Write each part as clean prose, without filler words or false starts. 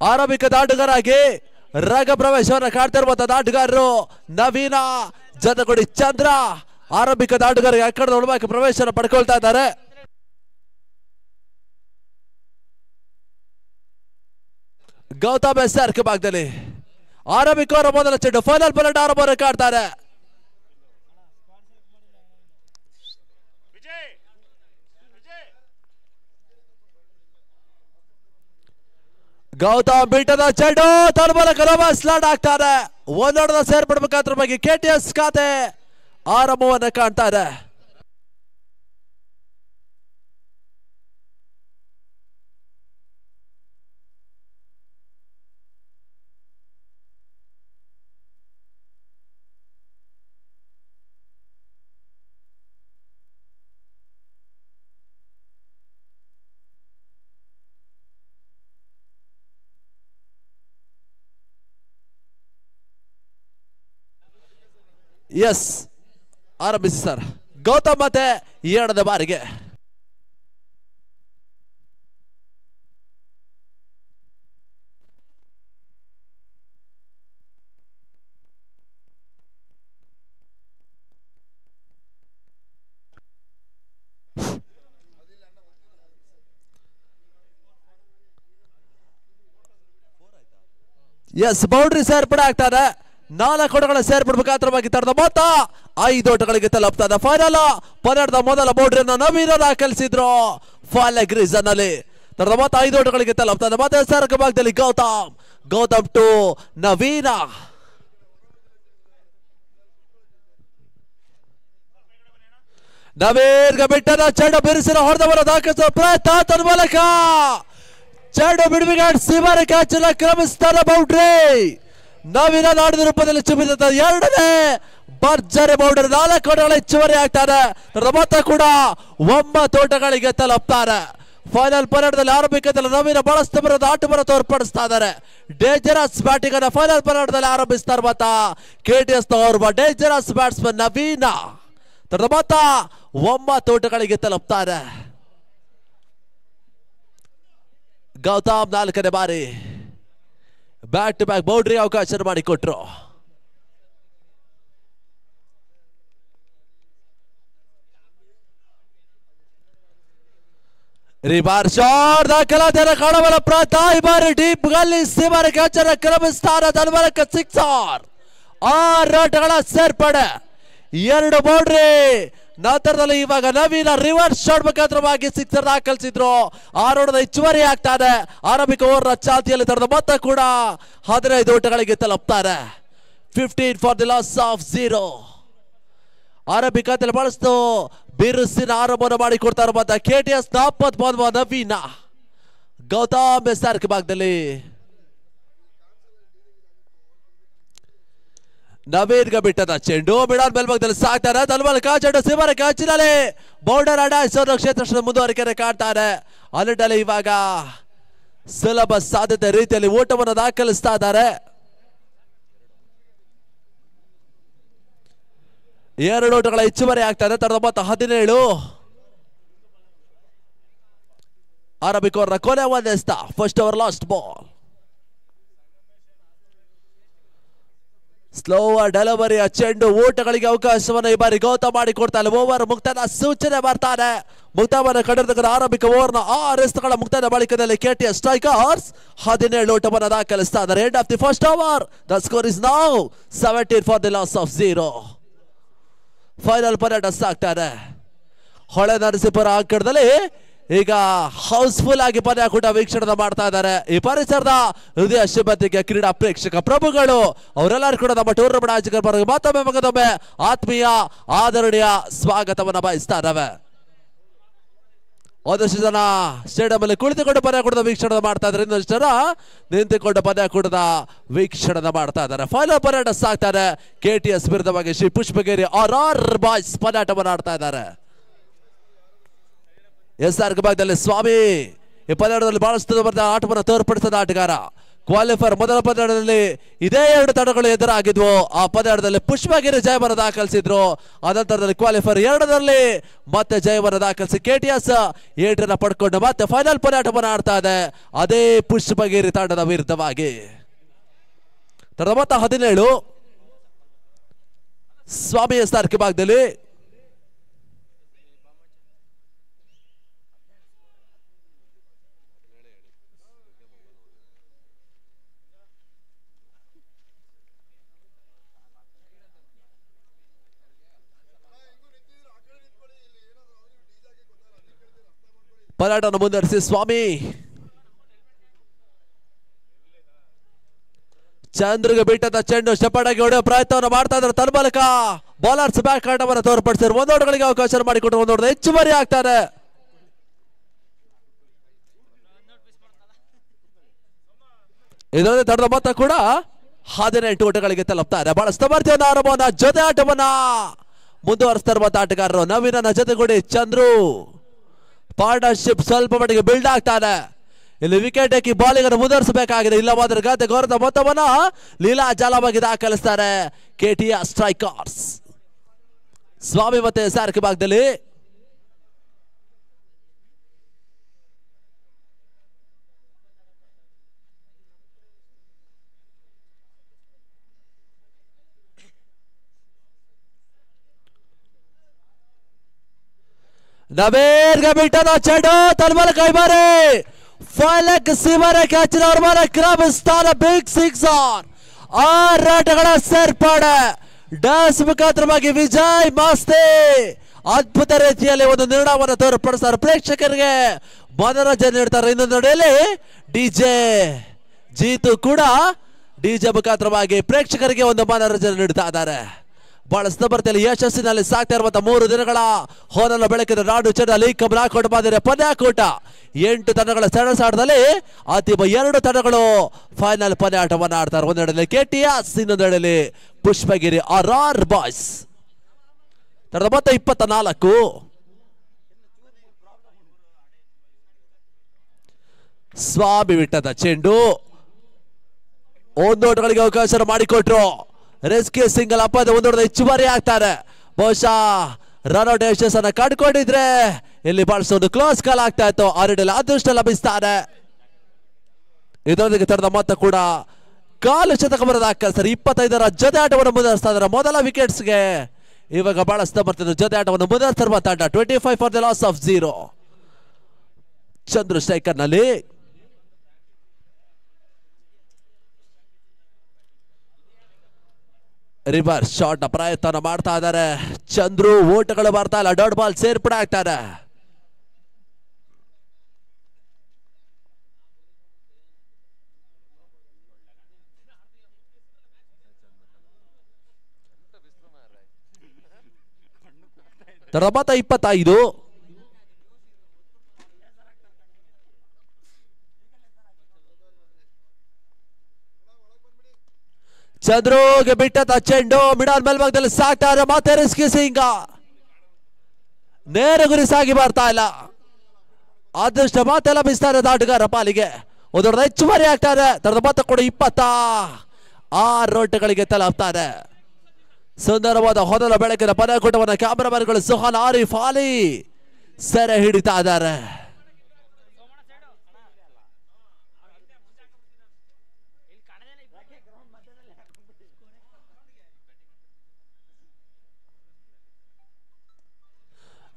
ಆರಂಭಿಕ ಆಟಗಾರರಾಗಿ ರಂಗ ಪ್ರವೇಶವನ್ನು ಕಾಡ್ತಿರುವಂತಹ ಆಟಗಾರರು ನವೀನ ಜೊತೆಗೂಡಿ ಚಂದ್ರ ಆರಂಭಿಕ ಆಟಗಾರರಿಗೆ ಅಕ್ಕಡದ ಒಳಭಾಗಕ್ಕೆ ಪ್ರವೇಶವನ್ನು ಪಡ್ಕೊಳ್ತಾ ಇದ್ದಾರೆ. ಗೌತಮ್ ಎಸ್ಆರ್ಕೆ ಭಾಗದಲ್ಲಿ ಆರಂಭಿಕ ಅವರ ಮೊದಲ ಚೆಂಡು ಫೈನಲ್ ಬಾಲ್ ಆರಂಭವನ್ನು ಕಾಡ್ತಾರೆ. ಗೌತಮ್ ಬಿಟ್ಟದ ಚೆಂಡು ತನ್ನ ಮೂಲಕ ಸ್ಲಾಟ್ ಆಗ್ತಾರೆ. ಒಂದೊಡದ ಸೇರ್ಪಡಬೇಕಾದ್ರ ಬಗ್ಗೆ ಕೆಟಿಎಸ್ ಖಾತೆ ಆರಂಭವನ್ನು ಕಾಣ್ತಾ ಇದೆ. ಎಸ್ ಆರಂಭಿಸಿ ಸರ್. ಗೌತಮ್ ಮತ್ತೆ ಎರಡನೇ ಬಾರಿಗೆ ಎಸ್ ಬೌಂಡ್ರಿ ಸೇರ್ಪಡೆ ಆಗ್ತದೆ. 4 ಓಟಗಳ ಸೇರ್ಪಡಬೇಕಾಗಿ ತಡೆದ ಮೊತ್ತ 5 ಓಟಗಳಿಗೆ ತಲುಪ್ತದೆ. ಫೈನಲ್ 12ರ ಮೊದಲ ಬೌಂಡ್ರಿಯನ್ನು ನವೀನ ದಾಖಲಿಸಿದ್ರು ಫಾಲೆಗ್ ರೀಸನ್ ಅಲ್ಲಿ. ತಡೆದ ಮೊತ್ತ 5 ಓಟಗಳಿಗೆ ತಲುಪ್ತದೆ. ಮತ್ತೆ ಸರ್ಕ ಭಾಗದಲ್ಲಿ ಗೌತಮ್ ಟು ನವೀನ. ನವೀನ್ಗೆ ಬಿಟ್ಟದ ಚೆಂಡು ಬಿರುಸಿನ ಹೊಡೆದವರ ದಾಖಲಿಸುವ ಪ್ರಯತ್ನ ತನ್ನ ಮೂಲಕ ಚೆಂಡು ಬಿಡುವಿಗೆ ಸೀಮಾರೆ ಕ್ಯಾಚ್ ಕ್ರಮಿಸ್ತಾರೆ. ಬೌಂಡ್ರಿ ನವೀನ ನಾಡಿನ ರೂಪದಲ್ಲಿ ಚುಬಿದ ಎರಡನೇ ಭರ್ಜರಿ ಬೌಂಡ್ರಿ. 4 ಓಟಗಳ ಹೆಚ್ಚುವರಿ ಆಗ್ತಾರೆ. ಮೊತ್ತ ಕೂಡ 9 ಓಟಗಳಿಗೆ ತಲುಪ್ತಾರೆ. ಫೈನಲ್ 12ರಲ್ಲಿ ಆರಂಭಿಕದಲ್ಲಿ ನವೀನ ಬಹಳಷ್ಟು ಬರೋದು ಆಟವನ್ನು ತೋರ್ಪಡಿಸ್ತಾ ಇದ್ದಾರೆ. ಡೇಂಜರಸ್ ಬ್ಯಾಟಿಂಗ್ ಅನ್ನ ಫೈನಲ್ 12ರಲ್ಲಿ ಆರಂಭಿಸ್ತಾ ಇರುವಂತ ಕೆಟಿಎಸ್ ಓರ್ವ ಡೇಂಜರಸ್ ಬ್ಯಾಟ್ಸ್ಮನ್ ನವೀನ ಮೊತ್ತ 9 ಓಟಗಳಿಗೆ ತಲುಪ್ತಾರೆ. ಗೌತಮ್ 4ನೇ ಬಾರಿ ಬ್ಯಾಕ್ ಟು ಬ್ಯಾಕ್ ಬೌಂಡ್ರಿ ಅವಕಾಶ ಮಾಡಿಕೊಟ್ರು. ರಿವರ್ಸ್ ಶಾಟ್ ದಾಖಲಾತಿಯನ್ನು ಕಾಣಬಲ್ಲ ಪ್ರಯತ್ನ. ಈ ಬಾರಿ ಡೀಪ್ ಗಲ್ಲಿ ಸೀಮಾರೆ ಕ್ಯಾಚ್ ಅನ್ನು ಕ್ರಮಿಸ್ತಾರೆ. ತನ್ನ ಮೂಲಕ 6 ಓಟಗಳ ಸೇರ್ಪಡೆ, 2 ಬೌಂಡ್ರಿ. ನಂತರದಲ್ಲಿ ಇವಾಗ ನವೀನ ರಿವರ್ಸ್ ಶಾಟ್ ಮುಖಾಂತರವಾಗಿ 6 ದಾಖಲಿಸಿದ್ರು. 6 ಓಟದ ಹೆಚ್ಚುವರಿ ಆಗ್ತಾರೆ. ಆರಂಭಿಕ ಓವರ್ ಚಾಲ್ತಿಯಲ್ಲಿ ತಡೆದ ಮೊತ್ತ ಕೂಡ 15 ಓಟಗಳಿಗೆ ತಲುಪ್ತಾರೆ. 15 ಫಾರ್ ದಿ ಲಾಸ್ ಆಫ್ 0. ಆರಂಭಿಕದಲ್ಲಿ ಬಹಳಷ್ಟು ಬಿರುಸಿನ ಆರಂಭವನ್ನು ಮಾಡಿಕೊಡ್ತಾ ಇರುವಂತಹ ಕೆಟಿಎಸ್ 40 ನವೀನ. ಗೌತಮ್ ಎಸ್ಆರ್ಕೆ ಭಾಗದಲ್ಲಿ ನವೀನ್ಗೆ ಬಿಟ್ಟದ ಚೆಂಡು ಬಿಡಾನ್ ಮೇಲ್ಭಾಗದಲ್ಲಿ ಸಾಕ್ತಾರೆ. ತನ್ಮೂಲಕ ಚೆಂಡು ಸೀಮಾರೆ ಕ್ಯಾಚಿನಲ್ಲಿ ಬೌಂಡರ್ ಅಡ್ಡ ಕ್ಷೇತ್ರ ಮುಂದುವರಿಕೆಯನ್ನು ಕಾಡ್ತಾರೆ. ಅಲ್ಲಿಂದಲೇ ಇವಾಗ ಸುಲಭ ಸಾಧ್ಯತೆ ರೀತಿಯಲ್ಲಿ ಓಟವನ್ನು ದಾಖಲಿಸ್ತಾ ಇದ್ದಾರೆ. 2 ಓಟಗಳ ಹೆಚ್ಚುವರಿ ಆಗ್ತಾರೆ. ತರದ ಮೊತ್ತ 17. ಆರಂಭಿಕ ಓವರ್ ಕೊನೆ ಒಂದು ಎಸ್ತ. First over last ball. Slower ಡೆಲಿವರಿಯ ಚೆಂಡು ಓಟಗಳಿಗೆ ಅವಕಾಶವನ್ನು ಈ ಬಾರಿ ಗೌತಮ್ ಮಾಡಿಕೊಡ್ತಾರೆ. ಓವರ್ ಮುಕ್ತಾಯದ ಸೂಚನೆ ಬರ್ತಾರೆ. ಮುಕ್ತಾಯವನ್ನು ಕಂಡಿರ್ತಕ್ಕಂಥ ಆರಂಭಿಕ ಓವರ್ನ 6 ಎಸ್ತುಗಳ ಮುಕ್ತಾಯದ ಬಳಿಕದಲ್ಲಿ ಕೆಟಿಎಸ್ ಸ್ಟ್ರೈಕರ್ಸ್ 17 ಓಟವನ್ನು ದಾಖಲಿಸ್ತಾ ಇದ್ದಾರೆ. End of the first over. The score is now 17 for the loss of 0. Final ಪರ್ಯಟ ಸಾಕ್ತಾರೆ. ಹೊಳೆ ನರಸೀಪುರ ಅಂಕಣದಲ್ಲಿ ಈಗ ಹೌಸ್ಫುಲ್ ಆಗಿ ಪಂದ್ಯಾಕೂಟ ವೀಕ್ಷಣೆ ಮಾಡ್ತಾ ಇದ್ದಾರೆ. ಈ ಪರಿಸರದ ಹೃದಯ ಶ್ರೀಮಂತಿಕೆ ಕ್ರೀಡಾ ಪ್ರೇಕ್ಷಕ ಪ್ರಭುಗಳು ಅವರೆಲ್ಲರೂ ಕೂಡ ನಮ್ಮ ಟೂರ್ನಮೆಂಟ್ ಆಯೋಜಕರ ಮತ್ತೊಮ್ಮೆ ಆತ್ಮೀಯ ಆದರಣೀಯ ಸ್ವಾಗತವನ್ನು ಬಯಸ್ತಾ ಇದ್ದಾವೆ. ಒಂದಷ್ಟು ಜನ ಸ್ಟೇಡಿಯಂ ಅಲ್ಲಿ ಕುಳಿತುಕೊಂಡು ಪಂದ್ಯಾಕೂಟದ ವೀಕ್ಷಣೆ ಮಾಡ್ತಾ ಇದ್ದಾರೆ. ಇನ್ನೊಂದು ಜನ ನಿಂತುಕೊಂಡು ಪಂದ್ಯಾಕೂಟದ ವೀಕ್ಷಣೆ ಮಾಡ್ತಾ ಇದ್ದಾರೆ. ಫೈನಲ್ ಪರ್ಯಟ ಸಾಕ್ತಾರೆ. ಕೆಟಿಎಸ್ ವಿರುದ್ಧವಾಗಿ ಶ್ರೀ ಪುಷ್ಪಗಿರಿ RR ಬಾಯ್ಸ್ ಪಂದ್ಯಾಟವನ್ನು ಆಡ್ತಾ ಇದ್ದಾರೆ. ಎಸ್ಆರ್ ಭಾಗದಲ್ಲಿ ಸ್ವಾಮಿ ಈ ಪಂದ್ಯದಲ್ಲಿ ಬಹಳಷ್ಟು ಆಟವನ್ನು ತೋರ್ಪಡಿಸಿದ ಆಟಗಾರ. ಕ್ವಾಲಿಫೈರ್ ಮೊದಲ ಪಂದ್ಯದಲ್ಲಿ ಇದೇ 2 ತಂಡಗಳು ಎದುರಾಗಿದ್ವು. ಆ ಪಂದ್ಯದಲ್ಲಿ ಪುಷ್ಪಗಿರಿ ಜಯವನ್ನು ದಾಖಲಿಸಿದ್ರು. ಅನಂತರದಲ್ಲಿ ಕ್ವಾಲಿಫೈರ್ 2ರಲ್ಲಿ ಮತ್ತೆ ಜಯವನ್ನು ದಾಖಲಿಸಿ KTS 8 ಪಡ್ಕೊಂಡು ಮತ್ತೆ ಫೈನಲ್ ಪಂದ್ಯಾಟವನ್ನು ಆಡ್ತಾ ಇದೆ ಅದೇ ಪುಷ್ಪಗಿರಿ ತಂಡದ ವಿರುದ್ಧವಾಗಿ. ಮೊತ್ತ 17 ಸ್ವಾಮಿ ಎಸ್ಆರ್ಕೆ ಭಾಗದಲ್ಲಿ ಪಂದ್ಯಾಟವನ್ನು ಮುಂದುವರಿಸಿ ಸ್ವಾಮಿ ಚಂದ್ರಿಗೆ ಬಿಟ್ಟದ ಚೆಂಡು ಶಪಡಾಗಿ ಹೊಡೆಯುವ ಪ್ರಯತ್ನವನ್ನು ಮಾಡ್ತಾ ಇದ್ದಾರೆ. ತನ್ಮೂಲಕ ಬೌಲರ್ಸ್ ಬ್ಯಾಕ್ ಹ್ಯಾಂಡ್ ತೋರ್ಪಡಿಸಿದ್ರು. 1 ಓಟಗಳಿಗೆ ಅವಕಾಶ ಮಾಡಿಕೊಟ್ಟು 1 ಓಟದ ಹೆಚ್ಚುವರಿ ಆಗ್ತಾರೆ. ಇದರಲ್ಲಿ ತಂಡದ ಮೊತ್ತ ಕೂಡ 18 ಓಟಗಳಿಗೆ ತಲುಪ್ತಾರೆ. ಬಹಳ ಸಮರ್ಥ್ಯದ ಆರಂಭವನ್ನ ಜೊತೆ ಆಟವನ್ನ ಮುಂದುವರಿಸ್ತಾ ಇರುವಂತಹ ಆಟಗಾರರು ನವೀನನ ಜೊತೆಗೂಡಿ ಚಂದ್ರು ಪಾರ್ಟ್ನರ್ಶಿಪ್ ಸ್ವಲ್ಪ ಮಟ್ಟಿಗೆ ಬಿಲ್ಡ್ ಆಗ್ತಾನೆ. ಇಲ್ಲಿ ವಿಕೆಟ್ ಹಾಕಿ ಬಾಲಿಂಗ್ ಅನ್ನು ಮುಂದುವರಿಸಬೇಕಾಗಿದೆ. ಇಲ್ಲವಾದ್ರೆ ಗದ್ದೆ ಗೌರವದ ಮೊತ್ತವನ್ನ ಲೀಲಾ ಜಾಲವಾಗಿ ದಾಖಲಿಸ್ತಾರೆ KTS ಸ್ಟ್ರೈಕರ್ಸ್. ಸ್ವಾಮಿ ಮತ್ತೆ SRK ಭಾಗದಲ್ಲಿ ನವೇರ್ಗೆ ಬಿಟ್ಟದ ಚೆಂಡು ತನ್ಮೂಲಕ ಕೈಮಾರಿ ಫಲಕ್ ಸಿಮರ ಕ್ಯಾಚಿನ ಅವಮಾನ ಕ್ರಮಿಸ್ತಾನೆ. ಬಿಗ್ 6 ಆನ್ 6 ಆಟಗಳ ಸೇರ್ಪಡೆ ಡಾಸ್ ಮುಖಾಂತರವಾಗಿ ವಿಜಯ್ ಮಾಸ್ತಿ ಅದ್ಭುತ ರೀತಿಯಲ್ಲಿ ಒಂದು ನಿರ್ಣಯವನ್ನು ತೋರ್ಪಡಿಸ್ತಾರೆ. ಪ್ರೇಕ್ಷಕರಿಗೆ ಮನೋರಂಜನೆ ನೀಡ್ತಾರೆ. ಇನ್ನೊಂದು ನಡೆಯಲ್ಲಿ DJ ಜೀತು ಕೂಡ DJ ಮುಖಾಂತರವಾಗಿ ಪ್ರೇಕ್ಷಕರಿಗೆ ಒಂದು ಮನೋರಂಜನೆ ನೀಡ್ತಾ ಇದ್ದಾರೆ. ಬಹಳ ಸಮರ್ಥ್ಯದಲ್ಲಿ ಯಶಸ್ಸಿನಲ್ಲಿ ಸಾಕ್ತಾ ಇರುವಂತಹ 3 ದಿನಗಳ ಹೋರಾಟ ಬೆಳಕಿನ ನಾಡು ಚೆಂಡಲ್ಲಿ ಕಮಲ ಹಾಕೊಂಡು ಬಂದಿದೆ ಪಂದ್ಯಾಕೂಟ. 8 ತಂಡಗಳ ಸೆಣಸಾಟದಲ್ಲಿ ಅಂತಿಮ 2 ತಂಡಗಳು ಫೈನಲ್ ಪಂದ್ಯಾಟವನ್ನು ಆಡ್ತಾರೆ. ಒಂದೆಡೆಯಲ್ಲಿ KTS, ಇನ್ನೊಂದೆಡೆಯಲ್ಲಿ ಪುಷ್ಪಗಿರಿ RR ಬಾಯ್ಸ್. ತಂಡದ ಮೊತ್ತ 24. ಸ್ವಾಮಿ ಬಿಟ್ಟದ ಚೆಂಡು 1 ಓಟಗಳಿಗೆ ಅವಕಾಶ ಮಾಡಿಕೊಟ್ರು. ರೆಸ್ಕ್ಯೂ ಸಿಂಗಲ್ ಅಪ್ಪದ 1 ಓಟದ ಹೆಚ್ಚುವರಿ ಆಗ್ತಾರೆ. ಬಹುಶಃ ರನ್ಔಟ್ ಯಶಸ್ ಅನ್ನ ಕಂಡುಕೊಂಡಿದ್ರೆ ಇಲ್ಲಿ ಬಹಳಷ್ಟು ಒಂದು ಕ್ಲೋಸ್ ಕಾಲ್ ಆಗ್ತಾ ಇತ್ತು. ಆರ್ಡಲ್ಲಿ ಅದೃಷ್ಟ ಲಭಿಸ್ತಾರೆ. ಇದರೊಂದಿಗೆ ತಂಡದ ಮೊತ್ತ ಕೂಡ ಕಾಲು ಶತಕ ದಾಖಲಿಸ್ತಾರೆ. 25ರ ಜೊತೆ ಆಟವನ್ನು ಮುಂದುವರಿಸ್ತಾ ಇದ್ದಾರೆ. ಮೊದಲ ವಿಕೆಟ್ಸ್ಗೆ ಇವಾಗ ಬಹಳ ಸಮರ್ಥದ ಜೊತೆ ಆಟವನ್ನು ಮುಂದುವರಿಸಿರುವ ತಂಡ 25 for the loss of 0. Chandru striker ನಲ್ಲಿ ರಿವರ್ಸ್ ಶಾಟ್ ಪ್ರಯತ್ನ ಮಾಡ್ತಾ ಇದ್ದಾರೆ. ಚಂದ್ರು ಓಟಗಳು ಬರ್ತಾ ಇಲ್ಲ. ಡಾಟ್ ಬಾಲ್ ಸೇರ್ಪಡೆ ಆಗ್ತಾರೆ. ತಂಡದ 25. ಚಂದ್ರುಗೆ ಬಿಟ್ಟದ ಚೆಂಡು ಮಿಡಲ್ ಮೇಲ್ಭಾಗದಲ್ಲಿ ಸಾಕ್ತಾ ಇದ್ದಾರೆ. ಮತ್ತೆ ರಿಸ್ಕಿ ಸಿಂಗ ನೇರ ಗುರಿ ಸಾಗಿ ಬರ್ತಾ ಇಲ್ಲ. ಅದೃಷ್ಟ ಮತ್ತೆ ಲಭಿಸ್ತಾರೆ ಆಟಗಾರ ಪಾಲಿಗೆ. 1 ಓಟದ ಹೆಚ್ಚುವರಿ ಆಗ್ತಾರೆ. ತಂಡದ ಮೊತ್ತ ಕೂಡ 26 ಓಟಗಳಿಗೆ ತಲುಪ್ತಾರೆ. ಸುಂದರವಾದ ಹೊದಲ ಬೆಳಕಿನ ಪಂದ್ಯಾಕೂಟವನ್ನು ಕ್ಯಾಮರಾಮನ್ಗಳು ಸುಹಾನ್ ಆರಿಫ್ ಅಲಿ ಸೆರೆ ಹಿಡಿತಾ ಇದ್ದಾರೆ.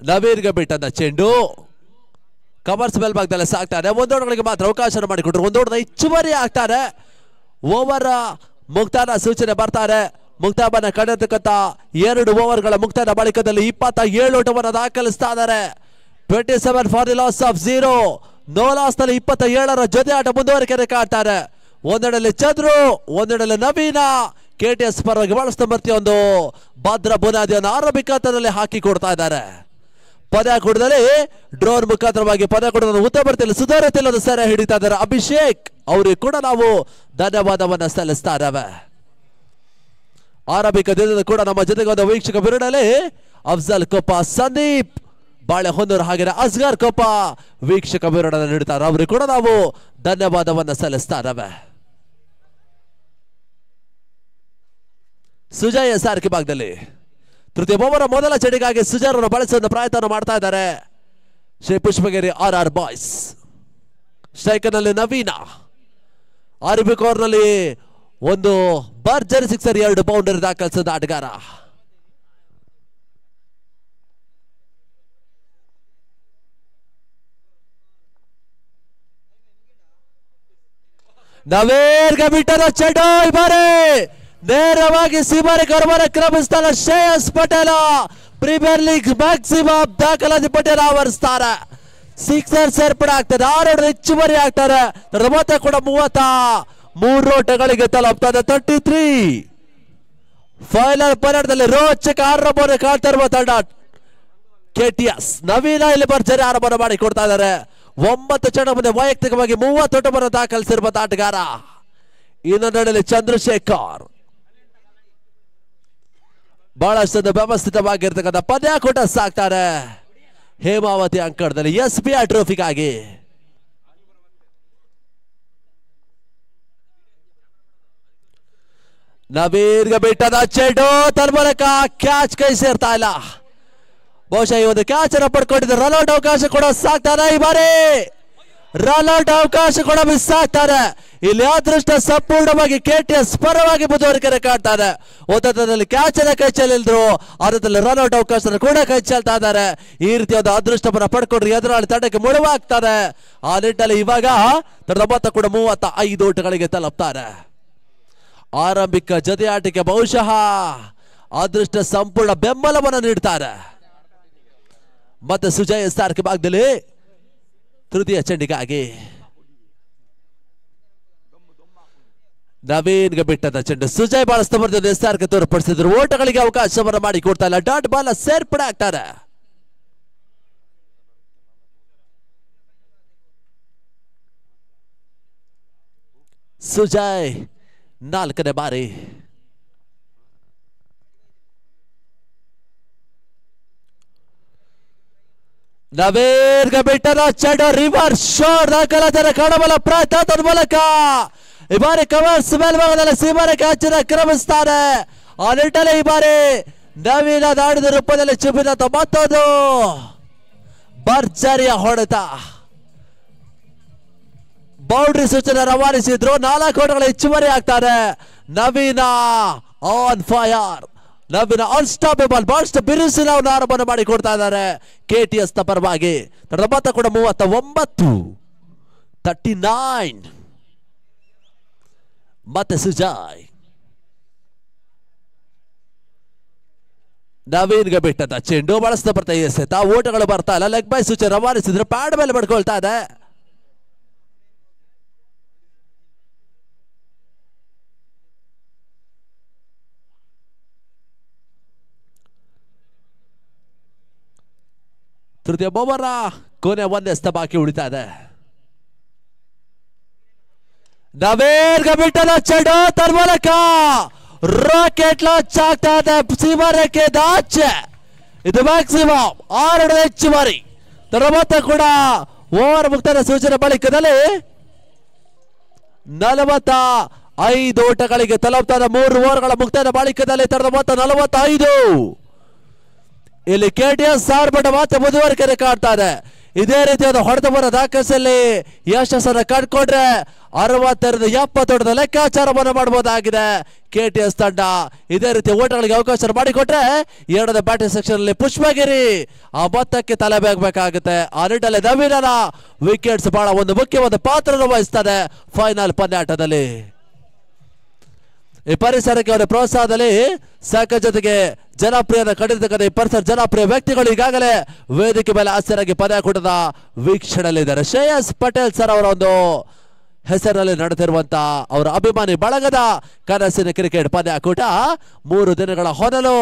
ನವೀರ್ಗೆ ಬಿಟ್ಟಂತ ಚೆಂಡು ಕವರ್ಸ್ ಮೇಲ್ಭಾಗದಲ್ಲಿ ಸಾಕ್ತಾರೆ. 1 ಓಟಗಳಿಗೆ ಮಾತ್ರ ಅವಕಾಶ ಮಾಡಿಕೊಟ್ರು. 1 ಓಟದ ಹೆಚ್ಚುವರಿ ಆಗ್ತಾರೆ. ಓವರ್ ಮುಕ್ತಾಯದ ಸೂಚನೆ ಬರ್ತಾರೆ. ಮುಕ್ತಾಯವನ್ನು ಕಂಡಿರ್ತಕ್ಕಂಥ 2 ಓವರ್ಗಳ ಮುಕ್ತಾಯದ ಬಳಿಕದಲ್ಲಿ 27 ಓಟವನ್ನು ದಾಖಲಿಸ್ತಾ ಇದ್ದಾರೆ. 27 for the loss of 0. No loss ನಲ್ಲಿ 27ರ ಜೊತೆ ಆಟ ಮುಂದುವರಿಕೆ ಕಾಡ್ತಾರೆ. ಒಂದೆಡೆಯಲ್ಲಿ ಚಂದ್ರು, ಒಂದೆಡೆಯಲ್ಲಿ ನವೀನ. KTS ಪರವಾಗಿ ಬಹಳಷ್ಟು ಬರ್ತಿ ಒಂದು ಭದ್ರ ಬುನಾದಿಯನ್ನು ಆರಂಭಿಕ ಹಂತದಲ್ಲಿ ಹಾಕಿ ಕೊಡ್ತಾ ಇದ್ದಾರೆ. ಪಂದ್ಯಾಕೂಟದಲ್ಲಿ ಡ್ರೋನ್ ಮುಖಾಂತರವಾಗಿ ಪಂದ್ಯಾಕೂಟದ ಉತ್ತರ ಬರ್ತಿಲ್ಲ ಸುಧಾರಿತಿಲ್ಲ ಸೆರೆ ಹಿಡಿತಾ ಇದ್ದಾರೆ. ಅಭಿಷೇಕ್ ಅವರಿಗೆ ಕೂಡ ನಾವು ಧನ್ಯವಾದವನ್ನು ಸಲ್ಲಿಸ್ತಾ ಇದ್ದೇವೆ. ಆರಂಭಿಕ ದಿನದ ಕೂಡ ನಮ್ಮ ಜೊತೆಗೆ ಒಂದು ವೀಕ್ಷಕ ಬಿರುಡಲ್ಲಿ ಅಫ್ಜಲ್ ಕೊಪ್ಪ, ಸಂದೀಪ್ ಬಾಳೆಹೊನ್ನೂರು ಹಾಗೆ ಅಸ್ಗರ್ ಕೊಪ್ಪ ವೀಕ್ಷಕ ಬಿರುಡನ್ನು ನೀಡುತ್ತಾರೆ. ಅವರಿಗೆ ಕೂಡ ನಾವು ಧನ್ಯವಾದವನ್ನು ಸಲ್ಲಿಸ್ತಾ ಇದ್ದೇವೆ. ಸುಜಯ್ SRK ಭಾಗದಲ್ಲಿ ತೃತೀಯ ಓವರ್ ಮೊದಲ ಚೆಂಡಿಗಾಗಿ ಸುಜಯ್ ಅವರನ್ನು ಬಳಸುವ ಪ್ರಯತ್ನ ಮಾಡ್ತಾ ಇದ್ದಾರೆ Shri Pushpagiri RR boys. Striker ನಲ್ಲಿ ನವೀನ, RB ಕೋರ್ನಲ್ಲಿ ಒಂದು ಭರ್ಜರಿ ಸಿಕ್ಸರ್, 2 ಬೌಂಡರಿ ದಾಖಲಿಸಿದ ಆಟಗಾರ. ನವೇರ್ಗೆ ಬಿಟ್ಟದ ಚೆಂಡು ಈ ಬಾರಿ ನೇರವಾಗಿ ಸೀಮಾರೆ ಗರ್ಭನ ಕ್ರಮಿಸ್ತಾನೆ Shreyas Patel. Premier league maximum ದಾಖಲಾತಿ ಪಟೇಲ್ ಆವರಿಸ್ತಾರೆ. ಸಿಕ್ಸರ್ ಸೇರ್ಪಡೆ ಆಗ್ತದೆ, 6 ಹೆಚ್ಚುವರಿ ಆಗ್ತಾರೆ. ಮತ್ತೆ ಕೂಡ 33 ಓಟಗಳಿಗೆ ತಲುಪ್ತದೆ. 33 ಫೈನಲ್ ಪಂದ್ಯದಲ್ಲಿ ರೋಚಕ ಆರಂಭವನ್ನು ಕಾಣ್ತಾ ಇರುವ ತಂಡ KTS. ನವೀನ ಇಲ್ಲಿ ಭರ್ಜರಿ ಆರಂಭ ಮಾಡಿ ಕೊಡ್ತಾ ಇದ್ದಾರೆ. 9 ಚೆಂಡು ಮುಂದೆ ವೈಯಕ್ತಿಕವಾಗಿ 30 ಓಟವನ್ನು ದಾಖಲಿಸಿರುವ ಆಟಗಾರ. ಇನ್ನೊಂದೆಡೆಯಲ್ಲಿ ಚಂದ್ರಶೇಖರ್ ಬಹಳಷ್ಟು ವ್ಯವಸ್ಥಿತವಾಗಿರ್ತಕ್ಕಂಥ ಪಂದ್ಯಾಕೂಟ ಸಾಕ್ತಾರೆ ಹೇಮಾವತಿ ಅಂಕಣದಲ್ಲಿ SBI ಟ್ರೋಫಿಗಾಗಿ. ನವೀನ್ಗೆ ಬಿಟ್ಟದ ಚೆಂಡು ತನ್ಮೂಲಕ ಕ್ಯಾಚ್ ಕೈ ಸೇರ್ತಾ ಇಲ್ಲ. ಬಹುಶಃ ಈ ಒಂದು ಕ್ಯಾಚ್ ಅನ್ನು ಪಡ್ಕೊಂಡಿದ್ದ ರನ್ಔಟ್ ಅವಕಾಶ ಕೂಡ ಸಾಕ್ತಾರೆ. ಈ ಬಾರಿ ರನ್ಔಟ್ ಅವಕಾಶ ಕೂಡ ಮಿಸ್ ಆಗ್ತಾರೆ. ಇಲ್ಲಿ ಅದೃಷ್ಟ ಸಂಪೂರ್ಣವಾಗಿ KTS ಪರವಾಗಿ ಮುಂದುವರಿಕೆ ಕಾಡ್ತಾರೆ. ಒಂದಲ್ಲಿ ಕ್ಯಾಚ್ ಅನ್ನ ಕೈ ಚೆಲ್ಲಿದ್ರು, ಅದರಲ್ಲಿ ರನ್ಔಟ್ ಅವಕಾಶ ಕೂಡ ಕೈ ಚೆಲ್ತಾ ಇದ್ದಾರೆ. ಈ ರೀತಿಯಾದ ಅದೃಷ್ಟವನ್ನ ಪಡ್ಕೊಂಡ್ರೆ ಎದುರಾಳಿ ತಂಡಕ್ಕೆ ಮುಳುವಾಗ್ತಾರೆ. ಆ ನಿಟ್ಟಿನಲ್ಲಿ ಇವಾಗ ಮೊತ್ತ ಕೂಡ 35 ಓಟಗಳಿಗೆ ತಲುಪ್ತಾರೆ. ಆರಂಭಿಕ ಜೊತೆ ಆಟಕ್ಕೆ ಬಹುಶಃ ಅದೃಷ್ಟ ಸಂಪೂರ್ಣ ಬೆಂಬಲವನ್ನು ನೀಡ್ತಾರೆ. ಮತ್ತೆ ಸುಜಯ್ SRK ಭಾಗದಲ್ಲಿ ತೃತೀಯ ಚೆಂಡಿಗಾಗಿ ನವೀನ್ಗೆ ಬಿಟ್ಟದ ಚೆಂಡು ಸುಜಯ್ ಬಹಳಷ್ಟು ಬರ್ದಿದ್ದು SRK ತೋರ್ಪಡಿಸಿದ್ರು. ಓಟಗಳಿಗೆ ಅವಕಾಶವನ್ನು ಮಾಡಿ ಕೊಡ್ತಾ ಇಲ್ಲ. ಡಾಟ್ ಬಾಲ್ ಸೇರ್ಪಡೆ ಆಗ್ತಾರೆ. ಸುಜಯ್ 4ನೇ ಬಾರಿ. ನವೀನ್ಗೆ ಬಿಟ್ಟದ ಚೆಂಡು ರಿವರ್ಸ್ ಶಾಟ್ ದಾಖಲಾತಿ ಕಾಣಬಲ್ಲ ಪ್ರಯತ್ನ ಮೂಲಕ ಈ ಬಾರಿ ಕವರ್ಸ್ ಮೇಲ್ಭಾಗದಲ್ಲಿ ಸೀಮಾರೇಖೆ ಹಚ್ಚಿನ ಕ್ರಮಿಸ್ತಾರೆ. ಆ ನಿಟ್ಟಿನಲ್ಲಿ ಈ ಬಾರಿ ನವೀನ ದಾಡಿದ ರೂಪದಲ್ಲಿ ಚುಬಿದ ಮತ್ತೊಂದು ಭರ್ಜರಿಯ ಹೊಡೆತ. ಬೌಂಡ್ರಿ ಸೂಚನೆ ರವಾನಿಸಿದ್ರು. 4 ಓಟಗಳ ಹೆಚ್ಚುವರಿ ಆಗ್ತಾರೆ. ನವೀನ ಆನ್ ಫೈರ್, ನವೀನ ಅನ್ಸ್ಟಾಪೇಬಲ್, ಬಹಳಷ್ಟು ಬಿರುಸಿನ ಆರಂಭವನ್ನು ಮಾಡಿ ಕೊಡ್ತಾ ಇದ್ದಾರೆ KTS ಪರವಾಗಿ. ಮೊತ್ತ ಕೂಡ 39 39. ಮತ್ತೆ ಸುಜಯ್ ನವೀನ್ಗೆ ಬಿಟ್ಟದ ಚೆಂಡು ಬಳಸ್ತಾ ಬರ್ತಾ ಎಸೆತ. ಓಟಗಳು ಬರ್ತಾ ಇಲ್ಲ. ಲೆಗ್ ಬೈ ಸೂಚನೆ ರವಾನಿಸಿದ್ರು. ಪ್ಯಾಡ್ ಮೇಲೆ ಬಡ್ಕೊಳ್ತಾ ಇದೆ. ತೃತೀಯ ಓವರ್ ಕೊನೆ 1 ಎಸೆತ ಬಾಕಿ ಉಳಿತಾ ಇದೆ. ನವೀನ್ಗೆ ಬಿಟ್ಟದ ಚೆಂಡು ತನ್ಮೂಲಕ ರಾಕೆಟ್ ಲಾಂಚ್ ಆಗ್ತಾ ಇದೆ ಸೀಮಾರೇಖೆ ಆಚೆ. ಇದು ಮ್ಯಾಕ್ಸಿಮಮ್ 6 ಹೆಚ್ಚುವರಿ. ಮತ್ತೆ ಕೂಡ ಓವರ್ ಮುಕ್ತಾಯ ಸೂಚನೆ ಬಳಿಕದಲ್ಲಿ 45 ಓಟಗಳಿಗೆ ತಲುಪ್ತಾರೆ. 3 ಓವರ್ಗಳ ಮುಕ್ತಾಯ ಬಳಿಕದಲ್ಲಿ 45. ಇಲ್ಲಿ KTS ಆರ್ಭಟ ಮಾತ್ರ ಮುಂದುವರಿಕೆ ಕಾಡ್ತಾ ಇದೆ. ಇದೇ ರೀತಿಯಾದ ಹೊಡೆತವನ್ನು ದಾಖಲಿಸಲಿ ಯಶಸ್ಸನ್ನು ಕಂಡುಕೊಂಡ್ರೆ 62-70 ಲೆಕ್ಕಾಚಾರವನ್ನು ಮಾಡಬಹುದಾಗಿದೆ KTS ತಂಡ. ಇದೇ ರೀತಿ ಓಟಗಳಿಗೆ ಅವಕಾಶ ಮಾಡಿಕೊಟ್ರೆ 2ನೇ ಬ್ಯಾಟಿಂಗ್ ಸೆಕ್ಷನ್ ಅಲ್ಲಿ ಪುಷ್ಪಗಿರಿ ಆ ಮೊತ್ತಕ್ಕೆ ತಲೆಬೇಕಬೇಕಾಗುತ್ತೆ. ಆ ನಿಟ್ಟಿನಲ್ಲಿ ನವೀನನ ವಿಕೆಟ್ಸ್ ಬಹಳ ಒಂದು ಮುಖ್ಯವಾದ ಪಾತ್ರವನ್ನು ವಹಿಸ್ತಾರೆ ಫೈನಲ್ ಪಂದ್ಯಾಟದಲ್ಲಿ. ಈ ಪರಿಸರಕ್ಕೆ ಅವರ ಪ್ರೋತ್ಸಾಹದಲ್ಲಿ ಸಾಕ ಜೊತೆಗೆ ಜನಪ್ರಿಯನ ಕಂಡಿರ್ತಕ್ಕಂಥ ಈ ಪರಿಸರ ಜನಪ್ರಿಯ ವ್ಯಕ್ತಿಗಳು ಈಗಾಗಲೇ ವೇದಿಕೆ ಮೇಲೆ ಹಾಸ್ಯರಾಗಿ ಪಂದ್ಯಾಕೂಟದ ವೀಕ್ಷಣೆಯಲ್ಲಿದ್ದಾರೆ. ಶ್ರೇಯಸ್ ಪಟೇಲ್ ಸರ್ ಅವರ ಒಂದು ಹೆಸರಲ್ಲಿ ನಡೆದಿರುವಂತಹ ಅವರ ಅಭಿಮಾನಿ ಬಳಗದ ಕನಸಿನ ಕ್ರಿಕೆಟ್ ಪಂದ್ಯಾಕೂಟ 3 ದಿನಗಳ ಹೊನಲು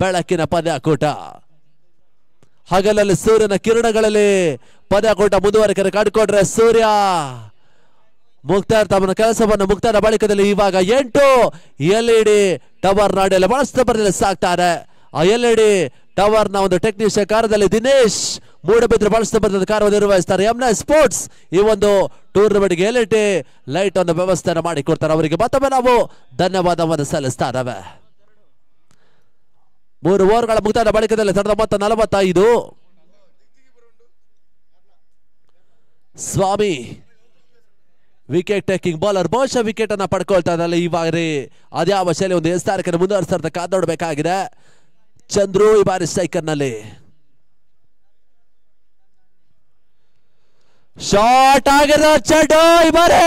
ಬೆಳಕಿನ ಪಂದ್ಯಾಕೂಟ. ಹಗಲಲ್ಲಿ ಸೂರ್ಯನ ಕಿರಣಗಳಲ್ಲಿ ಪಂದ್ಯಾಕೂಟ ಮುಂದುವರಿಕೆ ಕಂಡುಕೊಂಡ್ರೆ ಸೂರ್ಯ ಮುಕ್ತಾಯ ತಮ್ಮ ಕೆಲಸವನ್ನು ಮುಕ್ತಾಯ ಬಳಿಕದಲ್ಲಿ ಇವಾಗ 8 LED ಟವರ್ ನಾಡಿಯಲ್ಲಿ ಬಳಸ್ತಾ ಬರಲಿ ಸಾಕ್ತಾರೆ. ಆ LED ಟವರ್ ನ ಒಂದು ಟೆಕ್ನಿಷಿಯನ್ ಕಾರ್ಯದಲ್ಲಿ ದಿನೇಶ್ ಮೂಡಬಿದ್ರೆ ಬಳಸ್ತಾ ಬಂದ ಕಾರ್ಯವನ್ನು ನಿರ್ವಹಿಸ್ತಾರೆ. ಎಂನ ಸ್ಪೋರ್ಟ್ಸ್ ಈ ಒಂದು ಟೂರ್ನಮೆಂಟ್ಗೆ LED ಲೈಟ್ ಒಂದು ವ್ಯವಸ್ಥೆಯನ್ನು ಮಾಡಿಕೊಡ್ತಾರೆ. ಅವರಿಗೆ ಮತ್ತೊಮ್ಮೆ ನಾವು ಧನ್ಯವಾದವನ್ನು ಸಲ್ಲಿಸ್ತಾ ಇದ್ದೇವೆ. 3 ಓವರ್ಗಳ ಮುಕ್ತಾಯದ ಬಳಿಕದಲ್ಲಿ ತಂಡದ ಮೊತ್ತ 45. ಸ್ವಾಮಿ ವಿಕೆಟ್ ಟೇಕಿಂಗ್ ಬೌಲರ್ ಬಹುಶಃ ವಿಕೆಟ್ ಅನ್ನ ಪಡ್ಕೊಳ್ತಾ ಇದ್ದಾರೆ. ಈ ಬಾರಿ ಅದ್ಯಾವ ಶೈಲಿ ಒಂದು ಎಸ್ತಾರಕ್ಕೆ ಮುಂದುವರಿಸ್ತಾ ಕಾದ್ ನೋಡಬೇಕಾಗಿದೆ. ಚಂದ್ರು ಈ ಬಾರಿ ಸ್ಟ್ರೈಕರ್ ನಲ್ಲಿ ಶಾರ್ಟ್ ಆಗಿರೋ ಚೆಂಡು ಈ ಬಾರಿ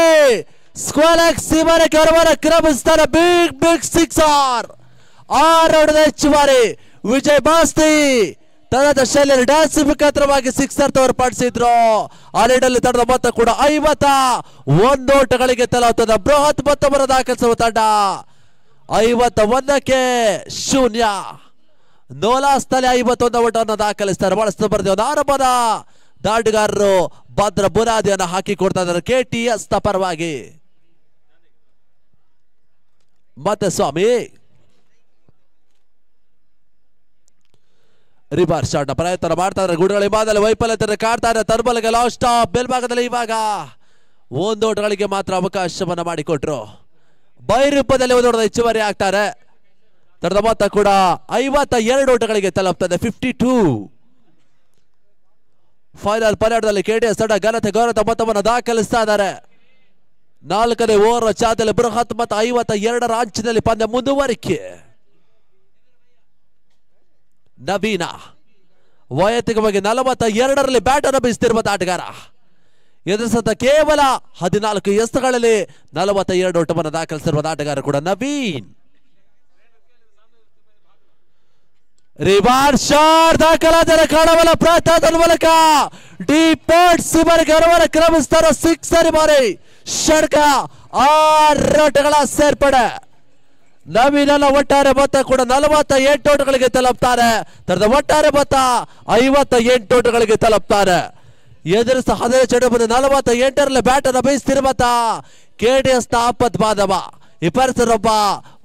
ಸ್ಕ್ವೇಲೆಕ್ಸ್ ಈ ಬಾರಿ ಗರ್ವನ ಕ್ರಮಿಸ್ತಾರೆ. ಬಿಗ್ ಸಿಕ್ಸರ್ 6 ಹೊಡೆದ ಹೆಚ್ಚುವರಿ. ವಿಜಯ್ ಮಾಸ್ತಿ ತನ್ನದ ಶೈಲಿಯಲ್ಲಿ ಡ್ಯಾನ್ಸ್ ಮುಖಾಂತರವಾಗಿ ಸಿಕ್ಸರ್ ತೋರ್ಪಡಿಸಿದ್ರು. ಆಲ್ರೆಡಿ ತಂಡದ ಮೊತ್ತ ಕೂಡ 51 ಓಟಗಳಿಗೆ ತಲುಪುತ್ತದೆ. ಬೃಹತ್ ಮೊತ್ತವನ್ನು ದಾಖಲಿಸುವ ತಂಡ 51ಕ್ಕೆ 0. ನೋಲಾಸ್ತಲ್ಲಿ 51 ಓಟವನ್ನು ದಾಖಲಿಸ್ತಾರೆ. ಬಹಳಷ್ಟು ಬರ್ದಿ ಒಂದು ಆರಂಭದ ದಾಟಗಾರರು ಭದ್ರ ಬುನಾದಿಯನ್ನು ಹಾಕಿಕೊಡ್ತಾ ಇದ್ದಾರೆ KTS ಪರವಾಗಿ. ಮತ್ತೆ ಸ್ವಾಮಿ ರಿವರ್ಸ್ ಶಾಟ್ ಪ್ರಯತ್ನ ಮಾಡ್ತಾ ಇದ್ದಾರೆ. ಗುಡ್ಗಳ ಹಿಂಭಾಗದಲ್ಲಿ ವೈಫಲ್ಯತೆ ಕಾಡ್ತಾ ಇದ್ದಾರೆ. ತರ್ಬಲ್ಗೆ ಲಾಸ್ಟ್ ಸ್ಟಾಪ್ ಮೇಲ್ಭಾಗದಲ್ಲಿ ಇವಾಗ 1 ಓಟಗಳಿಗೆ ಮಾತ್ರ ಅವಕಾಶವನ್ನ ಮಾಡಿಕೊಟ್ರು. ಬೈರೂಪದಲ್ಲಿ 1 ಓಟದ ಹೆಚ್ಚುವರಿ ಆಗ್ತಾರೆ. ತಂಡದ ಮೊತ್ತ ಕೂಡ 52 ಓಟಗಳಿಗೆ ತಲುಪ್ತದೆ. 52. ಫೈನಲ್ ಪಂದ್ಯದಲ್ಲಿ KTS ತಂಡ ಘನತೆ ಗೌರವ ಮೊತ್ತವನ್ನು ದಾಖಲಿಸ್ತಾ ಇದ್ದಾರೆ. 4ನೇ ಓವರ್ ಚಾದಲ್ಲಿ ಬೃಹತ್ ಮೊತ್ತ 52ರ ಅಂಚಿನಲ್ಲಿ ಪಂದ್ಯ ಮುಂದುವರಿಕೆ. ನವೀನ ವೈಯಕ್ತಿಕವಾಗಿ 42ರಲ್ಲಿ ಬ್ಯಾಟ್ ಅನ್ನು ಬೀಸುತ್ತಿರುವ ಆಟಗಾರ. ಎದುರಿಸಿದ ಕೇವಲ 14 ಎಸೆತಗಳಲ್ಲಿ 42 ಓಟವನ್ನು ದಾಖಲಿಸಿರುವ ಆಟಗಾರ ಕೂಡ ನವೀನ್. ರಿವರ್ಸ್ ಶಾಟ್ ದಾಖಲಾದರೆ ಕಾಣಬಲ ಪ್ರಯತ್ನದ ಮೂಲಕ ಡೀಪ್ ಗರ್ವನ ಕ್ರಮಿಸ್ತಾರ. ಸಿಕ್ಸರ್ ಬಾರಿ ಷಡ್ಕ 6 ಓಟಗಳ ಸೇರ್ಪಡೆ. ನವೀನನ ಒಟ್ಟಾರೆ ಮೊತ್ತ ಕೂಡ 48 ಓಟಗಳಿಗೆ ತಲುಪ್ತಾರೆ. ತರದ ಒಟ್ಟಾರೆ ಮೊತ್ತ 58 ಓಟಗಳಿಗೆ ತಲುಪ್ತಾರೆ. ಎದುರಿಸ 15 ಚೆಂಡು ಬಂದು 48ರಲ್ಲಿ ಬ್ಯಾಟ್ ಅನ್ನು ಬೀಸ್ತಿರುವ KTS ಆಪತ್ ಬಾಧವ. ಈ ಪರಿಸರೊಬ್ಬ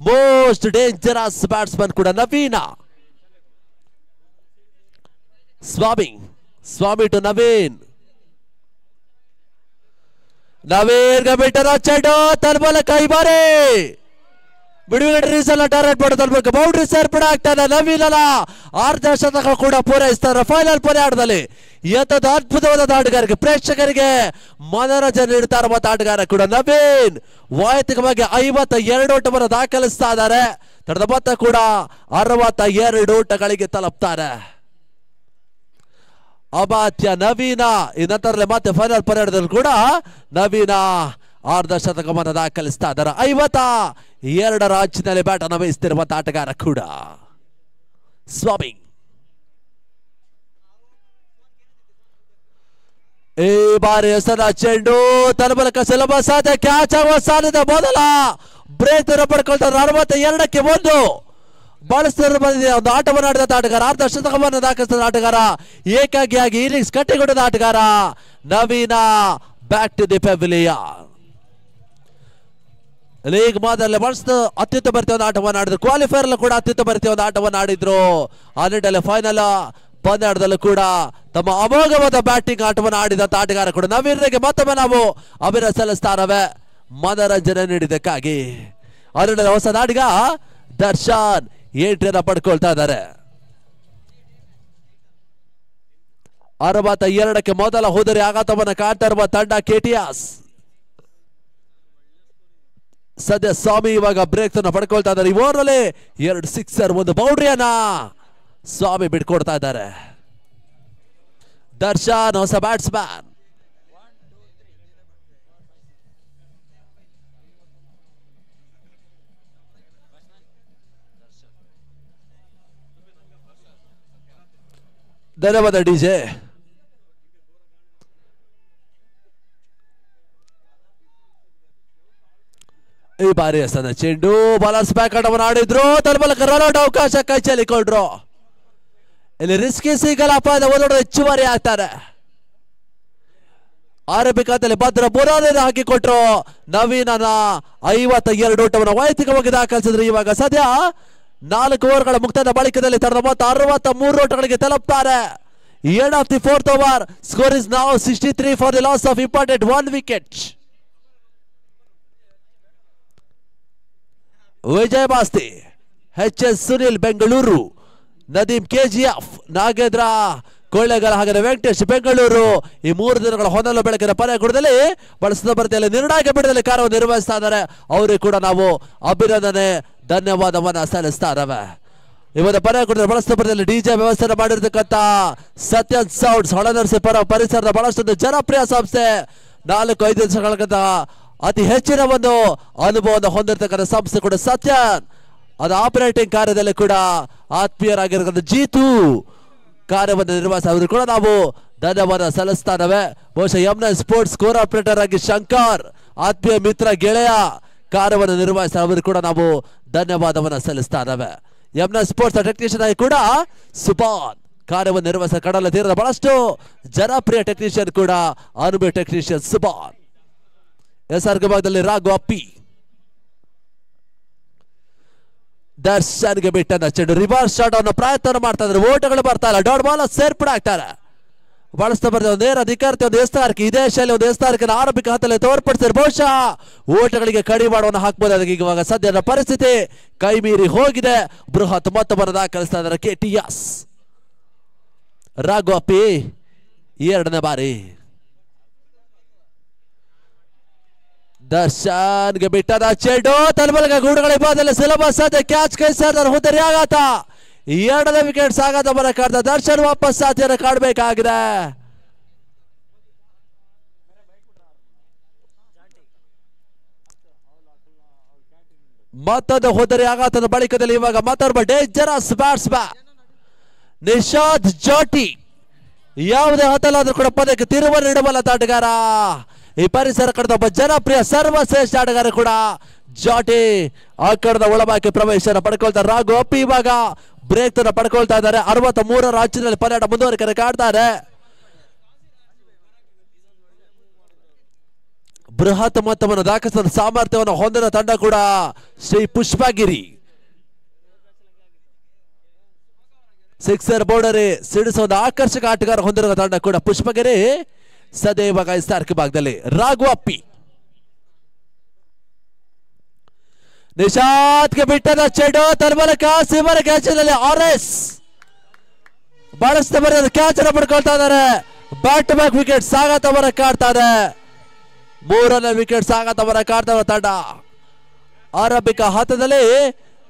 ಮೋಸ್ಟ್ ಡೇಂಜರಸ್ ಬ್ಯಾಟ್ಸ್ಮನ್ ಕೂಡ ನವೀನ. ಸ್ವಾಮಿ ಟು ನವೀನ್. ನವೀನ್ಗೆ ಬಿಟ್ಟರ ಚೆಂಡು ತನ್ಮೂಲ ಕೈ ಬಾರಿ ಬಿಡುಗಡೆ ಟಾರ್ಗೆಟ್ ಮಾಡೋದ್ರ ಬೌಂಡ್ರಿ ಸೇರ್ಪಡೆ ಆಗ್ತಾನೆ. ನವೀನನ ಅರ್ಧ ಶತಕ ಕೂಡ ಪೂರೈಸ್ತಾರೆ. ಫೈನಲ್ ಪಂದ್ಯದಲ್ಲಿ ಎಂಥದ್ದು ಅದ್ಭುತವಾದ ಆಟಗಾರರಿಗೆ ಪ್ರೇಕ್ಷಕರಿಗೆ ಮನೋರಂಜನೆ ನೀಡ್ತಾ ಇರುವ ಆಟಗಾರ ಕೂಡ ನವೀನ್. ವೈಯಕ್ತಿಕವಾಗಿ 52 ಓಟವನ್ನು ದಾಖಲಿಸ್ತಾ ಇದ್ದಾರೆ. ತಂಡದ ಮೊತ್ತ ಕೂಡ 62 ಓಟಗಳಿಗೆ ತಲುಪ್ತಾರೆ. ಅಮಾತ್ಯ ನವೀನ ಈ ನಂತರದಲ್ಲಿ ಮತ್ತೆ ಫೈನಲ್ ಪಂದ್ಯದಲ್ಲಿ ಕೂಡ ನವೀನ ಅರ್ಧ ಶತಕವನ್ನು ದಾಖಲಿಸ್ತಾ ಇದ್ದಾರೆ. 52ರ ಅಂಚಿನಲ್ಲಿ ಬ್ಯಾಟ್ ಅನ್ನು ಬೀಸುತ್ತಿರುವ ಆಟಗಾರ ಕೂಡ ಸ್ವಾಮಿ. ಈ ಬಾರಿ ಹೆಸರ ಚೆಂಡು ತನ್ನ ಮೂಲಕ ಸುಲಭ ಸಾಧ್ಯ ಕ್ಯಾಚ್ ಆಗುವ ಸಾಧ್ಯತೆ. ಮೊದಲ ಬ್ರೇಕ್ ಪಡ್ಕೊಳ್ತಾರೆ. 62ಕ್ಕೆ 1 ಬಳಸ್ತಿರೋ ಬಂದಿದೆ. ಒಂದು ಆಟವನ್ನು ಆಡಿದ ಆಟಗಾರ, ಅರ್ಧ ಶತಕವನ್ನು ದಾಖಲಿಸಿದ ಆಟಗಾರ, ಏಕಾಗಿಯಾಗಿ ಇನ್ನಿಂಗ್ಸ್ ಕಟ್ಟಿಕೊಂಡ ಆಟಗಾರ Naveen. Back to the pavilion. League ಮಾದರಿಯಲ್ಲಿ ಬಳಸಿದ ಅತ್ಯುತ್ತಮ ರೀತಿಯ ಒಂದು ಆಟವನ್ನು ಆಡಿದ್ರು. ಕ್ವಾಲಿಫೈರ್ ಕೂಡ ಅತ್ಯುತ್ತಮ ರೀತಿಯ ಒಂದು ಆಟವನ್ನು ಆಡಿದ್ರು. ಆ ನಿಟ್ಟಿನಲ್ಲಿ ಫೈನಲ್ ಪಂದ್ಯದಲ್ಲೂ ಕೂಡ ತಮ್ಮ ಅಮೋಘವಾದ ಬ್ಯಾಟಿಂಗ್ ಆಟವನ್ನು ಆಡಿದಂತ ಆಟಗಾರ ಕೂಡ ನವೀನರಿಗೆ ಮತ್ತೊಮ್ಮೆ ನಾವು ಅಭಿನಂದನೆ ಸಲ್ಲಿಸ್ತಾರವೆ ಮನೋರಂಜನೆ ನೀಡಿದ್ದಕ್ಕಾಗಿ. ಆ ನಿಟ್ಟಿನಲ್ಲಿ ಹೊಸ ಆಟಗಾರ ದರ್ಶನ್ ಎಂಟ್ರಿಯನ್ನು ಪಡ್ಕೊಳ್ತಾ ಇದ್ದಾರೆ. 62ಕ್ಕೆ ಮೊದಲ ಹೋದರೆ ಆಘಾತವನ್ನು ಕಾಣ್ತಾ ಇರುವ ತಂಡ KTS. ಸದ್ಯ ಸ್ವಾಮಿ ಇವಾಗ ಬ್ರೇಕ್ ಅನ್ನು ಪಡ್ಕೊಳ್ತಾ ಇದ್ದಾರೆ. ಈ ಓವರ್ನಲ್ಲಿ 2 ಸಿಕ್ಸರ್ 1 ಬೌಂಡ್ರಿಯನ್ನ ಸ್ವಾಮಿ ಬಿಟ್ಕೊಡ್ತಾ ಇದ್ದಾರೆ. ದರ್ಶನ್ ಹೊಸ ಬ್ಯಾಟ್ಸ್ಮನ್. ಧನ್ಯವಾದ ಡಿಜೆ. ಈ ಬಾರಿ ಸಣ್ಣ ಚೆಂಡು ಬಾಲರ್ಸ್ ಬ್ಯಾಕ್ ಆಟವನ್ನು ಆಡಿದ್ರು. ತನ್ನ ಮೂಲಕ ರನ್ಔಟ್ ಅವಕಾಶ ಕೈ ಚೆಲ್ಲಿಕೊಂಡ್ರು. ಇಲ್ಲಿ ರಿಸ್ಕಿ ಸಿಗಲ್ಲ ಅಪಾಯದ 1 ಓಟದ ಹೆಚ್ಚುವರಿ ಆಗ್ತಾರೆ. ಆರಂಭಿಕದಲ್ಲಿ ಭದ್ರ ಬುನಾದಿಯನ್ನು ಹಾಕಿಕೊಟ್ರು. ನವೀನನ 52 ಓಟವನ್ನು ವೈಯಕ್ತಿಕವಾಗಿ ದಾಖಲಿಸಿದ್ರು. ಇವಾಗ ಸದ್ಯ 4 ಓವರ್ಗಳ ಮುಕ್ತಾಯದ ಬಳಿಕದಲ್ಲಿ ತಂಡದ ಮೊತ್ತ 63 ಓಟಗಳಿಗೆ ತಲುಪ್ತಾರೆ. End of the 4th over. Score is now 63 for the loss of important 1 wicket. Vijay Masti, HS Sunil Bengaluru, Nadeem KGF, Nagendra Kollegal ಹಾಗೆ ವೆಂಕಟೇಶ್ ಬೆಂಗಳೂರು ಈ 3 ದಿನಗಳ ಹೊನಲು ಬೆಳಕಿನ ಪರ್ಯಾಯಕೂಟದಲ್ಲಿ ಬಳಸಿದ ಭರ್ತಿಯಲ್ಲಿ ನಿರ್ಣಾಯಕ ಬಿಡದಲ್ಲಿ ಕಾರ್ಯವನ್ನು ನಿರ್ವಹಿಸ್ತಾ ಇದ್ದಾರೆ. ಅವರಿಗೆ ಕೂಡ ನಾವು ಅಭಿನಂದನೆ ಧನ್ಯವಾದವನ್ನ ಸಲ್ಲಿಸ್ತಾ ಇದ್ದಾವೆ. ಇವತ್ತು ಪರ್ಯಾಯಕೂಟದಲ್ಲಿ ಬಳಸಿದ ಭರ್ತಿಯಲ್ಲಿ DJ ವ್ಯವಸ್ಥೆ ಮಾಡಿರ್ತಕ್ಕಂಥ ಸತ್ಯನ್ ಸೌಂಡ್ಸ್ ಹೊಳೆನರಸೀಪುರ ಪರಿಸರದ ಬಹಳಷ್ಟು ಜನಪ್ರಿಯ ಸಂಸ್ಥೆ. 4-5 ದಿವಸಗಳ ಅತಿ ಹೆಚ್ಚಿನ ಒಂದು ಅನುಭವವನ್ನು ಹೊಂದಿರತಕ್ಕಂಥ ಸಂಸ್ಥೆ ಕೂಡ ಸತ್ಯನ್. ಅದು ಆಪರೇಟಿಂಗ್ ಕಾರ್ಯದಲ್ಲಿ ಕೂಡ ಆತ್ಮೀಯರಾಗಿರತಕ್ಕಂಥ ಜೀತು ಕಾರ್ಯವನ್ನು ನಿರ್ವಹಿಸ ಅವರು ಕೂಡ ನಾವು ಧನ್ಯವಾದ ಸಲ್ಲಿಸ್ತಾ ಇದ್ದೇವೆ. ಬಹುಶಃ M9 ಸ್ಪೋರ್ಟ್ಸ್ ಕೋರ್ ಆಪರೇಟರ್ ಆಗಿ ಶಂಕರ್ ಆತ್ಮೀಯ ಮಿತ್ರ ಗೆಳೆಯ ಕಾರ್ಯವನ್ನು ನಿರ್ವಹಿಸ ಅವರು ಕೂಡ ನಾವು ಧನ್ಯವಾದವನ್ನು ಸಲ್ಲಿಸ್ತಾ ಇದ್ದೇವೆ. M9 ಸ್ಪೋರ್ಟ್ಸ್ ಟೆಕ್ನಿಷಿಯನ್ ಆಗಿ ಕೂಡ ಸುಪಾನ್ ಕಾರ್ಯವನ್ನು ನಿರ್ವಹಿಸ ಕಡಲ ತೀರದ ಬಹಳಷ್ಟು ಜನಪ್ರಿಯ ಟೆಕ್ನಿಷಿಯನ್ ಕೂಡ ಅನುಭವಿ ಟೆಕ್ನಿಷಿಯನ್ ಸುಪಾನ್. SR ವಿಭಾಗದಲ್ಲಿ ರಾಘು ಅಪ್ಪಿ ದರ್ಶನ್ಗೆ ಬಿಟ್ಟಂತ ಚೆಂಡು ರಿವರ್ಸ್ ಶಾಟ್ ಅನ್ನು ಪ್ರಯತ್ನ ಮಾಡ್ತಾ ಇದ್ದಾರೆ. ಓಟಗಳು ಬರ್ತಾ ಇಲ್ಲ, ಡಾಟ್ ಬಾಲ್ ಸೇರ್ಪಡೆ ಆಗ್ತಾರೆ. ಬಳಸ್ತಾ ಬರ್ತಾರೆ ನೇರ ಅಧಿಕಾರತೆ ಒಂದು ಎಸ್ತಾರಿಕೆ ಇದೇ ಶೈಲಿ ಒಂದು ಎಸ್ತಾರಿಕೆನ ಆರಂಭಿಕ ಹಂತದಲ್ಲಿ ತೋರ್ಪಡಿಸಿದ್ರೆ ಬಹುಶಃ ಓಟಗಳಿಗೆ ಕಡಿವಾಡವನ್ನು ಹಾಕಬಹುದಾದ ಇವಾಗ ಸದ್ಯದ ಪರಿಸ್ಥಿತಿ ಕೈ ಮೀರಿ ಹೋಗಿದೆ. ಬೃಹತ್ ಮೊತ್ತವನ್ನು ದಾಖಲಿಸ್ತಾ ಇದ್ದಾರೆ KTS. ರಾಘು ಅಪ್ಪಿ 2ನೇ ಬಾರಿ ದರ್ಶನ್ಗೆ ಬಿಟ್ಟದ ಚೆಂಡು ತಲಬಲಗ ಗೂಡುಗಳ ಬಾದಲ್ಲಿ ಸುಲಭ ಸಾಧ್ಯ ಕ್ಯಾಚ್ ಕೈ ಸೇರಿದ ಹುದ್ದರಿ ಆಘಾತ. 2ನೇ ವಿಕೆಟ್ ಆಘಾತ ಬರಕಾರ್ದ ದರ್ಶನ್ ವಾಪಸ್ ಸಾಧ್ಯನ ಕಾಡಬೇಕಾಗಿದೆ. ಮತ್ತೊಂದು ಹುದ್ದರಿ ಆಘಾತದ ಬಳಿಕದಲ್ಲಿ ಇವಾಗ ಮತ್ತೊಬ್ಬ ಡೇಂಜರಸ್ ಬ್ಯಾಟ್ಸ್ಮನ್ ನಿಶಾದ್ ಜಾಟಿ ಯಾವುದೇ ಹತಲಾದ್ರೂ ಕೂಡ ಪದಕ್ಕೆ ತಿರುವು ನೀಡಬಲ್ಲ ಆಟಗಾರ. ಈ ಪರಿಸರ ಕಡೆದ ಒಬ್ಬ ಜನಪ್ರಿಯ ಸರ್ವಶ್ರೇಷ್ಠ ಆಟಗಾರ ಕೂಡ ಜಾಟಿ ಆ ಕಡೆದ ಒಳಬಾಕಿ ಪ್ರವೇಶನ ಪಡ್ಕೊಳ್ತಾರೆ. ರಾಘು ಅಪ್ಪಿ ಇವಾಗ ಬ್ರೇಕ್ ತನ್ನ ಪಡ್ಕೊಳ್ತಾ ಇದ್ದಾರೆ. 63 ರಾಜ್ಯದಲ್ಲಿ ಪರ್ಯಾಟ ಮುಂದುವರಿಕೆ ಕಾಡ್ತಾರೆ. ಬೃಹತ್ ಮೊತ್ತವನ್ನು ದಾಖಲಿಸಿದ ಸಾಮರ್ಥ್ಯವನ್ನು ಹೊಂದಿದ ತಂಡ ಕೂಡ ಶ್ರೀ ಪುಷ್ಪಗಿರಿ. ಸಿಕ್ಸರ್ ಬೌಂಡರಿ ಸಿಡಿಸುವ ಒಂದು ಆಕರ್ಷಕ ಆಟಗಾರ ಹೊಂದಿರುವ ತಂಡ ಕೂಡ ಪುಷ್ಪಗಿರಿ. ಸದೈವ ಗೈಸ್ತಾರ್ಕ ಭಾಗದಲ್ಲಿ ರಾಘು ಅಪ್ಪಿ ನಿಶಾದ್ಗೆ ಬಿಟ್ಟದ ಚೆಂಡು ತನ್ಮೂಲಕ ಸಿಮರ ಕ್ಯಾಚ್ನಲ್ಲಿ RS ಬಳಸ್ತಾ ಬರೆದ ಕ್ಯಾಚ್ ಅನ್ನು ಪಡ್ಕೊಳ್ತಾ ಇದ್ದಾರೆ. ಬ್ಯಾಕ್ ಟು ಬ್ಯಾಕ್ ವಿಕೆಟ್ ಸಾಗಾತವರ ಕಾಡ್ತಾರೆ. 3ನೇ ವಿಕೆಟ್ ಸಾಗಾತವರ ಕಾಡ್ತಾವ ತಂಡ. ಆರಂಭಿಕ ಹಂತದಲ್ಲಿ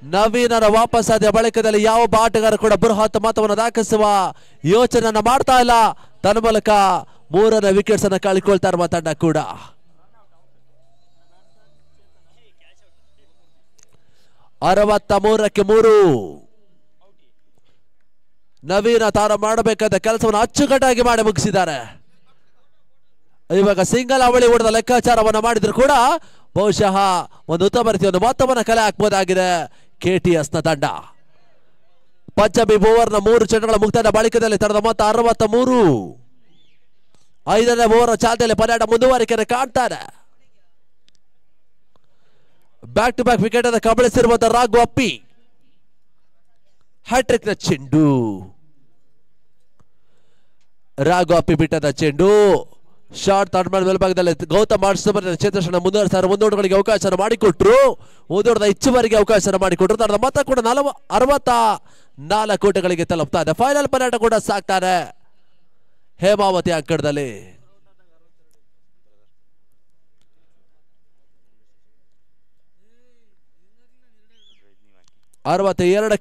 ನವೀನರ ವಾಪಸ್ ಆದ ಬಳಿಕದಲ್ಲಿ ಯಾವ ಆಟಗಾರ ಕೂಡ ಬೃಹತ್ ಮೊತ್ತವನ್ನು ದಾಖಲಿಸುವ ಯೋಚನೆಯನ್ನ ಮಾಡ್ತಾ ಇಲ್ಲ. ತನ್ಮೂಲಕ 3ನೇ ವಿಕೆಟ್ಸ್ ಅನ್ನು ಕಳ್ಕೊಳ್ತಾ ಇರುವ ತಂಡ ಕೂಡ 63ಕ್ಕೆ 3 ನವೀನ ತಾನು ಮಾಡಬೇಕಾದ ಕೆಲಸವನ್ನು ಅಚ್ಚುಕಟ್ಟಾಗಿ ಮಾಡಿ ಮುಗಿಸಿದ್ದಾರೆ. ಇವಾಗ ಸಿಂಗಲ್ ಅವಳಿ ಹೊಡೆದ ಲೆಕ್ಕಾಚಾರವನ್ನು ಮಾಡಿದ್ರು ಕೂಡ ಬಹುಶಃ ಒಂದು ಉತ್ತಮ ರೀತಿಯ ಒಂದು ಮೊತ್ತವನ್ನು ಕಲೆ ಹಾಕಬಹುದಾಗಿದೆ KTS ನ ತಂಡ. ಪಂಚಮಿ ಓವರ್ನ 3 ಚೆಂಡುಗಳ ಮುಕ್ತಾಯದ ಬಳಿಕದಲ್ಲಿ ತರದ ಮೊತ್ತ 63. 5ನೇ ಓವರ್ ಚಾಲ್ತಿಯಲ್ಲಿ ಪರ್ಯಾಟ ಮುಂದುವರಿಕೆಯನ್ನು ಕಾಣ್ತಾರೆ. ಬ್ಯಾಕ್ ಟು ಬ್ಯಾಕ್ ವಿಕೆಟ್ ಅನ್ನು ಕಬಳಿಸಿರುವಂತಹ ರಾಘು ಅಪ್ಪಿ ಹ್ಯಾಟ್ರಿಕ್ ನ ಚೆಂಡು. ರಾಘು ಅಪ್ಪಿ ಬಿಟ್ಟದ ಚೆಂಡು ಶಾರ್ಟ್ ತಡ್ಮಾಡ ಮೇಲ್ಭಾಗದಲ್ಲಿ ಗೌತಮ್ ಚಂದ್ರಶನ ಮುಂದುವರಿಸಿದ್ದಾರೆ. ಮುಂದೋಟಗಳಿಗೆ ಅವಕಾಶ ಮಾಡಿಕೊಟ್ರು. ಮುಂದೋಟದ ಹೆಚ್ಚುವರಿಗೆ ಅವಕಾಶ ಮಾಡಿಕೊಟ್ರು. ತನ್ನ ಮೊತ್ತ ಕೂಡ 64 ಕೋಟಿಗಳಿಗೆ ತಲುಪ್ತಾ ಇದೆ. ಫೈನಲ್ ಪರ್ಯಾಟ ಕೂಡ ಸಾಕ್ತಾರೆ ಹೇಮಾವತಿ ಅಂಕಣದಲ್ಲಿ.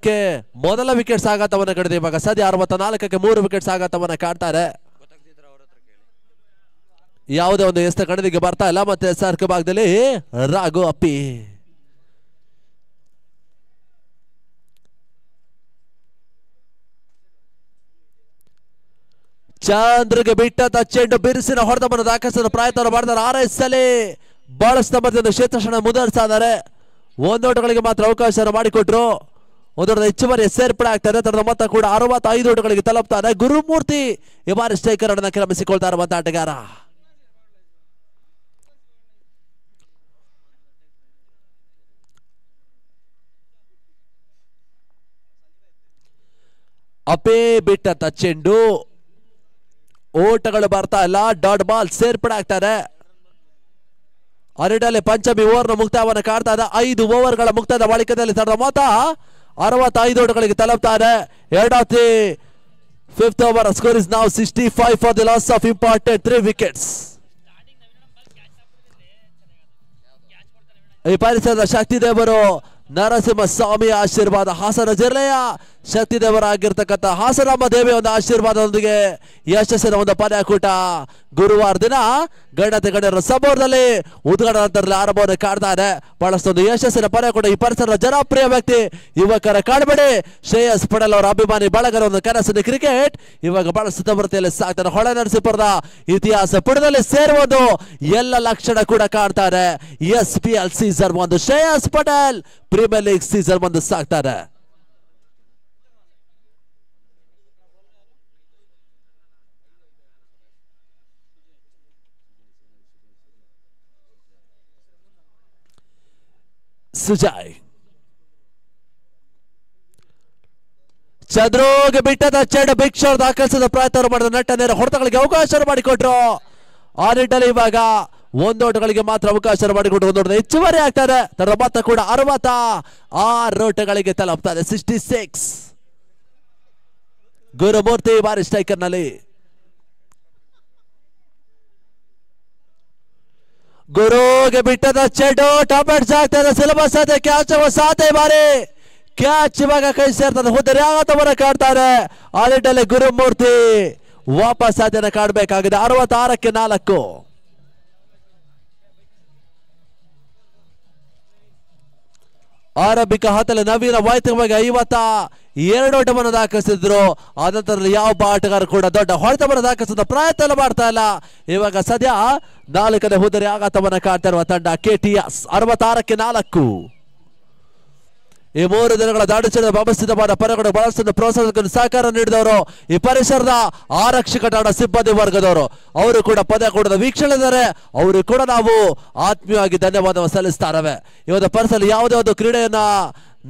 ಕ್ಕೆ ಮೊದಲ ವಿಕೆಟ್ ಆಘಾತವನ್ನು ಕಡಿದೆ. ಇವಾಗ ಸದ್ಯ 64ಕ್ಕೆ 3 ವಿಕೆಟ್ ಆಘಾತವನ್ನು ಕಾಡ್ತಾರೆ. ಯಾವುದೇ ಒಂದು ಎಸ್ತ ಕಣದಿಗೆ ಬರ್ತಾ ಇಲ್ಲ. ಮತ್ತೆ ಸರ್ಕ ಭಾಗದಲ್ಲಿ ರಾಘು ಅಪ್ಪಿ ಚಂದ್ರಗೆ ಬಿಟ್ಟದ ಚೆಂಡು ಬಿರುಸಿನ ಹೊಡೆತವನ್ನು ದಾಖಲಿಸಲು ಪ್ರಯತ್ನ ಮಾಡಿದ್ದಾರೆ. RS ಅಲ್ಲಿ ಬಹಳಷ್ಟು ಮಧ್ಯದ ಕ್ಷೇತ್ರಕ್ಷಣ ಮುಂದುವರಿಸ್ತಾ ಇದ್ದಾರೆ. ಒಂದೋಟಗಳಿಗೆ ಮಾತ್ರ ಅವಕಾಶ ಮಾಡಿಕೊಟ್ರು. ಒಂದೋಟದ ಹೆಚ್ಚುವರಿ ಸೇರ್ಪಡೆ ಆಗ್ತಾರೆ. ತನ್ನ ಮೊತ್ತ ಕೂಡ 65 ಓಟಗಳಿಗೆ ತಲುಪ್ತಾರೆ. ಗುರುಮೂರ್ತಿ ಈ ಬಾರಿ ಸ್ಟ್ರೈಕರ್ ಅನ್ನು ಕ್ರಮಿಸಿಕೊಳ್ತಾ ಇರುವಂತಹ ಆಟಗಾರ. ಅಪೇ ಬಿಟ್ಟ ಚೆಂಡು ಓಟಗಳು ಬರ್ತಾ ಇಲ್ಲ. ಡಾಟ್ ಬಾಲ್ ಸೇರ್ಪಡೆ ಆಗ್ತಾರೆ. ಅರಿಡಲ್ಲಿ ಪಂಚಮಿ ಓವರ್ನ ಮುಕ್ತಾಯವನ್ನು ಕಾಡ್ತಾ ಇದೆ. 5 ಓವರ್ಗಳ ಮುಕ್ತಾಯದ ಬಳಿಕದಲ್ಲಿ ತನ್ನ ಮೊತ್ತ 65 ಓಟಗಳಿಗೆ ತಲುಪ್ತಾರೆ. End of the fifth over. Score is now 65 for the loss of important 3 wickets. ಈ ಪರಿಸರದ ಶಕ್ತಿದೇವರು ನರಸಿಂಹ ಸ್ವಾಮಿ ಆಶೀರ್ವಾದ, ಹಾಸನ ಜಿಲ್ಲೆಯ ಶಕ್ತಿದೇವರಾಗಿರ್ತಕ್ಕಂಥ ಹಾಸನಾಂಬ ದೇವಿಯ ಒಂದು ಆಶೀರ್ವಾದದೊಂದಿಗೆ ಯಶಸ್ಸಿನ ಒಂದು ಪಂದ್ಯಾಕೂಟ ಗುರುವಾರ ದಿನ ಗಣ್ಯರ ಸಭಾದಲ್ಲಿ ಉದ್ಘಾಟನಾ ನಂತರದಲ್ಲಿ ಆರಂಭವನ್ನು ಕಾಡ್ತಾರೆ. ಬಹಳಷ್ಟೊಂದು ಯಶಸ್ಸಿನ ಪಂದ್ಯಾಕೂಟ. ಈ ಪರಿಸರದ ಜನಪ್ರಿಯ ವ್ಯಕ್ತಿ ಯುವಕರ ಕಾಡ್ಬೇಡಿ ಶ್ರೇಯಸ್ ಪಟೇಲ್ ಅವರ ಅಭಿಮಾನಿ ಬಳಗರ ಒಂದು ಕನಸಿನ ಕ್ರಿಕೆಟ್ ಇವಾಗ ಬಹಳಷ್ಟು ತೀವ್ರತೆಯಲ್ಲಿ ಸಾಕ್ತಾರೆ. ಹೊಳೆ ನರಸೀಪುರದ ಇತಿಹಾಸ ಪುಟದಲ್ಲಿ ಸೇರುವುದು ಎಲ್ಲ ಲಕ್ಷಣ ಕೂಡ ಕಾಡ್ತಾರೆ. SPL season 1 Shreyas Patel premier league season 1 ಸಾಕ್ತಾರೆ. ಸುಜಾಯ್ ಚಂದ್ರೋಗೆ ಬಿಟ್ಟದ ಚೆಂಡು ಬಿಗ್ ಶಾಟ್ ದಾಖಲಿಸಿದ ಪ್ರಯತ್ನ ಮಾಡಿದ ನಟ ನೇರ ಹೊಡೆತಗಳಿಗೆ ಅವಕಾಶ ಮಾಡಿಕೊಟ್ರು. ಆ ನಿಟ್ಟಲ್ಲಿ ಇವಾಗ 1 ಓಟಗಳಿಗೆ ಮಾತ್ರ ಅವಕಾಶ ಮಾಡಿಕೊಟ್ಟು 1 ಓಟದ ಹೆಚ್ಚುವರಿ ಆಗ್ತಾರೆ. ತನ್ನ ಮೊತ್ತ ಕೂಡ 66 ಓಟಗಳಿಗೆ ತಲುಪ್ತಾರೆ. 66. ಗುರುಮೂರ್ತಿ ಬಾರಿ ಸ್ಟ್ರೈಕರ್ ನಲ್ಲಿ. ಗುರುಗೆ ಬಿಟ್ಟದ ಚೆಂಡು ಟಾಪೆಟ್ಸ್ ಆಗ್ತದೆ. ಸಿಲೆಬಸ್ ಅದೇ ಕ್ಯಾಚ್ ಸಾತೆ ಬಾರಿ ಕ್ಯಾಚ್ ಇವಾಗ ಕೈ ಸೇರ್ತದೆ. ಹುದ್ದರಿ ಆಘಾತವನ್ನ ಕಾಡ್ತಾರೆ. ಆ ನಿಟ್ಟಲ್ಲಿ ಗುರುಮೂರ್ತಿ ವಾಪಸ್ ಸಾಧ್ಯನ ಕಾಡಬೇಕಾಗಿದೆ. 66ಕ್ಕೆ 4. ಆರಂಭಿಕ ಹತ್ತಲ್ಲಿ ನವೀನ ವೈಯಕ್ತಿಕವಾಗಿ 52 ಓಟವನ್ನು ದಾಖಲಿಸಿದ್ರು. ಆನಂತರದಲ್ಲಿ ಯಾವ ಆಟಗಾರ ಕೂಡ ದೊಡ್ಡ ಹೊಡೆತವನ್ನು ದಾಖಲಿಸಿದ ಪ್ರಯತ್ನ ಮಾಡ್ತಾ ಇಲ್ಲ. ಇವಾಗ ಸದ್ಯ 4ನೇ ಹುದ್ದರಿ ಆಘಾತವನ್ನು ಕಾಡ್ತಾ ಇರುವ ತಂಡ KTS. 66ಕ್ಕೆ 4. ಈ 3 ದಿನಗಳ ದಾಡುಚದ ವ್ಯವಸ್ಥಿತವಾದ ಪರಗಡೆ ಬಹಳಷ್ಟು ಪ್ರೋತ್ಸಾಹಕ್ಕೆ ಸಹಕಾರ ನೀಡಿದವರು ಈ ಪರಿಸರದ ಆರಕ್ಷಕ ತಂಡ ಸಿಬ್ಬಂದಿ ವರ್ಗದವರು. ಅವರು ಕೂಡ ಪಂದ್ಯಾಕೂಟದ ವೀಕ್ಷಣೆಯಿದ್ದಾರೆ. ಅವರು ಕೂಡ ನಾವು ಆತ್ಮೀಯವಾಗಿ ಧನ್ಯವಾದವನ್ನು ಸಲ್ಲಿಸ್ತಾ ಇದ್ದೇವೆ. ಈ ಒಂದು ಪರಿಸರದಲ್ಲಿ ಯಾವುದೇ ಒಂದು ಕ್ರೀಡೆಯನ್ನ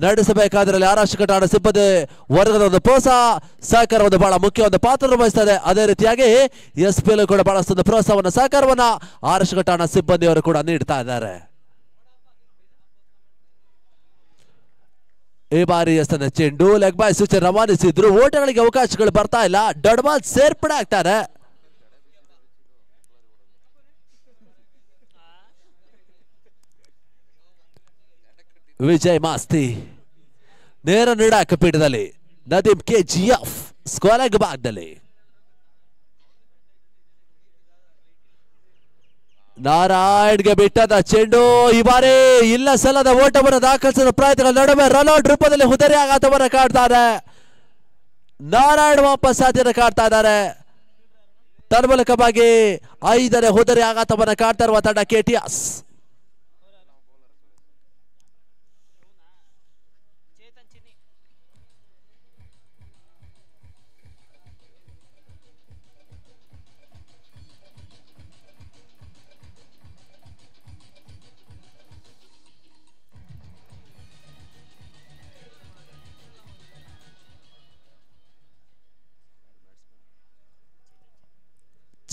ನಡೆಸಬೇಕಾದ್ರೆ ಆರಕ್ಷಕ ತಂಡ ಸಿಬ್ಬಂದಿ ವರ್ಗದ ಒಂದು ಪ್ರೋತ್ಸಾಹ ಸಹಕಾರ ಒಂದು ಬಹಳ ಮುಖ್ಯ ಒಂದು ಪಾತ್ರ ವಹಿಸ್ತದೆ. ಅದೇ ರೀತಿಯಾಗಿ SPL ಕೂಡ ಬಹಳಷ್ಟು ಪ್ರೋತ್ಸಾಹವನ್ನು ಸಹಕಾರವನ್ನ ಆರಕ್ಷಕ ತಂಡ ಸಿಬ್ಬಂದಿಯವರು ಕೂಡ ನೀಡ್ತಾ ಇದ್ದಾರೆ. ಈ ಬಾರಿ ಎಸ್ತನ ಚೆಂಡು ಲೆಗ್ ಬೈ ಸೂಚನೆ ರವಾನಿಸಿದ್ರು. ಓಟಗಳಿಗೆ ಅವಕಾಶಗಳು ಬರ್ತಾ ಇಲ್ಲ. ಡಡ್ವಾಲ್ ಸೇರ್ಪಡೆ ಆಗ್ತಾರೆ. ವಿಜಯ್ ಮಾಸ್ತಿ ನೇರ ನೀಡಾಕ ಪೀಠದಲ್ಲಿ. ನದೀಮ್ KGF ಸ್ಕ್ವೇರ್ ಭಾಗದಲ್ಲಿ. ನಾರಾಯಣ್ಗೆ ಬಿಟ್ಟದ ಚೆಂಡು ಈ ಬಾರಿ ಇಲ್ಲ ಸಲ್ಲದ ಓಟವನ್ನು ದಾಖಲಿಸಿದ ಪ್ರಯತ್ನಗಳ ನಡುವೆ ರನ್ಔಟ್ ರೂಪದಲ್ಲಿ ಹುದರಿ ಆಘಾತವನ್ನು ಕಾಡ್ತಾರೆ. ನಾರಾಯಣ್ ವಾಪಸ್ ಸಾಧ್ಯತೆ ಕಾಡ್ತಾ ಇದ್ದಾರೆ. ತನ್ಮೂಲಕವಾಗಿ 5ನೇ ಹುದರಿ ಆಘಾತವನ್ನು ಕಾಡ್ತಾ ಇರುವ ತಂಡ KTS.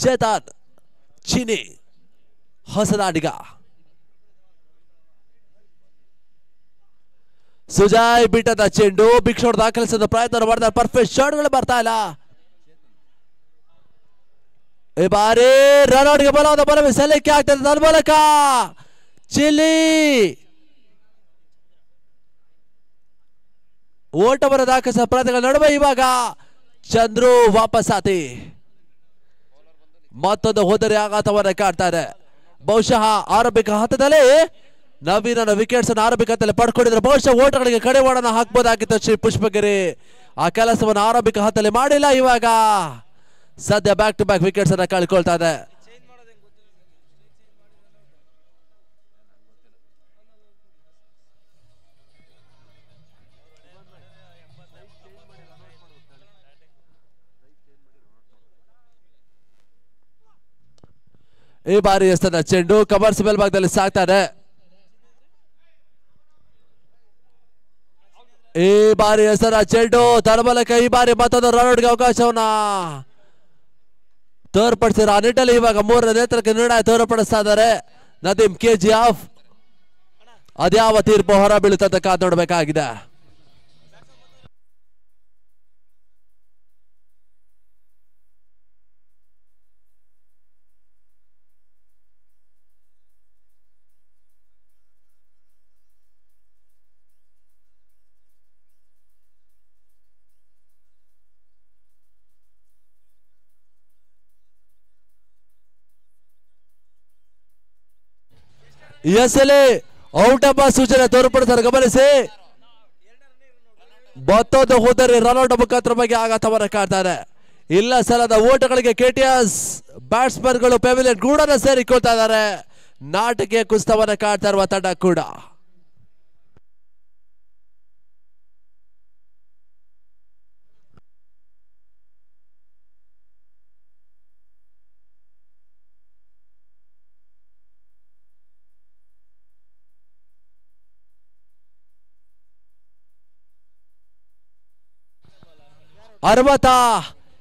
ಚೇತನ್ ಚಿನಿ ಹೊಸದಾಡಿಗ. ಸುಜಾಯ್ ಬಿಟ್ಟದ ಚೆಂಡು ಬಿಗ್ ಶಾಟ್ ದಾಖಲಿಸಿದ ಪ್ರಯತ್ನ ಮಾಡಿದ ಪರ್ಫೆಕ್ಟ್ ಶಾಟ್ಗಳು ಬರ್ತಾ ಇಲ್ಲ. ಈ ಬಾರಿ ರನ್ಔಟ್ಗೆ ಬಲವಾದ ಬಲವೇ ಸಲಿಕೆ ಆಗ್ತದೆ. ತನ್ಮೂಲಕ ಚಿಲ್ಲಿ ಓಟವನ್ನು ದಾಖಲಿಸಿದ ಪ್ರಯತ್ನಗಳ ನಡುವೆ ಇವಾಗ ಚಂದ್ರು ವಾಪಸ್ ಆತಿ ಮತ್ತೊಂದು ಹೋದರೆ ಆಘಾತವನ್ನು ಕಾಡ್ತಾರೆ. ಬಹುಶಃ ಆರಂಭಿಕ ಹಂತದಲ್ಲಿ ನವೀನ ವಿಕೆಟ್ಸ್ ಆರಂಭಿಕ ಹಂತದಲ್ಲಿ ಪಡ್ಕೊಂಡಿದ್ರೆ ಬಹುಶಃ ಓಟಗಳಿಗೆ ಕಡಿವಾಣನ ಹಾಕಬಹುದಾಗಿತ್ತು ಶ್ರೀ ಪುಷ್ಪಗಿರಿ. ಆ ಕೆಲಸವನ್ನು ಆರಂಭಿಕ ಹಂತದಲ್ಲಿ ಮಾಡಿಲ್ಲ. ಇವಾಗ ಸದ್ಯ ಬ್ಯಾಕ್ ಟು ಬ್ಯಾಕ್ ವಿಕೆಟ್ಸ್ ಅನ್ನ ಕಳ್ಕೊಳ್ತಾ ಇದೆ. ಈ ಬಾರಿ ಎಸ್ತದ ಚೆಂಡು ಕಮರ್ಸ್ ಮೇಲ್ಭಾಗದಲ್ಲಿ ಸಾಕ್ತಾರೆ. ಈ ಬಾರಿ ಎಸರ ಚೆಂಡು ತನ್ಮೂಲಕ ಈ ಬಾರಿ ಮತ್ತೊಂದು ರನ್ಔಟ್ಗೆ ಅವಕಾಶವನ್ನ ತೋರ್ಪಡಿಸಿದ್ರು. ಆ ನಿಟ್ಟಲ್ಲಿ ಇವಾಗ 3ರ ನೇತ್ರಕ್ಕೆ ನಿರ್ಣಯ ತೋರ್ಪಡಿಸ್ತಾ ಇದ್ದಾರೆ ನದೀಮ್ KGF. ಅದ್ಯಾವ ತೀರ್ಪು ಹೊರ ಬೀಳುತ್ತಂತ ಕಾದು ನೋಡಬೇಕಾಗಿದೆ. ಎಸ್ಎಲ್ಎ ಔಟ್ ಎಂಬ ಸೂಚನೆ ತೋರ್ಪಡಿಸಲು ಗಮನಿಸಿ. ಮತ್ತೊಂದು ಹೋದರೆ ರನ್ಔಟ್ ಮುಖಾಂತರವಾಗಿ ಆಘಾತವನ್ನು ಕಾಡ್ತಾರೆ. ಇಲ್ಲ ಸಲದ ಓಟಗಳಿಗೆ ಕೆಟಿಎಸ್ ಬ್ಯಾಟ್ಸ್ಮನ್ಗಳು ಪೆವಿಲಿಯನ್ ಗೂಡನ್ನು ಸೇರಿಕೊಳ್ತಾ ಇದ್ದಾರೆ. ನಾಟಕೀಯ ಕುಸ್ತವನ್ನು ಕಾಡ್ತಾ ಇರುವ ತಂಡ ಕೂಡ. ಅರವತ್ತ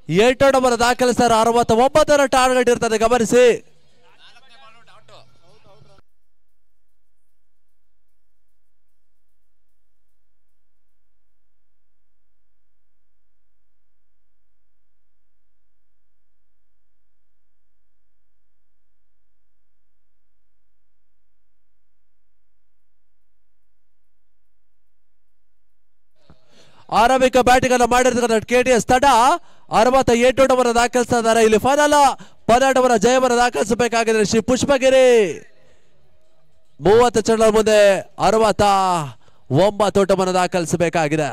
8 ರನ್ ದಾಖಲಿಸ್ತಾರೆ. 69 ಟಾರ್ಗೆಟ್ ಇರ್ತದೆ ಗಮನಿಸಿ. ಆರಂಭಿಕ ಬ್ಯಾಟಿಂಗ್ ಅನ್ನು ಮಾಡಿರ್ತಕ್ಕಂಥ ಕೆಟಿಎಸ್ ತಂಡ 68 ರನ್ ದಾಖಲಿಸ್ತಾ ಇದ್ದಾರೆ. ಇಲ್ಲಿ ಫೈನಲ್ 12 ರನ್ ಜಯವನ್ನು ದಾಖಲಿಸಬೇಕಾಗಿದೆ. ಶ್ರೀ ಪುಷ್ಪಗಿರಿ 30 ಚಂಡರ ಮುಂದೆ 69 ರನ್ ದಾಖಲಿಸಬೇಕಾಗಿದೆ.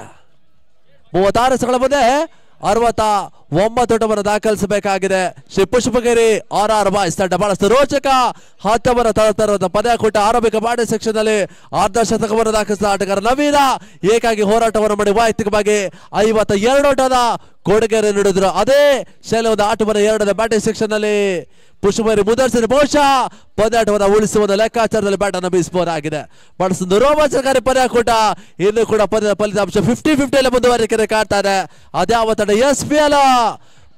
36 ಎಸೆಗಳ ಮುಂದೆ 69 ರನ್ ದಾಖಲಿಸಬೇಕಾಗಿದೆ. ಶ್ರೀ ಪುಷ್ಪಗಿರಿ RR ಬಾಯ್ಸ್ ತಂಡ ಬಹಳಷ್ಟು ರೋಚಕ ಹತ್ತವನ್ನು ತರುತ್ತಿರುವಂತಹ ಪಂದ್ಯಾಕೂಟ. ಆರಂಭಿಕ ಬ್ಯಾಟಿಂಗ್ ಸೆಕ್ಷನ್ ನಲ್ಲಿ ಅರ್ಧ ಶತಕವನ್ನು ದಾಖಲಿಸಿದ ಆಟಗಾರ ನವೀನ ಏಕಾಗಿ ಹೋರಾಟವನ್ನು ಮಾಡಿ ವೈಯಕ್ತಿಕವಾಗಿ 52 ರನ್ ಕೊಡುಗೆಯನ್ನು ನೀಡಿದ್ರು. ಅದೇ ಶೈಲಿ ಒಂದು ಆಟವನ್ನು 2ನೇ ಬ್ಯಾಟಿಂಗ್ ಸೆಕ್ಷನ್ ನಲ್ಲಿ ಪುಷ್ಪಗಿರಿ ಮುಂದುವರಿಸಿದ ಬಹುಶಃ ಪಂದ್ಯಾಟವನ್ನು ಉಳಿಸುವ ಲೆಕ್ಕಾಚಾರದಲ್ಲಿ ಬ್ಯಾಟ್ ಅನ್ನು ಬೀಸಬಹುದಾಗಿದೆ. ಬಹಳಷ್ಟು ರೋಮಾಂಚಕಾರಿ ಪಂದ್ಯಾಕೂಟ. ಇನ್ನು ಕೂಡ ಪಂದ್ಯದ ಫಲಿತಾಂಶ 50-50 ಮುಂದುವರಿಕೆ ಕಾಡ್ತಾ ಇದೆ. ಅದ್ಯಾವ ತಂಡ SPL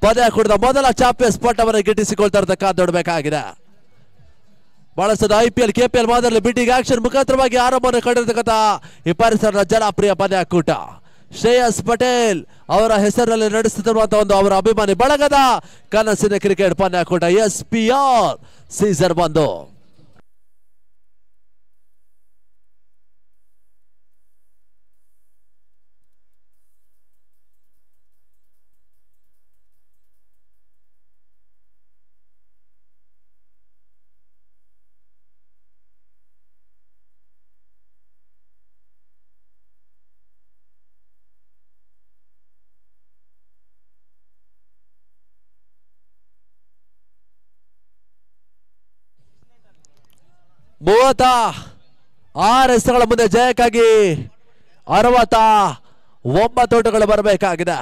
ಪಂದ್ಯಾಕೂಟದ ಮೊದಲ ಚಾಂಪಿಯನ್ಸ್ ಪಟ್ಟವನ್ನು ಗಿಟ್ಟಿಸಿಕೊಳ್ತಾ ಇರತಕ್ಕಂಥ ನೋಡಬೇಕಾಗಿದೆ. ಬಹಳಷ್ಟು IPL KPL ಮಾದರಿ ಬಿಟ್ಟಿಂಗ್ ಆಕ್ಷನ್ ಮುಖಾಂತರವಾಗಿ ಆರಂಭವನ್ನು ಕಂಡಿರತಕ್ಕಂಥ ಈ ಪರಿಸರದ ಜನಪ್ರಿಯ ಪಂದ್ಯಾಕೂಟ. ಶ್ರೇಯಸ್ ಪಟೇಲ್ ಅವರ ಹೆಸರಿನಲ್ಲಿ ನಡೆಸುತ್ತಿರುವಂತಹ ಒಂದು ಅವರ ಅಭಿಮಾನಿ ಬಳಗದ ಕನಸಿನ ಕ್ರಿಕೆಟ್ ಪಂದ್ಯಾಕೂಟ SPL ಸೀಸನ್ 1. ಮೂವತ್ತ 6 ಎಸೆಗಳ ಮುಂದೆ ಜಯಕ್ಕಾಗಿ 69 ಓಟಗಳು ಬರಬೇಕಾಗಿದೆ.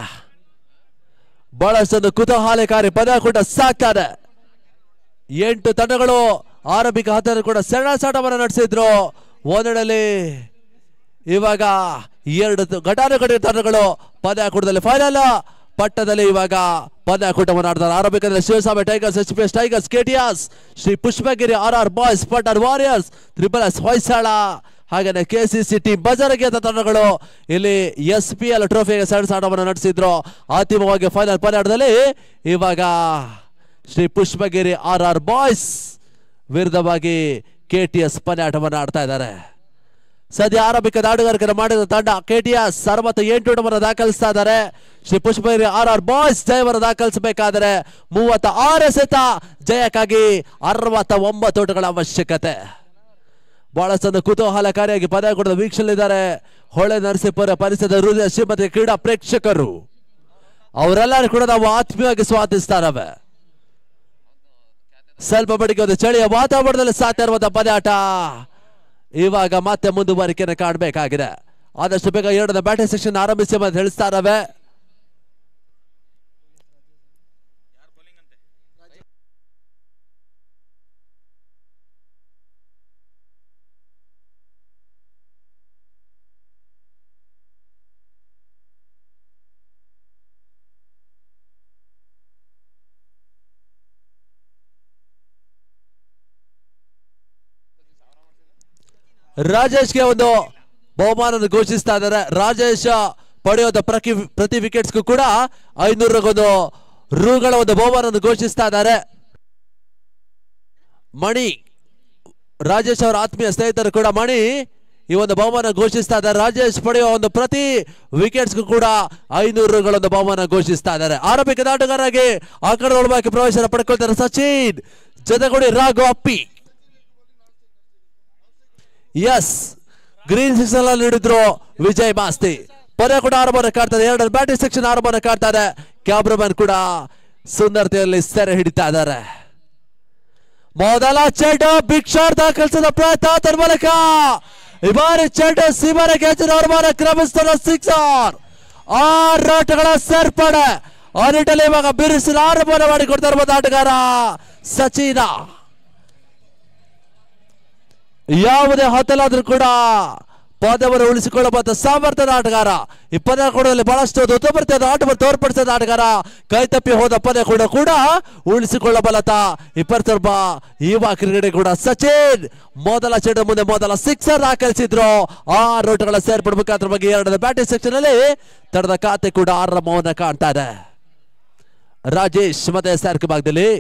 ಬಹಳಷ್ಟು ಕುತೂಹಲಕಾರಿ ಪಂದ್ಯಾಕೂಟ ಸಾಕ್ತಾರೆ. 8 ತಂಡಗಳು ಆರಂಭಿಕ ಹಂತದಲ್ಲಿ ಕೂಡ ಸೆಣಸಾಟವನ್ನು ನಡೆಸಿದ್ರು. ಒಂದೆಡೆಯಲ್ಲಿ ಇವಾಗ 2 ಘಟಾನುಘಟಿ ತಂಡಗಳು ಪಂದ್ಯಾಕೂಟದಲ್ಲಿ ಫೈನಲ್ ಪಟ್ಟದಲ್ಲಿ ಇವಾಗ ಪಂದ್ಯಾಕೂಟವನ್ನು ಆಡ್ತಾರೆ. ಆರಂಭಿಕದಲ್ಲಿ Shivaswamy tigers, HPS tigers, KTS, Shri Pushpagiri RR boys, Pattana warriors, SSS Hoysala ಹಾಗೇನೆ KCC ಟೀಮ್ ಬಜಾರಿಗೆ ತಂಡಗಳು ಇಲ್ಲಿ SPL ಟ್ರೋಫಿಗೆ ಸೆಣಸಾಟವನ್ನು ನಡೆಸಿದ್ರು. ಅಂತಿಮವಾಗಿ ಫೈನಲ್ ಪಂದ್ಯಾಟದಲ್ಲಿ ಇವಾಗ ಶ್ರೀ ಪುಷ್ಪಗಿರಿ RR ಬಾಯ್ಸ್ ವಿರುದ್ಧವಾಗಿ KTS ಪಂದ್ಯಾಟವನ್ನು ಆಡ್ತಾ ಇದ್ದಾರೆ. ಸದ್ಯ ಆರಂಭಿಕ ಆಟಗಾರಿಕೆಯನ್ನು ಮಾಡಿದ ತಂಡ KTS 68 ರನ್ ದಾಖಲಿಸ್ತಾ ಇದ್ದಾರೆ. ಶ್ರೀ ಪುಷ್ಪಗಿರಿ RR ಬಾಯ್ಸ್ ಜಯವನ್ನು ದಾಖಲಿಸಬೇಕಾದರೆ 36 ಎಸೆತ ಜಯಕ್ಕಾಗಿ 69 ಓಟಗಳ ಅವಶ್ಯಕತೆ. ಬಹಳಷ್ಟು ಕುತೂಹಲಕಾರಿಯಾಗಿ ಪಂದ್ಯಾಕೂಟದ ವೀಕ್ಷಣೆಯಿದ್ದಾರೆ. ಹೊಳೆ ನರಸೀಪುರ ಪರಿಸರದ ಹೃದಯ ಶ್ರೀಮತಿ ಕ್ರೀಡಾ ಪ್ರೇಕ್ಷಕರು ಅವರೆಲ್ಲರೂ ಕೂಡ ನಾವು ಆತ್ಮೀಯವಾಗಿ ಸ್ವಾಗತಿಸ್ತಾರವೆ. ಸ್ವಲ್ಪ ಮಟ್ಟಿಗೆ ಒಂದು ಚಳಿಯ ವಾತಾವರಣದಲ್ಲಿ ಸಾಧ್ಯ ಇರುವಂತಹ ಪಂದ್ಯಾಟ ಇವಾಗ ಮತ್ತೆ ಮುಂದುವರಿಕೆಯನ್ನು ಕಾಣಬೇಕಾಗಿದೆ. ಆದಷ್ಟು ಬೇಗ 2ನೇ ಬ್ಯಾಟಿಂಗ್ ಸೆಕ್ಷನ್ ಆರಂಭಿಸಿ ಅಂತ ತಿಳಿಸ್ತಾ ಇದ್ದಾವೆ. ರಾಜೇಶ್ಗೆ ಒಂದು ಬಹುಮಾನ ಘೋಷಿಸ್ತಾ ಇದ್ದಾರೆ. ರಾಜೇಶ್ ಪಡೆಯುವ ಪ್ರತಿ ವಿಕೆಟ್ಸ್ಗೂ ಕೂಡ 500 ರೂಗಳ ಒಂದು ಬಹುಮಾನ ಘೋಷಿಸ್ತಾ ಇದ್ದಾರೆ. ಮಣಿ ರಾಜೇಶ್ ಅವರ ಆತ್ಮೀಯ ಸ್ನೇಹಿತರು ಕೂಡ ಮಣಿ ಈ ಒಂದು ಬಹುಮಾನ ಘೋಷಿಸ್ತಾ ಇದ್ದಾರೆ. ರಾಜೇಶ್ ಪಡೆಯುವ ಒಂದು ಪ್ರತಿ ವಿಕೆಟ್ಸ್ಗೂ ಕೂಡ 500 ರೂಗಳ ಒಂದು ಬಹುಮಾನ ಘೋಷಿಸ್ತಾ ಇದ್ದಾರೆ. ಆರಂಭಿಕ ಆಟಗಾರರಾಗಿ ಆ ಕಡೆ ಒಳಬಾಕಿ ಪ್ರವೇಶ ಪಡ್ಕೊಳ್ತಾರೆ ಸಚಿನ್ ಜೊತೆಗೂಡಿ ರಾಘು ಅಪ್ಪಿ. ಎಸ್ ಗ್ರೀನ್ ಸಿಗ್ನಲ್ ಅಲ್ಲಿ ನೀಡಿದ್ರು ವಿಜಯ್ ಮಾಸ್ತಿ. ಪದೇ ಕೂಡ ಆರಂಭವನ್ನು ಕಾಡ್ತಾರೆ. ಎರಡನೇ ಬ್ಯಾಟಿಂಗ್ ಸೆಕ್ಷನ್ ಆರಂಭವನ್ನು ಕಾಡ್ತಾರೆ. ಕ್ಯಾಮ್ರಾಮನ್ ಕೂಡ ಸುಂದರತೆಯಲ್ಲಿ ಸೆರೆ ಹಿಡಿತಾ ಇದ್ದಾರೆ. ಮೊದಲ ಚೆಂಡು ಬಿಗ್ ಶಾಟ್ ದಾಖಲಿಸಿದ ಪ್ರಯತ್ನ ತನ್ಮೂಲಕ ಈ ಬಾರಿ ಚೆಂಡು ಸೀಮರೆಗೆ ಅವಮಾನ ಕ್ರಮಿಸ್ತಾರ. ಸಿಕ್ಸರ್ 6 ರನ್ಗಳ ಸೇರ್ಪಡೆ. ಆ ನಿಟ್ಟಿನಲ್ಲಿ ಇವಾಗ ಬಿರುಸಿನ ಆರಂಭವನ್ನು ಮಾಡಿಕೊಡ್ತಾ ಇರುವಂತಹ ಆಟಗಾರ ಸಚಿನ್. ಯಾವುದೇ ಹೊತ್ತಲಾದ್ರೂ ಕೂಡ ಪದವನ್ನು ಉಳಿಸಿಕೊಳ್ಳಬಹುದು ಸಾಮರ್ಥ್ಯದ ಆಟಗಾರ. ಈ ಪದ ಕೂಡದಲ್ಲಿ ಬಹಳಷ್ಟು ಉತ್ತಮತೆಯಾದ ಆಟವನ್ನು ತೋರ್ಪಡಿಸಿದ ಆಟಗಾರ. ಕೈ ತಪ್ಪಿ ಹೋದ ಪದ ಕೂಡ ಉಳಿಸಿಕೊಳ್ಳಬಲ್ಲತ ಇಪ್ಪತ್ತೊಬ್ಬ ಯುವ ಕ್ರಿಕೆಟ್ ಕೂಡ ಸಚಿನ್. ಮೊದಲ ಚೆಂಡು ಮುಂದೆ ಮೊದಲ ಸಿಕ್ಸರ್ ದಾಖಲಿಸಿದ್ರು. 6 ರನ್ಗಳ ಸೇರ್ಪಡೆ ಮುಖಾಂತರ ಬಗ್ಗೆ ಎರಡನೇ ಬ್ಯಾಟಿಂಗ್ ಸೆಕ್ಷನ್ ಅಲ್ಲಿ ತಡದ ಖಾತೆ ಕೂಡ ಆರಂಭವನ್ನು ಕಾಣ್ತಾ ಇದೆ. ರಾಜೇಶ್ ಮತ್ತೆ ಸಾರ್ಕ ಭಾಗದಲ್ಲಿ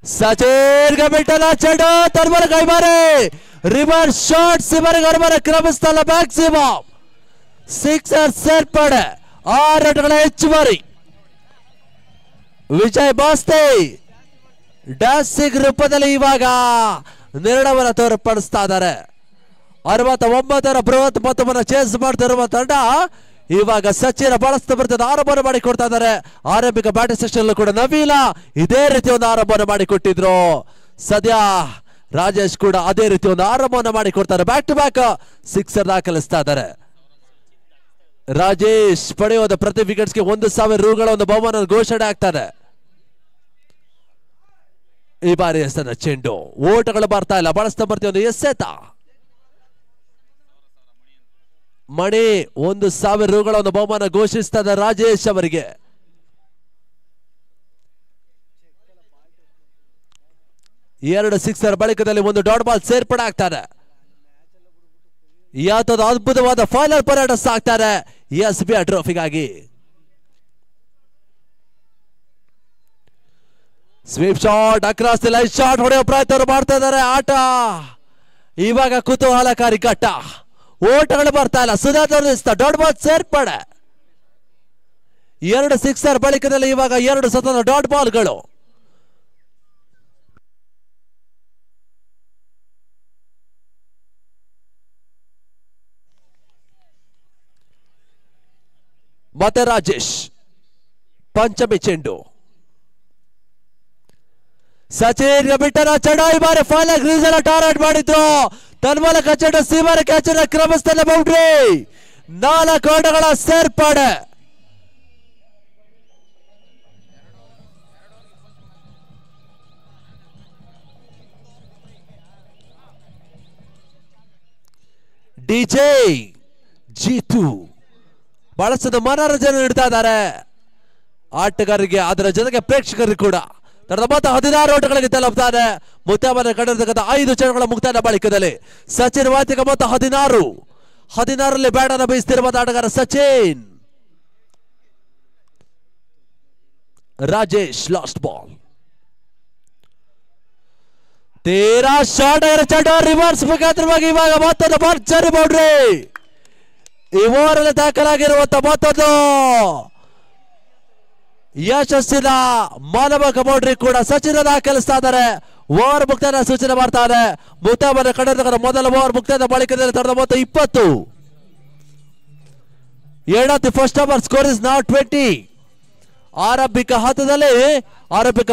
ಸಚಿನ್ ಬಿಟ್ಟಲ್ಲ ಚೆಂಡು ತನ್ಮೂಲ ಕೈಮಾರಿ ರಿವರ್ಸ್ ಶಾಟ್ ಸಿಮರಿಗೆ ಅವಮಾನ ಕ್ರಮಿಸ್ತಲ್ಲ. ಮ್ಯಾಕ್ಸಿಮಮ್ ಸಿಕ್ಸರ್ ಸೇರ್ಪಡೆ. 6 ರನ್ಗಳ ಹೆಚ್ಚುವರಿ. ವಿಜಯ್ ಮಾಸ್ತಿ ಡ್ಯಾನ್ಸಿಂಗ್ ರೂಪದಲ್ಲಿ ಇವಾಗ ನಿರ್ಣಯವನ್ನು ತೋರ್ಪಡಿಸ್ತಾ ಇದ್ದಾರೆ. 69ರ ಬೃಹತ್ ಮೊತ್ತವನ್ನು ಚೇಸ್ ಮಾಡ್ತಿರುವ ತಂಡ ಇವಾಗ ಸಚಿನ್ ಬಹಳಷ್ಟು ಬರ್ತದೆ ಆರಂಭವನ್ನು ಮಾಡಿಕೊಡ್ತಾ ಇದ್ದಾರೆ. ಆರಂಭಿಕ ಬ್ಯಾಟಿಂಗ್ ಸೆಕ್ಷನ್ ಕೂಡ ನವೀಲ ಇದೇ ರೀತಿ ಒಂದು ಆರಂಭವನ್ನು ಮಾಡಿಕೊಟ್ಟಿದ್ರು. ಸದ್ಯ ರಾಜೇಶ್ ಕೂಡ ಅದೇ ರೀತಿ ಒಂದು ಆರಂಭವನ್ನು ಮಾಡಿಕೊಡ್ತಾರೆ. ಬ್ಯಾಕ್ ಟು ಬ್ಯಾಕ್ ಸಿಕ್ಸರ್ ದಾಖಲಿಸ್ತಾ ಇದ್ದಾರೆ. ರಾಜೇಶ್ ಪಡೆಯುವ ಪ್ರತಿ ವಿಕೆಟ್ಸ್ಗೆ 1,000 ರೂಗಳ ಒಂದು ಬಹುಮಾನ ಘೋಷಣೆ ಆಗ್ತಾರೆ. ಈ ಬಾರಿ ಚೆಂಡು ಓಟಗಳು ಬರ್ತಾ ಇಲ್ಲ. ಬಹಳಷ್ಟು ಬರ್ತೀವಿ ಒಂದು ಎಸೆತ. ಮಣಿ 1,000 ರೂಗಳ ಒಂದು ಬಹುಮಾನ ಘೋಷಿಸ್ತಾ ಇದ್ದಾರೆ ರಾಜೇಶ್ ಅವರಿಗೆ. ಎರಡು ಸಿಕ್ಸರ್ ಬಳಿಕದಲ್ಲಿ ಒಂದು ಡಾಟ್ ಬಾಲ್ ಸೇರ್ಪಡೆ ಆಗ್ತಾರೆ. ಯಾತದ ಅದ್ಭುತವಾದ ಫೈನಲ್ ಪರೇಡ್ ಸಾಕ್ತಾರೆ SBI ಟ್ರೋಫಿಗಾಗಿ. Sweep shot across the line shot ಹೊಡೆಯುವ ಪ್ರಯತ್ನ ಮಾಡ್ತಾ ಇದ್ದಾರೆ. ಆಟ ಇವಾಗ ಕುತೂಹಲಕಾರಿ ಘಟ್ಟ. ಓಟಗಳು ಬರ್ತಾ ಇಲ್ಲ. ಸುಧಾರಿಸ್ತಾ ಡಾಟ್ ಬಾಲ್ ಸೇರ್ಪಡೆ. 2 ಸಿಕ್ಸರ್ ಬಳಿಕದಲ್ಲಿ ಇವಾಗ 2 ಸತತ ಡಾಟ್ ಬಾಲ್ಗಳು. ಮತ್ತೆ ರಾಜೇಶ್ ಪಂಚಮಿ ಚೆಂಡು. ಸಚಿನ್ ಬಿಟ್ಟರ ಚೆಂಡು ಈ ಬಾರಿ ಫೈನಲ್ ಗ್ರೀಸ್ ಅನ್ನು ಟಾರ್ಗೆಟ್ ಮಾಡಿದ್ರು. ತನ್ಮೂಲಕ ಚೆಂಡು ಸೀಮರ ಕ್ಯಾಚ್ ಕ್ರಮಿಸ್ತಾನೆ. ಬೌಂಡ್ರಿ. 4 ಓಟಗಳ ಸೇರ್ಪಡೆ. ಡಿಜೆ ಜೀತು ಬಹಳಷ್ಟು ಮನೋರಂಜನೆ ನೀಡ್ತಾ ಇದ್ದಾರೆ ಆಟಗಾರರಿಗೆ, ಅದರ ಜೊತೆಗೆ ಪ್ರೇಕ್ಷಕರಿಗೆ ಕೂಡ. ತನ್ನ ಮೊತ್ತ 16 ಓಟಗಳಿಗೆ ತಲುಪ್ತಾರೆ. ಮುಕ್ತಾಯವನ್ನು ಕಂಡಿರತಕ್ಕಂಥ 5 ಚೆಂಡುಗಳ ಮುಕ್ತಾಯದ ಬಳಿಕದಲ್ಲಿ ಸಚಿನ್ ವಾತಿಕ ಮೊತ್ತ 16ರಲ್ಲಿ ಬ್ಯಾಟ್ ಅನ್ನು ಬೀಸ್ತಿರುವ ಆಟಗಾರ ಸಚಿನ್. Rajesh last ball. ತೀರಾ ಶಾರ್ಟ್ ಆಗಿರೋ ಚೆಂಡು ರಿವರ್ಸ್ ಮುಖಾಂತರವಾಗಿ ಇವಾಗ ಮತ್ತೊಂದು ಭರ್ಜರಿ ಬೌಂಡ್ರಿ. ಈ ಓವರಲ್ಲಿ ದಾಖಲಾಗಿರುವಂತ ಮತ್ತೊಂದು ಯಶಸ್ಸಿನ ಮಾನವಕ ಬೌಂಡ್ರಿ ಕೂಡ ಸಚಿನ್ ದಾಖಲಿಸ್ತಾ ಇದ್ದಾರೆ. ಓವರ್ ಮುಕ್ತಾಯದ ಸೂಚನೆ ಮಾಡ್ತಾರೆ. ಮುಕ್ತಾಯವನ್ನು ಕಂಡಿರ್ತಕ್ಕಂಥ ಮೊದಲ ಓವರ್ ಮುಕ್ತಾಯದ ಬಳಿಕದಲ್ಲಿ ತಡೆದ ಮೊತ್ತ 20. The first over score is not 20. ಆರಂಭಿಕ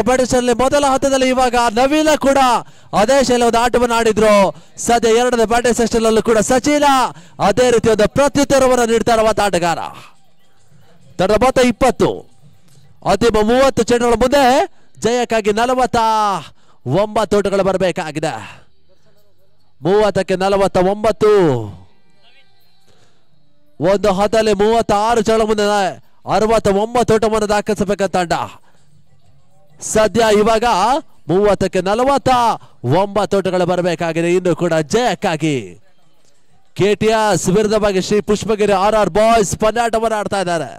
ಬ್ಯಾಟಿಂಗ್ ಮೊದಲ ಹಂತದಲ್ಲಿ ಇವಾಗ ನವೀಲ ಕೂಡ ಅದೇ ಶೈಲಿ ಒಂದು ಆಟವನ್ನು ಆಡಿದ್ರು. ಸದ್ಯ 2ನೇ ಬ್ಯಾಟಿಂಗ್ ಸೆಕ್ಷನ್ ಅಲ್ಲೂ ಕೂಡ ಸಚಿನ್ ಅದೇ ರೀತಿ ಒಂದು ಪ್ರತ್ಯುತ್ತರವನ್ನು ನೀಡ್ತಾ ಇರುವಂತ ಆಟಗಾರ. ತನ್ನ ಮೊತ್ತ 20. ಅಂತಿಮ 30 ಚೆಂಡುಗಳ ಮುಂದೆ ಜಯಕ್ಕಾಗಿ 49 ಓಟಗಳು ಬರಬೇಕಾಗಿದೆ. 30ಕ್ಕೆ 49. ಒಂದು ಹಂತದಲ್ಲಿ 36 ಚೆಂಡುಗಳ ಮುಂದೆ 69 ಓಟವನ್ನು ದಾಖಲಿಸಬೇಕಂತ ತಂಡ. ಸದ್ಯ ಇವಾಗ 30ಕ್ಕೆ 49 ಓಟಗಳು ಬರಬೇಕಾಗಿದೆ. ಇನ್ನು ಕೂಡ ಜಯಕ್ಕಾಗಿ KTS ವಿರುದ್ಧವಾಗಿ ಶ್ರೀ ಪುಷ್ಪಗಿರಿ RR ಬಾಯ್ಸ್ ಪಂದ್ಯಾಟವನ್ನು ಆಡ್ತಾ ಇದ್ದಾರೆ.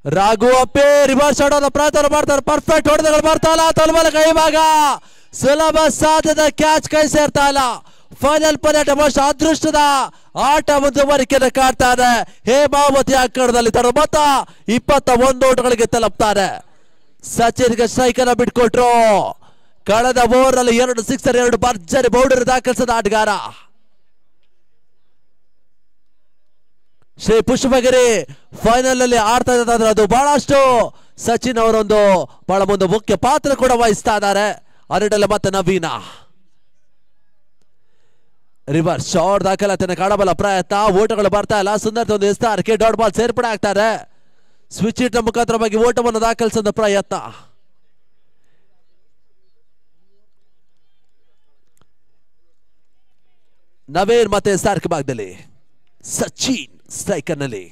ರಾಘು ಅಪ್ಪೆ ರಿವರ್ಸ್ ಆಡೋದು ಪ್ರಯತ್ನ ಮಾಡ್ತಾರೆ. ಪರ್ಫೆಕ್ಟ್ ಹೊಡೆದಗಳು ಬರ್ತಾ ಇಲ್ಲ. ತನ್ಮೂಲಕ ಇವಾಗ ಸುಲಭ ಸಾಧ್ಯದ ಕ್ಯಾಚ್ ಕೈ ಸೇರ್ತಾ ಇಲ್ಲ. ಫೈನಲ್ ಪರ್ಯಟ ವರ್ಷ ಅದೃಷ್ಟದ ಆಟ ಮುಂದುವರಿಕೆಯನ್ನು ಕಾಡ್ತಾರೆ. ಹೇಮಾವತಿ ಅಂಕಣದಲ್ಲಿ ತನ್ನ ಮೊತ್ತ 21 ಓಟಗಳಿಗೆ ತಲುಪ್ತಾರೆ. ಸಚಿನ್ಗೆ ಸ್ಟ್ರೈಕರ್ ಬಿಟ್ಕೊಟ್ರು. ಕಳೆದ ಓವರ್ ನಲ್ಲಿ 2 ಸಿಕ್ಸರ್ 2 ಭರ್ಜರಿ ಬೌಂಡರಿ ದಾಖಲಿಸಿದ ಆಟಗಾರ ಶ್ರೀ ಪುಷ್ಪಗಿರಿ. ಫೈನಲ್ ನಲ್ಲಿ ಆಡ್ತಾ ಇದ್ದಾರೆ. ಅದು ಬಹಳಷ್ಟು ಸಚಿನ್ ಅವರೊಂದು ಬಹಳ ಒಂದು ಮುಖ್ಯ ಪಾತ್ರ ಕೂಡ ವಹಿಸ್ತಾ ಇದ್ದಾರೆ. ಅರಡಲ್ಲಿ ಮತ್ತೆ ನವೀನ ರಿವರ್ಸ್ ಶಾಟ್ ದಾಖಲಾತಿಯನ್ನು ಕಾಣಬಲ್ಲ ಪ್ರಯತ್ನ. ಓಟಗಳು ಬರ್ತಾ ಇಲ್ಲ. ಸುಂದರ್ ಒಂದು ಎಸ್ತಾರ್ಕೆ ಡಾಟ್ ಬಾಲ್ ಸೇರ್ಪಡೆ ಆಗ್ತಾರೆ. ಸ್ವಿಚ್ ಹಿಟ್ ಮುಖಾಂತರವಾಗಿ ಓಟವನ್ನು ದಾಖಲಿಸಿದ ಪ್ರಯತ್ನ. ನವೀನ್ ಮತ್ತೆ ಎಸ್ತಾರ್ಕೆ ಭಾಗದಲ್ಲಿ ಸಚಿನ್ ಸ್ಟ್ರೈಕರ್ ನಲ್ಲಿ.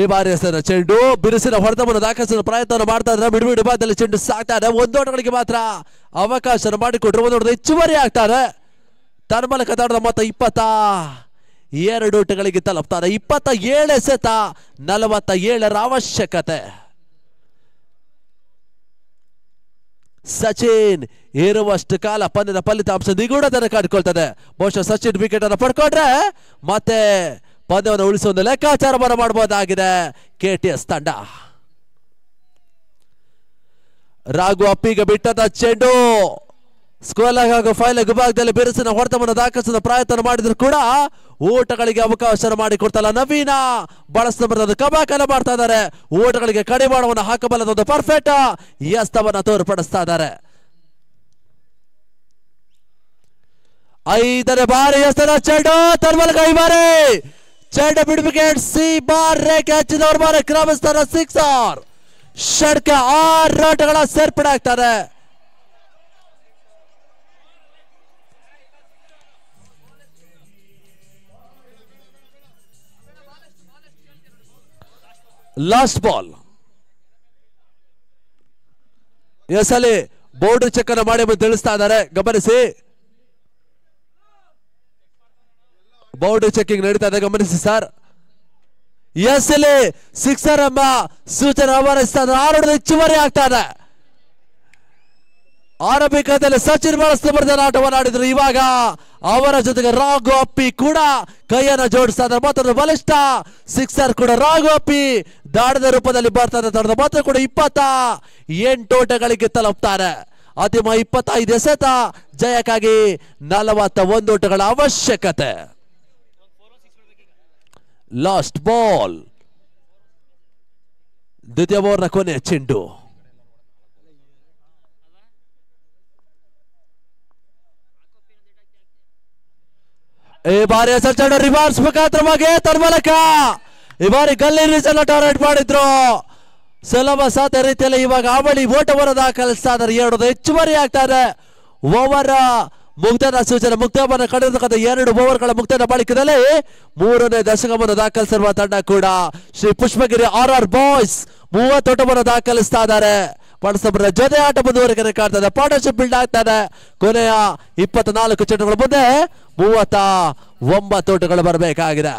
ಈ ಬಾರಿ ಚೆಂಡು ಬಿರುಸಿನ ಹೊಡೆತವನ್ನು ದಾಖಲಿಸಿದ ಪ್ರಯತ್ನ ಮಾಡ್ತಾ ಇದ್ದಾರೆ. ಬಿಡುಬಿಡು ಭಾಗದಲ್ಲಿ ಚೆಂಡು ಸಾಕ್ತಾರೆ. 1 ಓಟಗಳಿಗೆ ಮಾತ್ರ ಅವಕಾಶ ಮಾಡಿಕೊಟ್ರು. 1 ಓಟದ ಹೆಚ್ಚುವರಿ ಆಗ್ತಾರೆ. ತನ್ನ ಮೂಲಕ ತಾಡದ ಮೊತ್ತ 22 ಓಟಗಳಿಗೆ ತಲುಪ್ತಾರೆ. 27 ಎಸೆತ 47 ಅವಶ್ಯಕತೆ. ಸಚಿನ್ ಇರುವಷ್ಟು ಕಾಲ ಪಂದ್ಯದ ಫಲಿತಾಂಶ ನಿಗೂಢತೆಯನ್ನು ಕಂಡುಕೊಳ್ತದೆ. ಬಹುಶಃ ಸಚಿನ್ ವಿಕೆಟ್ ಅನ್ನು ಪಡ್ಕೊಂಡ್ರೆ ಮತ್ತೆ ಪಂದ್ಯವನ್ನು ಉಳಿಸುವ ಒಂದು ಲೆಕ್ಕಾಚಾರವನ್ನು ಮಾಡಬಹುದಾಗಿದೆ ಕೆಟಿಎಸ್ ತಂಡ. ರಾಘು ಅಪ್ಪಿಗೆ ಬಿಟ್ಟದ ಚೆಂಡು ಸ್ಕೋರ್ ಹಾಗೂ ಫೈಲ್ ವಿಭಾಗದಲ್ಲಿ ಬಿರುಸಿನ ಹೊಡೆತವನ್ನು ದಾಖಲಿಸಿದ ಪ್ರಯತ್ನ ಮಾಡಿದ್ರು ಕೂಡ ಓಟಗಳಿಗೆ ಅವಕಾಶ ಮಾಡಿಕೊಡ್ತಲ್ಲ ನವೀನ. ಬಳಸಿದ ಕಬಾಕನ್ನು ಮಾಡ್ತಾ ಇದ್ದಾರೆ. ಓಟಗಳಿಗೆ ಕಡಿವಾಣವನ್ನು ಹಾಕಬಲ್ಲದ ಒಂದು ಪರ್ಫೆಕ್ಟ್ ಎಸ್ತವನ್ನ ತೋರ್ಪಡಿಸ್ತಾ ಇದ್ದಾರೆ. 5ನೇ ಬಾರಿ ಎಸ್ತರ ಚೆಂಡು ತರ್ಮಲ್ ಕೈ ಬಾರಿ ಚೆಂಡು ಬಿಡ್ ವಿಕೆಟ್ ಸಿ ಬಾರ್ ರೇಖೆ ಹಚ್ಚಿದವ್ರ ಬಾರಿ ಕ್ರಮಿಸ್ತಾರ. 6 ಷಡ್ಕೆ 6 ಓಟಗಳ ಸೇರ್ಪಡೆ ಆಗ್ತಾರೆ. Last ball. ಎಸಲಿ ಬೌಂಡ್ರಿ ಚೆಕ್ ಅನ್ನು ಮಾಡಿ ತಿಳಿಸ್ತಾ ಇದ್ದಾರೆ. ಗಮನಿಸಿ, ಬೌಂಡ್ರಿ ಚೆಕಿಂಗ್ ನಡೀತಾ ಇದೆ. ಗಮನಿಸಿ ಸರ್. ಎಸಲಿ ಸಿಕ್ಸರ್ ಎಂಬ ಸೂಚನೆ ಅವರಿಸ್ತಾ ಇದ್ದಾರೆ. 6 ಹೆಚ್ಚುವರಿ ಆಗ್ತಾರೆ. ಆರಂಭಿಕದಲ್ಲಿ ಸಚಿನ್ ಬಳಸಿದ ಆಟವನ್ನು ಆಡಿದ್ರು. ಇವಾಗ ಅವರ ಜೊತೆಗೆ ರಾಘು ಅಪ್ಪಿ ಕೂಡ ಕೈಯನ್ನು ಜೋಡಿಸ್ತಾ ಇದ್ದಾರೆ. ಮತ್ತೊಂದು ಬಲಿಷ್ಠ ಸಿಕ್ಸರ್ ಕೂಡ ರಾಘು ಅಪ್ಪಿ ದಾಡದ ರೂಪದಲ್ಲಿ ಬರ್ತಾ ಇದ್ದಾರೆ. ಮಾತ್ರ ಕೂಡ 28 ಓಟಗಳಿಗೆ ತಲುಪ್ತಾರೆ. ಅಂತಿಮ 25 ಎಸೆತ ಜಯಕ್ಕಾಗಿ 41 ಓಟಗಳ ಅವಶ್ಯಕತೆ. Last ball. ದ್ವಿತೀಯ ಓವರ್ನ ಕೊನೆಯ ಚೆಂಡು. ಈ ಬಾರಿ ಚೆಂಡು ರಿವರ್ಸ್ ಮುಖಾಂತರವಾಗಿ ತನ್ಮೂಲಕ ಈ ಬಾರಿ ಗಲ್ಲಿ ರೀಸನ್ನ ಟಾರ್ಗೆಟ್ ಮಾಡಿದ್ರು. ಸುಲಭ ಸಾಧ್ಯ ರೀತಿಯಲ್ಲಿ ಇವಾಗ ಅವಳಿ ಓಟವನ್ನು ದಾಖಲಿಸ್ತಾ ಇದ್ದಾರೆ. 2 ಹೆಚ್ಚುವರಿ ಆಗ್ತಾರೆ. ಓವರ್ ಮುಕ್ತನ ಸೂಚನೆ ಮುಕ್ತವನ್ನು ಕಂಡಿರತಕ್ಕಂಥ 2 ಓವರ್ಗಳ ಮುಕ್ತನ ಬಳಿಕದಲ್ಲಿ 3ನೇ ದಶಕವನ್ನು ದಾಖಲಿಸಿರುವ ತಂಡ ಕೂಡ ಶ್ರೀ ಪುಷ್ಪಗಿರಿ RR ಬಾಯ್ಸ್ 30 ಓಟವನ್ನು ದಾಖಲಿಸ್ತಾ ಇದ್ದಾರೆ. ಪಣಸಂಬರ ಜೊತೆ ಆಟ ಮುಂದುವರಿಕೆ ಕಾಡ್ತದೆ. ಪಾರ್ಟ್ನರ್ಶಿಪ್ ಬಿಲ್ಡ್ ಆಗ್ತದೆ. ಕೊನೆಯ 24 ಚೆಂಡುಗಳ ಮುಂದೆ 39 ಓಟಗಳು ಬರಬೇಕಾಗಿದೆ.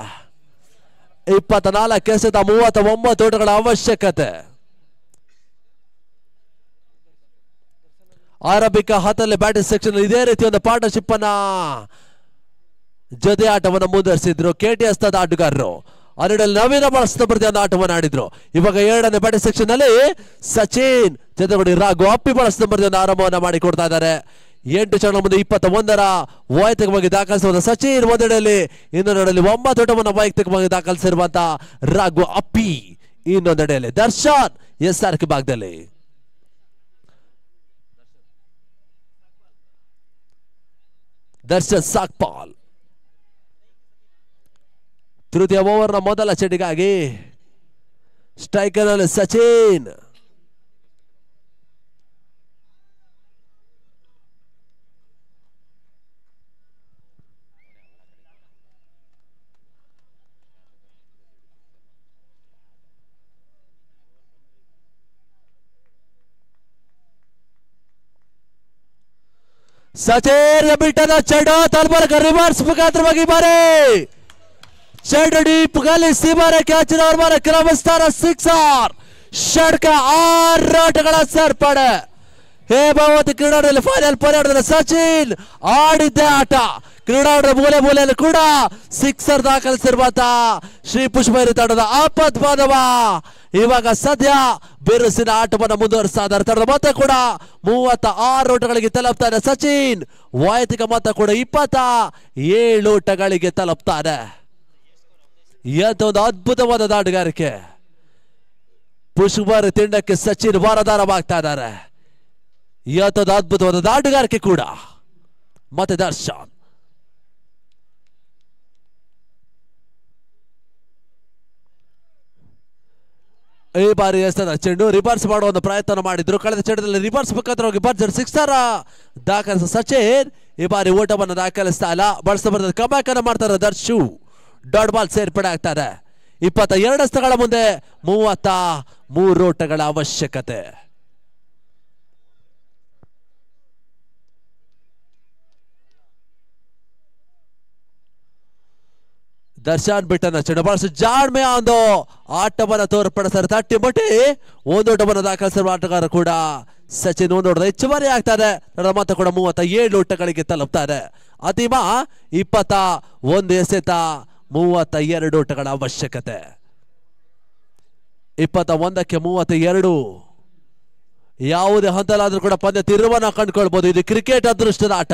24 ಎಸೆತ 39 ಓಟಗಳ ಅವಶ್ಯಕತೆ. ಆರಂಭಿಕ 10ನೇ ಬ್ಯಾಟಿಂಗ್ ಸೆಕ್ಷನ್ ಇದೇ ರೀತಿ ಒಂದು ಪಾರ್ಟ್ನರ್ಶಿಪ್ ಅನ್ನ ಜೊತೆ ಆಟವನ್ನು ಮುಂದುವರಿಸಿದ್ರು ಕೆಟಿಎಸ್ ತಂಡ ಆಟಗಾರರು. ಅದರಲ್ಲಿ ನವೀನ ಬಳಸಿದ ಆಟವನ್ನು ಆಡಿದ್ರು. ಇವಾಗ 2ನೇ ಬ್ಯಾಟಿಂಗ್ ಸೆಕ್ಷನ್ ನಲ್ಲಿ ಸಚಿನ್ ಜೊತೆಗೂಡಿ ರಾಘು ಅಪ್ಪಿ ಬಳಸಿದ ಆರಂಭವನ್ನು ಮಾಡಿಕೊಡ್ತಾ ಇದ್ದಾರೆ. 8 ಚೆಂಡು ಮುಂದೆ 21ರ ವೈಯಕ್ತಿಕವಾಗಿ ದಾಖಲಿಸಿರುವಂತ ಸಚಿನ್ ಒಂದೆಡೆಯಲ್ಲಿ, ಇನ್ನೊಂದೆಡೆಯಲ್ಲಿ 9 ಓಟವನ್ನು ವೈಯಕ್ತಿಕವಾಗಿ ದಾಖಲಿಸಿರುವಂತಹ ರಾಘು ಅಪ್ಪಿ, ಇನ್ನೊಂದೆಡೆಯಲ್ಲಿ ದರ್ಶನ್ ಎಸ್ಆರ್ಕೆ ಭಾಗದಲ್ಲಿ. ದರ್ಶನ್ ಸಾಕ್ಪಾಲ್ ತೃತೀಯ ಓವರ್ನ ಮೊದಲ ಚೆಂಡಿಗಾಗಿ ಸ್ಟ್ರೈಕರ್ ನಲ್ಲಿ ಸಚಿನ್. ಸಚಿನ್ ಬಿಟ್ಟದ ಚೆಂಡು ತಲ್ಬರ್ಗ ರಿವರ್ಸ್ ಮುಖಾಂತರವಾಗಿ ಬಾರಿ ಚೆಂಡು ಡೀಪ್ ಗಲ್ಲಿ ಸೀಮಾರೆ ಕ್ಯಾಚಿನವ್ರ ಮಾರ ಕ್ರಮಿಸ್ತಾರ. 6 ಷಡ್ಕ 6 ಓಟಗಳ ಸೇರ್ಪಡೆ. ಹೇಮಾವತಿ ಕ್ರೀಡಾಂಗಣದಲ್ಲಿ ಫೈನಲ್ ಪರ್ಯಾಟದ ಸಚಿನ್ ಆಡಿದ್ದೆ ಆಟ. ಕ್ರೀಡಾಂಗಣದ ಮೂಲೆ ಮೂಲೆಯಲ್ಲಿ ಕೂಡ ಸಿಕ್ಸರ್ ದಾಖಲಿಸಿರುವಂತ ಶ್ರೀ ಪುಷ್ಪೇರಿ ತಂಡದ ಆಪತ್ ಬಾಂಧವ ಇವಾಗ ಸದ್ಯ ಬಿರುಸಿನ ಆಟವನ್ನು ಮುಂದುವರಿಸ್ತಾ ಇದ್ದಾರೆ. ತಂಡದ ಮೊತ್ತ ಕೂಡ 36 ಓಟಗಳಿಗೆ ತಲುಪ್ತಾನೆ ಸಚಿನ್. ವೈಯಕ್ತಿಕ ಮೊತ್ತ ಕೂಡ 27 ಓಟಗಳಿಗೆ ತಲುಪ್ತಾನೆ. ಎಂತ ಒಂದು ಅದ್ಭುತವಾದ ದಾಟಗಾರಿಕೆ. ಪುಷ್ಪೇರಿ ತಂಡಕ್ಕೆ ಸಚಿನ್ ವಾರದಾರವಾಗ್ತಾ ಇದ್ದಾರೆ. ಇವತ್ತೊಂದು ಅದ್ಭುತವಾದ ದಾಟಗಾರಿಕೆ ಕೂಡ. ಮತ್ತೆ ದರ್ಶನ್ ಈ ಬಾರಿ ಚೆಂಡು ರಿವರ್ಸ್ ಮಾಡುವ ಒಂದು ಪ್ರಯತ್ನ ಮಾಡಿದ್ರು. ಕಳೆದ ಚೆಂಡದಲ್ಲಿ ರಿವರ್ಸ್ ಮುಖಾಂತರ ಹೋಗಿ ಭರ್ಜರಿ ಸಿಕ್ಸರ್ ದಾಖಲಿಸಿದ ಸಚಿನ್ ಈ ಬಾರಿ ಓಟವನ್ನು ದಾಖಲಿಸ್ತಾ ಇಲ್ಲ. ಬಳಸ್ತಾ ಬರ್ತದೆ ಕಮ್ಬ್ಯಾಕ್ ಅನ್ನು ಮಾಡ್ತಾರೆ ದರ್ಶು. ಡಾಟ್ ಬಾಲ್ ಸೇರ್ಪಡೆ ಆಗ್ತಾರೆ. 22 ಸ್ಥಳಗಳ ಮುಂದೆ 33 ಓಟಗಳ ಅವಶ್ಯಕತೆ. ದರ್ಶನ್ ಬಿಟ್ಟನ ಚೆಂಡು ಬಳಸಿ ಜಾಣ್ಮೆ ಒಂದು ಆಟವನ್ನು ತೋರ್ಪಡಿಸ್ತಾರೆ. ತಟ್ಟಿ ಮುಟ್ಟಿ ಒಂದು ಓಟವನ್ನು ದಾಖಲಿಸಿರುವ ಆಟಗಾರ ಕೂಡ ಸಚಿನ್. ಒಂದು ಓಟದ ಹೆಚ್ಚುವರಿ ಆಗ್ತಾರೆ. ಮಾತ್ರ ಕೂಡ 37 ಓಟಗಳಿಗೆ ತಲುಪ್ತಾರೆ. ಅತಿಮ 21 ಎಸೆತ 32 ಓಟಗಳ ಅವಶ್ಯಕತೆ. 21ಕ್ಕೆ 32 ಯಾವುದೇ ಹಂತಲಾದ್ರೂ ಕೂಡ ಪಂದ್ಯ ತಿರುವನ್ನ ಕಂಡುಕೊಳ್ಬಹುದು. ಇದು ಕ್ರಿಕೆಟ್ ಅದೃಷ್ಟದ ಆಟ.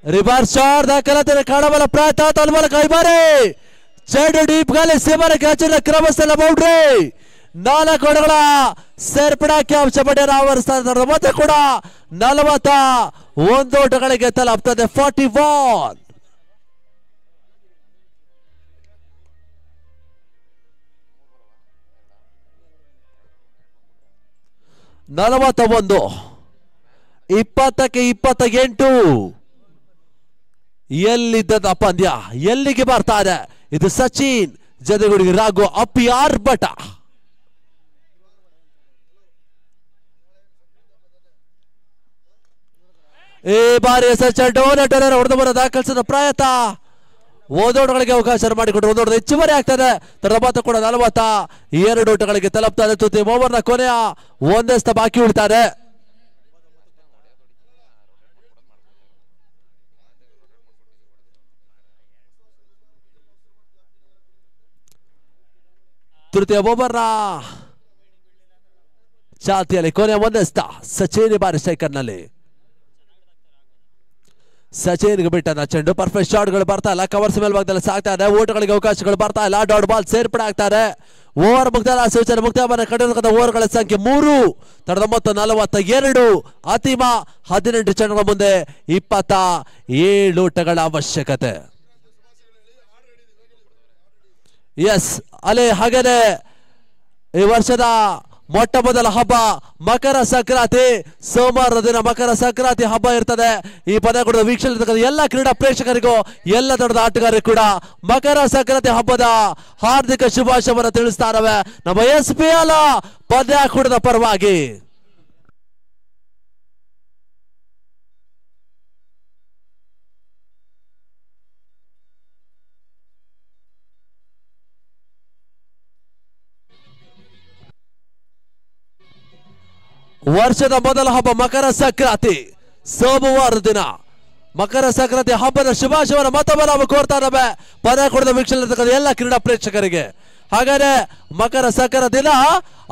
ರಿವರ್ಸ್ ಶಾಟ್ ದಾಖಲಾತಿ ಕಾಣಬಲ ಪ್ರಯತ್ನ ತನ್ಮೂಲಕ ಕೈಬಾರಿ ಚೆಂಡು ಡೀಪ್ ಗಾಲಿ ಸಿಮರ ಕ್ಯಾಚಿನ ಕ್ರಮಸ್ಥಳ ಬೌಂಡ್ರಿ. 4 ಓಟಗಳ ಸೇರ್ಪಡಾಕಿ ಅಂಶ ಪಡೆಯ ಆವರಿಸ್ತಾರೆ. ಮತ್ತೆ ಕೂಡ 41 ಓಟಗಳಿಗೆ ತಲುಪ್ತದೆ. 41 20ಕ್ಕೆ 28 ಎಲ್ಲಿದ್ದ ಪಂದ್ಯ ಎಲ್ಲಿಗೆ ಬರ್ತಾ ಇದೆ. ಇದು ಸಚಿನ್ ಜೊತೆಗೂಡಿಗೆ ರಾಘು ಅಪ್ಪಿ ಆರ್ಭಟ. ಈ ಬಾರಿ ಹೊಡೆದು ಬರೋ ದಾಖಲಿಸಿದ ಪ್ರಯತ್ನ ಓದೋಟಗಳಿಗೆ ಅವಕಾಶ ಮಾಡಿಕೊಟ್ಟು ಒಂದೋಟ ಹೆಚ್ಚುವರಿ ಆಗ್ತದೆ. ಮಾತ್ರ ಕೂಡ 42 ಓಟಗಳಿಗೆ ತಲುಪ್ತಾರೆ. ತುತಿ ಓವರ್ನ ಕೊನೆಯ ಒಂದೆಸ್ತ ಬಾಕಿ ಉಳಿತಾರೆ. ತೃತೀಯ ಓವರ್ನ ಚಾತಿಯಲ್ಲಿ ಕೊನೆಯ ಒಂದೆಸ್ತ ಸಚಿನ್ ಬಾರಿ ಸ್ಟ್ರೈಕರ್ನಲ್ಲಿ. ಸಚಿನ್ಗೆ ಬಿಟ್ಟನ ಚೆಂಡು ಪರ್ಫೆಕ್ಟ್ ಶಾಟ್ಗಳು ಬರ್ತಾ ಇಲ್ಲ. ಕವರ್ಸ್ ಮೇಲ್ಭಾಗದಲ್ಲಿ ಸಾಗ್ತಾ ಇದೆ. ಓಟಗಳಿಗೆ ಅವಕಾಶಗಳು ಬರ್ತಾ ಇಲ್ಲ. ಡಾಟ್ ಬಾಲ್ ಸೇರ್ಪಡೆ ಆಗ್ತಾರೆ. ಓವರ್ ಮುಕ್ತಾಯ ಸೂಚನೆ ಮುಕ್ತಾಯ ಕಡಿಮೆ ಓವರ್ಗಳ ಸಂಖ್ಯೆ 3. ತಡದ ಮೊತ್ತ 42. ಅಂತಿಮ 18 ಚೆಂಡುಗಳ ಮುಂದೆ 27 ಓಟಗಳ ಅವಶ್ಯಕತೆ. ಎಸ್ ಅಲೆ ಹಾಗೇನೆ ಈ ವರ್ಷದ ಮೊಟ್ಟ ಮೊದಲ ಹಬ್ಬ ಮಕರ ಸಂಕ್ರಾಂತಿ. ಸೋಮವಾರದ ದಿನ ಮಕರ ಸಂಕ್ರಾಂತಿ ಹಬ್ಬ ಇರ್ತದೆ. ಈ ಪಂದ್ಯ ವೀಕ್ಷಣೆ ಎಲ್ಲ ಕ್ರೀಡಾ ಪ್ರೇಕ್ಷಕರಿಗೂ ಎಲ್ಲ ತಂಡದ ಆಟಗಾರರಿಗೂ ಕೂಡ ಮಕರ ಸಂಕ್ರಾಂತಿ ಹಬ್ಬದ ಹಾರ್ದಿಕ ಶುಭಾಶಯವನ್ನು ತಿಳಿಸ್ತಾ ಇದ್ದಾವೆ ನಮ್ಮ SPL ಪಂದ್ಯಾಕೂಟದ ಪರವಾಗಿ. ವರ್ಷದ ಮೊದಲ ಹಬ್ಬ ಮಕರ ಸಂಕ್ರಾಂತಿ ಸೋಮವಾರದ ದಿನ. ಮಕರ ಸಂಕ್ರಾಂತಿ ಹಬ್ಬದ ಶುಭಾಶಯವನ್ನು ಮತ್ತೊಮ್ಮೆ ನಾವು ಕೋರ್ತಾ ಇದ್ದಾವೆ ಪಂದ್ಯಾಕೂಟದ ವೀಕ್ಷಣೆ ಎಲ್ಲ ಕ್ರೀಡಾ ಪ್ರೇಕ್ಷಕರಿಗೆ. ಹಾಗಾದ್ರೆ ಮಕರ ಸಂಕ್ರಾಂತಿ ದಿನ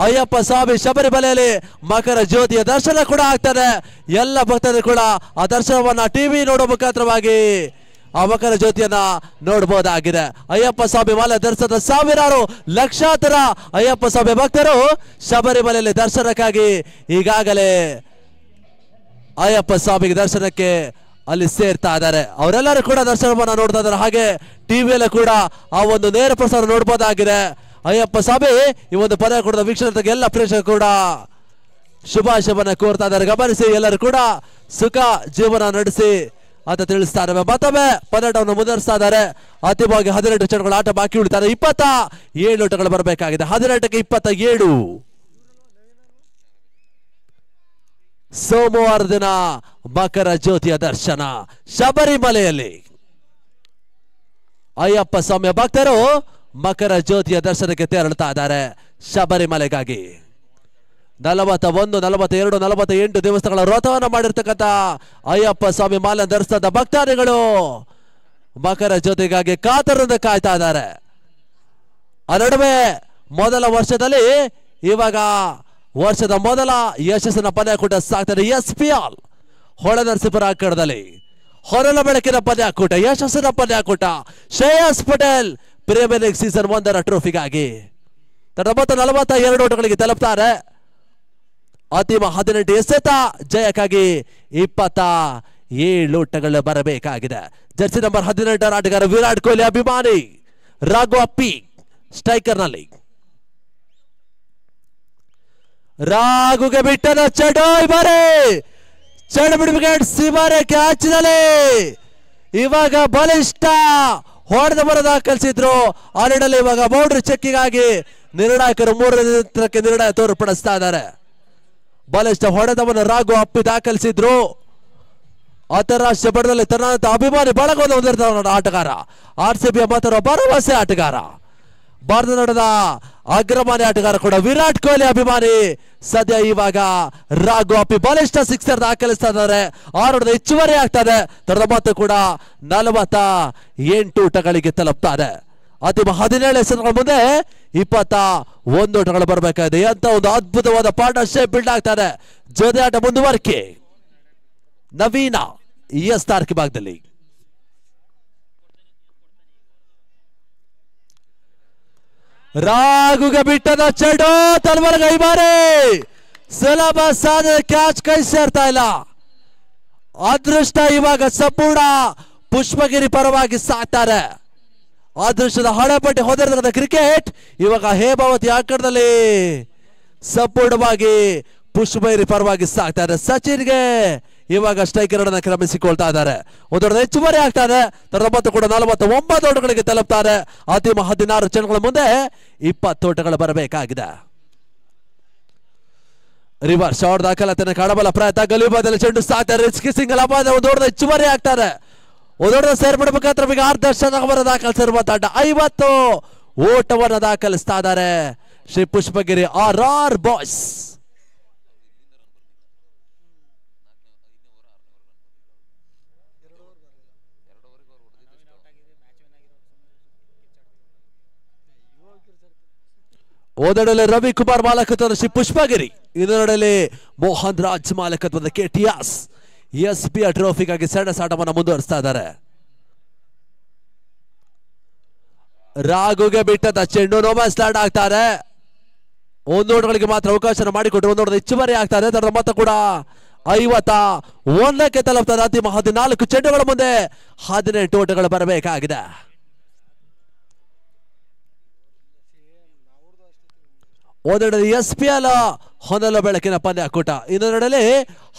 ಅಯ್ಯಪ್ಪ ಸ್ವಾಮಿ ಶಬರಿಮಲೆಯಲ್ಲಿ ಮಕರ ಜ್ಯೋತಿಯ ದರ್ಶನ ಕೂಡ ಆಗ್ತದೆ. ಎಲ್ಲ ಭಕ್ತರು ಕೂಡ ಆ ದರ್ಶನವನ್ನ ಟಿವಿ ನೋಡೋ ಮುಖಾಂತರವಾಗಿ ಆ ಮಕರ ಜ್ಯೋತಿಯನ್ನ ನೋಡಬಹುದಾಗಿದೆ. ಅಯ್ಯಪ್ಪ ಸ್ವಾಮಿ ಮಾಲೆ ಧರಿಸಿದ ಸಾವಿರಾರು ಲಕ್ಷಾಂತರ ಅಯ್ಯಪ್ಪ ಸ್ವಾಮಿ ಭಕ್ತರು ಶಬರಿಮಲೆಯಲ್ಲಿ ದರ್ಶನಕ್ಕಾಗಿ ಈಗಾಗಲೇ ಅಯ್ಯಪ್ಪ ಸ್ವಾಮಿಗೆ ದರ್ಶನಕ್ಕೆ ಅಲ್ಲಿ ಸೇರ್ತಾ ಇದ್ದಾರೆ. ಅವರೆಲ್ಲರೂ ಕೂಡ ದರ್ಶನವನ್ನ ನೋಡ್ತಾ ಇದ್ದಾರೆ. ಹಾಗೆ ಟಿವಿಯಲ್ಲೂ ಕೂಡ ಆ ಒಂದು ನೇರ ಪ್ರಸಾರ ನೋಡಬಹುದಾಗಿದೆ. ಅಯ್ಯಪ್ಪ ಸ್ವಾಮಿ ಈ ಒಂದು ಪಂದ್ಯಾಕೂಟದ ವೀಕ್ಷಣೆ ಎಲ್ಲ ಪ್ರೇಕ್ಷಕರು ಕೂಡ ಶುಭಾಶಯವನ್ನ ಕೋರ್ತಾ ಇದ್ದಾರೆ. ಗಮನಿಸಿ, ಎಲ್ಲರೂ ಕೂಡ ಸುಖ ಜೀವನ ನಡೆಸಿ ಅಂತ ತಿಳಿಸ್ತಾ ಇದ್ದಾರೆ. ಮತ್ತೊಮ್ಮೆ ಪಂದ್ಯಾಟವನ್ನು ಮುಂದುವರಿಸ್ತಾ ಇದ್ದಾರೆ. ಅಂತಿಮವಾಗಿ 18 ಚೆಂಡುಗಳ ಆಟ ಬಾಕಿ ಉಳಿತಾರೆ. 27 ಓಟಗಳು ಬರಬೇಕಾಗಿದೆ. 18ಕ್ಕೆ 27 ಸೋಮವಾರ ದಿನ ಮಕರ ಜ್ಯೋತಿಯ ದರ್ಶನ ಶಬರಿಮಲೆಯಲ್ಲಿ. ಅಯ್ಯಪ್ಪ ಸ್ವಾಮಿಯ ಭಕ್ತರು ಮಕರ ಜ್ಯೋತಿಯ ದರ್ಶನಕ್ಕೆ ತೆರಳುತ್ತಾ ಇದ್ದಾರೆ ಶಬರಿಮಲೆಗಾಗಿ. 41, 42, 48 ದಿವಸಗಳ ವ್ರತವನ್ನು ಮಾಡಿರ್ತಕ್ಕಂಥ ಅಯ್ಯಪ್ಪ ಸ್ವಾಮಿ ಮಾಲೆ ಧರಿಸಿದ ಭಕ್ತಾದಿಗಳು ಮಕರ ಜ್ಯೋತಿಗಾಗಿ ಕಾತರದಿಂದ ಕಾಯ್ತಾ ಇದ್ದಾರೆ. ಆ ನಡುವೆ ಮೊದಲ ವರ್ಷದಲ್ಲಿ ಇವಾಗ ವರ್ಷದ ಮೊದಲ ಯಶಸ್ಸಿನ ಪಂದ್ಯಾಕೂಟ ಸಾಗ್ತಾರೆ. SPL ಹೊಳೆನರಸೀಪುರ ಅಖಾಡದಲ್ಲಿ ಹೊರಲ ಬೆಳಕಿನ ಪಂದ್ಯಾಕೂಟ, ಯಶಸ್ಸಿನ ಪಂದ್ಯಾಕೂಟ. Shreyas Patel premier league season 1 ಟ್ರೋಫಿಗಾಗಿ 42 ಓಟಗಳಿಗೆ ತಲುಪ್ತಾರೆ. ಅಂತಿಮ 18 ಎಸೆತ ಜಯಕ್ಕಾಗಿ 27 ಓಟಗಳು ಬರಬೇಕಾಗಿದೆ. ಜರ್ಸಿ ನಂಬರ್ 18 ಆಟಗಾರ ವಿರಾಟ್ ಕೊಹ್ಲಿ ಅಭಿಮಾನಿ ರಾಘವ ಪಿ ಸ್ಟ್ರೈಕರ್ ನಲ್ಲಿ. ರಾಘುಗೆ ಬಿಟ್ಟದ ಚಡೋಯ್ ಬಾರೆ ಚಡ ಬಿಡ್ಬೇಕೆ ಸಿಬಾರೆ ಕ್ಯಾಚ್ನಲ್ಲಿ ಇವಾಗ ಬಲಿಷ್ಠ ಹೊಡೆದ ಬರ ದಾಖಲಿಸಿದ್ರು. ಆ ನಿಡಲ್ಲಿ ಇವಾಗ ಬೌಂಡ್ರಿ ಚೆಕ್ಕಿಗಾಗಿ ನಿರ್ಣಾಯಕರು 3ಕ್ಕೆ ನಿರ್ಣಯ ತೋರ್ಪಡಿಸ್ತಾ ಇದ್ದಾರೆ. ಬಲಿಷ್ಠ ಹೊಡೆದವನ್ನು ರಾಘು ಅಪ್ಪಿ ದಾಖಲಿಸಿದ್ರು. ಅಂತಾರಾಷ್ಟ್ರೀಯ ಬಡದಲ್ಲಿ ತನ್ನ ಅಭಿಮಾನಿ ಬಳಗವನ್ನು ಹೊಂದಿರ್ತಾರ ಆಟಗಾರ, RCB ಮಾತ್ರ ಭರವಸೆ ಆಟಗಾರ, ಭಾರತ ನಡೆದ ಅಗ್ರಮಾನ್ಯ ಆಟಗಾರ ಕೂಡ ವಿರಾಟ್ ಕೊಹ್ಲಿ ಅಭಿಮಾನಿ. ಸದ್ಯ ಇವಾಗ ರಾಘು ಅಪ್ಪಿ ಬಲಿಷ್ಠ ಸಿಕ್ಸರ್ ದಾಖಲಿಸ್ತಾ ಇದ್ದಾರೆ. 6 ಹೆಚ್ಚುವರಿ ಆಗ್ತದೆ. ಮೊತ್ತ ಕೂಡ 48 ಓಟಗಳಿಗೆ ತಲುಪ್ತಾರೆ. ಅಂತಿಮ 17 ಎಸೆತಗಳ ಮುಂದೆ 21 ಓಟಗಳು ಬರಬೇಕಾಗಿದೆ. ಅಂತ ಒಂದು ಅದ್ಭುತವಾದ ಪಾರ್ಟ್ನರ್ಶಿಪ್ ಬಿಲ್ಡ್ ಆಗ್ತಾರೆ. ಜೋಡಿ ಆಟ ಮುಂದುವರಿಕೆ. ನವೀನ ತಾರ್ಕಿ ಭಾಗದಲ್ಲಿ ರಾಘುಗೆ ಬಿಟ್ಟದ ಚೆಂಡು ತಲುವರ ಗೈಬಾರೆ ಸುಲಭ ಸಾಧನೆ ಕ್ಯಾಚ್ ಕೈ ಸೇರ್ತಾ ಇಲ್ಲ. ಅದೃಷ್ಟ ಇವಾಗ ಸಂಪೂರ್ಣ ಪುಷ್ಪಗಿರಿ ಪರವಾಗಿ ಸಾಕ್ತಾರೆ. ಅದೃಷ್ಟದ ಹಣೆಪಟ್ಟಿ ಹೊಂದಿರತಕ್ಕಂಥ ಕ್ರಿಕೆಟ್ ಇವಾಗ ಹೇಮಾವತಿ ಆಟದಲ್ಲಿ ಸಂಪೂರ್ಣವಾಗಿ ಪುಷ್ಪಗಿರಿ ಪರವಾಗಿ ಸಾಕ್ತಾರೆ. ಸಚಿನ್ಗೆ ಇವಾಗ ಸ್ಟ್ರೈಕರ್ ಅನ್ನು ಕ್ರಮಿಸಿಕೊಳ್ತಾ ಇದ್ದಾರೆ. ಒಂದೊಂದು ಹೆಚ್ಚುವರಿ ಆಗ್ತಾರೆ. ಮೊತ್ತ ಕೂಡ 49 ಓಟಗಳಿಗೆ ತಲುಪ್ತಾರೆ. ಅಂತಿಮ 16 ಚೆಂಡುಗಳ ಮುಂದೆ 20 ಓಟಗಳು ಬರಬೇಕಾಗಿದೆ. ರಿವರ್ಸ್ ಶಾಟ್ ದಾಖಲಾತಿಯನ್ನು ಕಾಣಬಲ್ಲ ಪ್ರಯತ್ನ. ಗಲೀಬಾದಲ್ಲಿ ಚೆಂಡು ಸಾಕ್ತಾರೆ. ರಿಸ್ಕಿ ಸಿಂಗಲ್ ಅಪಾದ ಒಂದೊಂದು ಹೆಚ್ಚುವರಿ ಆಗ್ತಾರೆ. ಒಂದೊಂದು ಸೇರ್ಪಡಬೇಕಾದ್ರೆ ಈಗ ಅರ್ಧಶತಕವರ ದಾಖಲಿಸಿರುವಂತ 50 ಓಟವನ್ನು ದಾಖಲಿಸ್ತಾ ಇದ್ದಾರೆ ಶ್ರೀ ಪುಷ್ಪಗಿರಿ RR ಬಾಯ್ಸ್. ಓದಡಲ್ಲಿ ರವಿಕುಮಾರ್ ಮಾಲಕತ್ವದ ಶ್ರೀ ಪುಷ್ಪಗಿರಿ, ಇನ್ನೊಂದರಲ್ಲಿ ಮೋಹನ್ ರಾಜ್ ಮಾಲಕತ್ವದ KTS SPL ಟ್ರೋಫಿಗಾಗಿ ಸೆಣಸಾಟವನ್ನು ಮುಂದುವರಿಸ್ತಾ ಇದ್ದಾರೆ. ರಾಘುಗೆ ಬಿಟ್ಟದ ಚೆಂಡು ನೋಬಲ್ ಸ್ಟಾರ್ಟ್ ಆಗ್ತಾರೆ. 1 ಓಟಗಳಿಗೆ ಮಾತ್ರ ಅವಕಾಶ ಮಾಡಿಕೊಟ್ರು. 1 ಓಟದ ಹೆಚ್ಚುವರಿ ಆಗ್ತಾರೆ. ಮೊತ್ತ ಕೂಡ 51ಕ್ಕೆ ತಲುಪ್ತಾರೆ. ಅಂತಿಮ 14 ಚೆಂಡುಗಳ ಮುಂದೆ 18 ಓಟಗಳು ಬರಬೇಕಾಗಿದೆ. ಒಂದೆಡೆಯಲ್ಲಿ SPL ಹೊನಲು ಬೆಳಕಿನ ಪಂದ್ಯಾಕೂಟ, ಇನ್ನೊಂದೆಡೆಯಲ್ಲಿ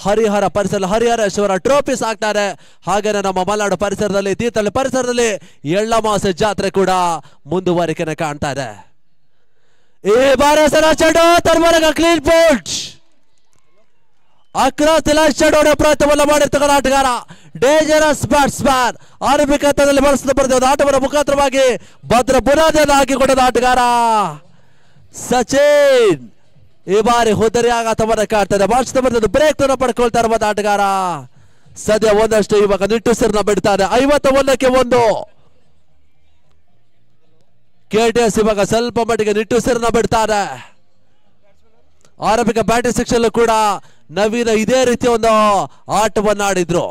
ಹರಿಹರ ಪರಿಸರ ಹರಿಹರೇಶ್ವರ ಟ್ರೋಫೀಸ್ ಆಗ್ತಾರೆ. ಹಾಗೇನೆ ನಮ್ಮ ಮಲೆನಾಡು ಪರಿಸರದಲ್ಲಿ ತೀರ್ಥಹಳ್ಳಿ ಪರಿಸರದಲ್ಲಿ ಎಳ್ಳಮಾಸೆ ಜಾತ್ರೆ ಕೂಡ ಮುಂದುವರಿಕೆನ ಕಾಣ್ತಾ ಇದೆ. ಈ ಬಾರಿ ಚೆಂಡು ತರ್ಮರಗ ಕ್ಲೀನ್ ಬೋಲ್ಟ್ ಅಕ್ರಾತಿಲಾಡ ಪ್ರಯತ್ನವನ್ನ ಮಾಡಿರ್ತಕ್ಕಂಥ ಆಟಗಾರ, ಡೇಂಜರಸ್ ಬ್ಯಾಟ್ಸ್ಮನ್, ಆರಂಭಿಕ ಹಂತದಲ್ಲಿ ಬಳಸಿದ ಬರೆದ ಆಟವನ್ನ ಮುಖಾಂತರವಾಗಿ ಭದ್ರ ಬುನಾದಿಯನ್ನು ಹಾಕಿಕೊಂಡ ಆಟಗಾರ ಸಚಿನ್. ಈ ಬಾರಿ ಹುದರಿ ಆಘಾತವನ್ನು ಕಾಡ್ತಾರೆ. ಬಾರಿಸಿದ ಬರೆದ ಬ್ರೇಕ್ ಪಡ್ಕೊಳ್ತಾ ಇರುವ ಆಟಗಾರ ಸದ್ಯ ಒಂದಷ್ಟು ಇವಾಗ ನಿಟ್ಟುಸಿರನ್ನ ಬಿಡ್ತಾರೆ. 51ಕ್ಕೆ 1 KTS ಇವಾಗ ಸ್ವಲ್ಪ ಮಟ್ಟಿಗೆ ನಿಟ್ಟುಸಿರನ್ನ ಬಿಡ್ತಾರೆ. ಆರಂಭಿಕ ಬ್ಯಾಟಿಂಗ್ ಸೆಕ್ಷನ್ ಕೂಡ ನವೀನ ಇದೇ ರೀತಿಯ ಒಂದು ಆಟವನ್ನ ಆಡಿದ್ರು.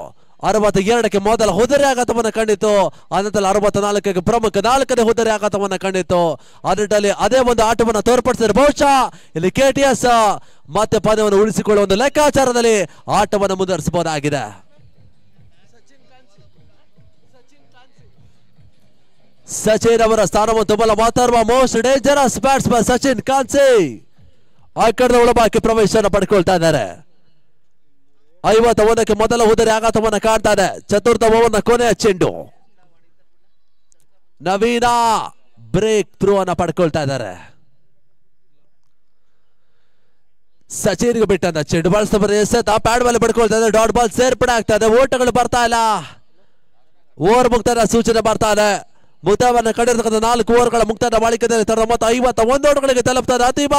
62ಕ್ಕೆ ಮೊದಲ ಹುದರಿ ಆಘಾತವನ್ನು ಕಂಡಿತು. ಅನಂತರ 64ಕ್ಕೆ ಪ್ರಮುಖ 4ನೇ ಹುದರಿ ಆಘಾತವನ್ನು ಕಂಡಿತು. ಅದರಲ್ಲಿ ಅದೇ ಒಂದು ಆಟವನ್ನು ತೋರ್ಪಡಿಸಿದ್ರೆ ಬಹುಶಃ ಇಲ್ಲಿ KTS ಮತ್ತೆ ಪಂದ್ಯವನ್ನು ಉಳಿಸಿಕೊಳ್ಳುವ ಒಂದು ಲೆಕ್ಕಾಚಾರದಲ್ಲಿ ಆಟವನ್ನು ಮುಂದುವರಿಸಬಹುದಾಗಿದೆ. ಸಚಿನ್ ಅವರ ಸ್ಥಾನವನ್ನು ತುಂಬಲು ಮಾತಾಡುವ ಮೋಸ್ಟ್ ಡೇಂಜರಸ್ ಬ್ಯಾಟ್ಸ್ಮನ್ ಸಚಿನ್ ಕಾನ್ಸಿ ಆ ಕಡೆ ಒಳಬಾಕಿ ಪ್ರವೇಶವನ್ನು ಪಡ್ಕೊಳ್ತಾ ಇದ್ದಾರೆ. 51ಕ್ಕೆ ಮೊದಲ ಹುದರಿ ಆಘಾತವನ್ನು ಕಾಣ್ತಾರೆ. ಚತುರ್ಥ ಓವರ್ನ ಕೊನೆಯ ಚೆಂಡು. ನವೀನ ಬ್ರೇಕ್ ಥ್ರೂ ಅನ್ನ ಪಡ್ಕೊಳ್ತಾ ಇದ್ದಾರೆ. ಸಚಿನ್ಗೆ ಬಿಟ್ಟಂತ ಚೆಂಡು ಬಾಳಿಸ್ತಾ ಬರ್ತಾ ಪ್ಯಾಡ್ ಬಾಲ್ ಪಡ್ಕೊಳ್ತಾ ಇದೆ. ಡಾಟ್ ಬಾಲ್ ಸೇರ್ಪಡೆ ಆಗ್ತಾ ಇದೆ. ಓಟಗಳು ಬರ್ತಾ ಇಲ್ಲ. ಓವರ್ ಮುಕ್ತಾಯ ಸೂಚನೆ ಬರ್ತಾ ಇದೆ. ಮುಕ್ತಾಯವನ್ನ ಕಂಡಿರ್ತಕ್ಕಂಥ 4 ಓವರ್ಗಳ ಮುಕ್ತಾಯ ಬಾಳಿಕೆದಲ್ಲಿ ತನ್ನ ಮೊತ್ತ 51 ಓಟಗಳಿಗೆ ತಲುಪ್ತಾ ಇದೆ. ಅತೀಬ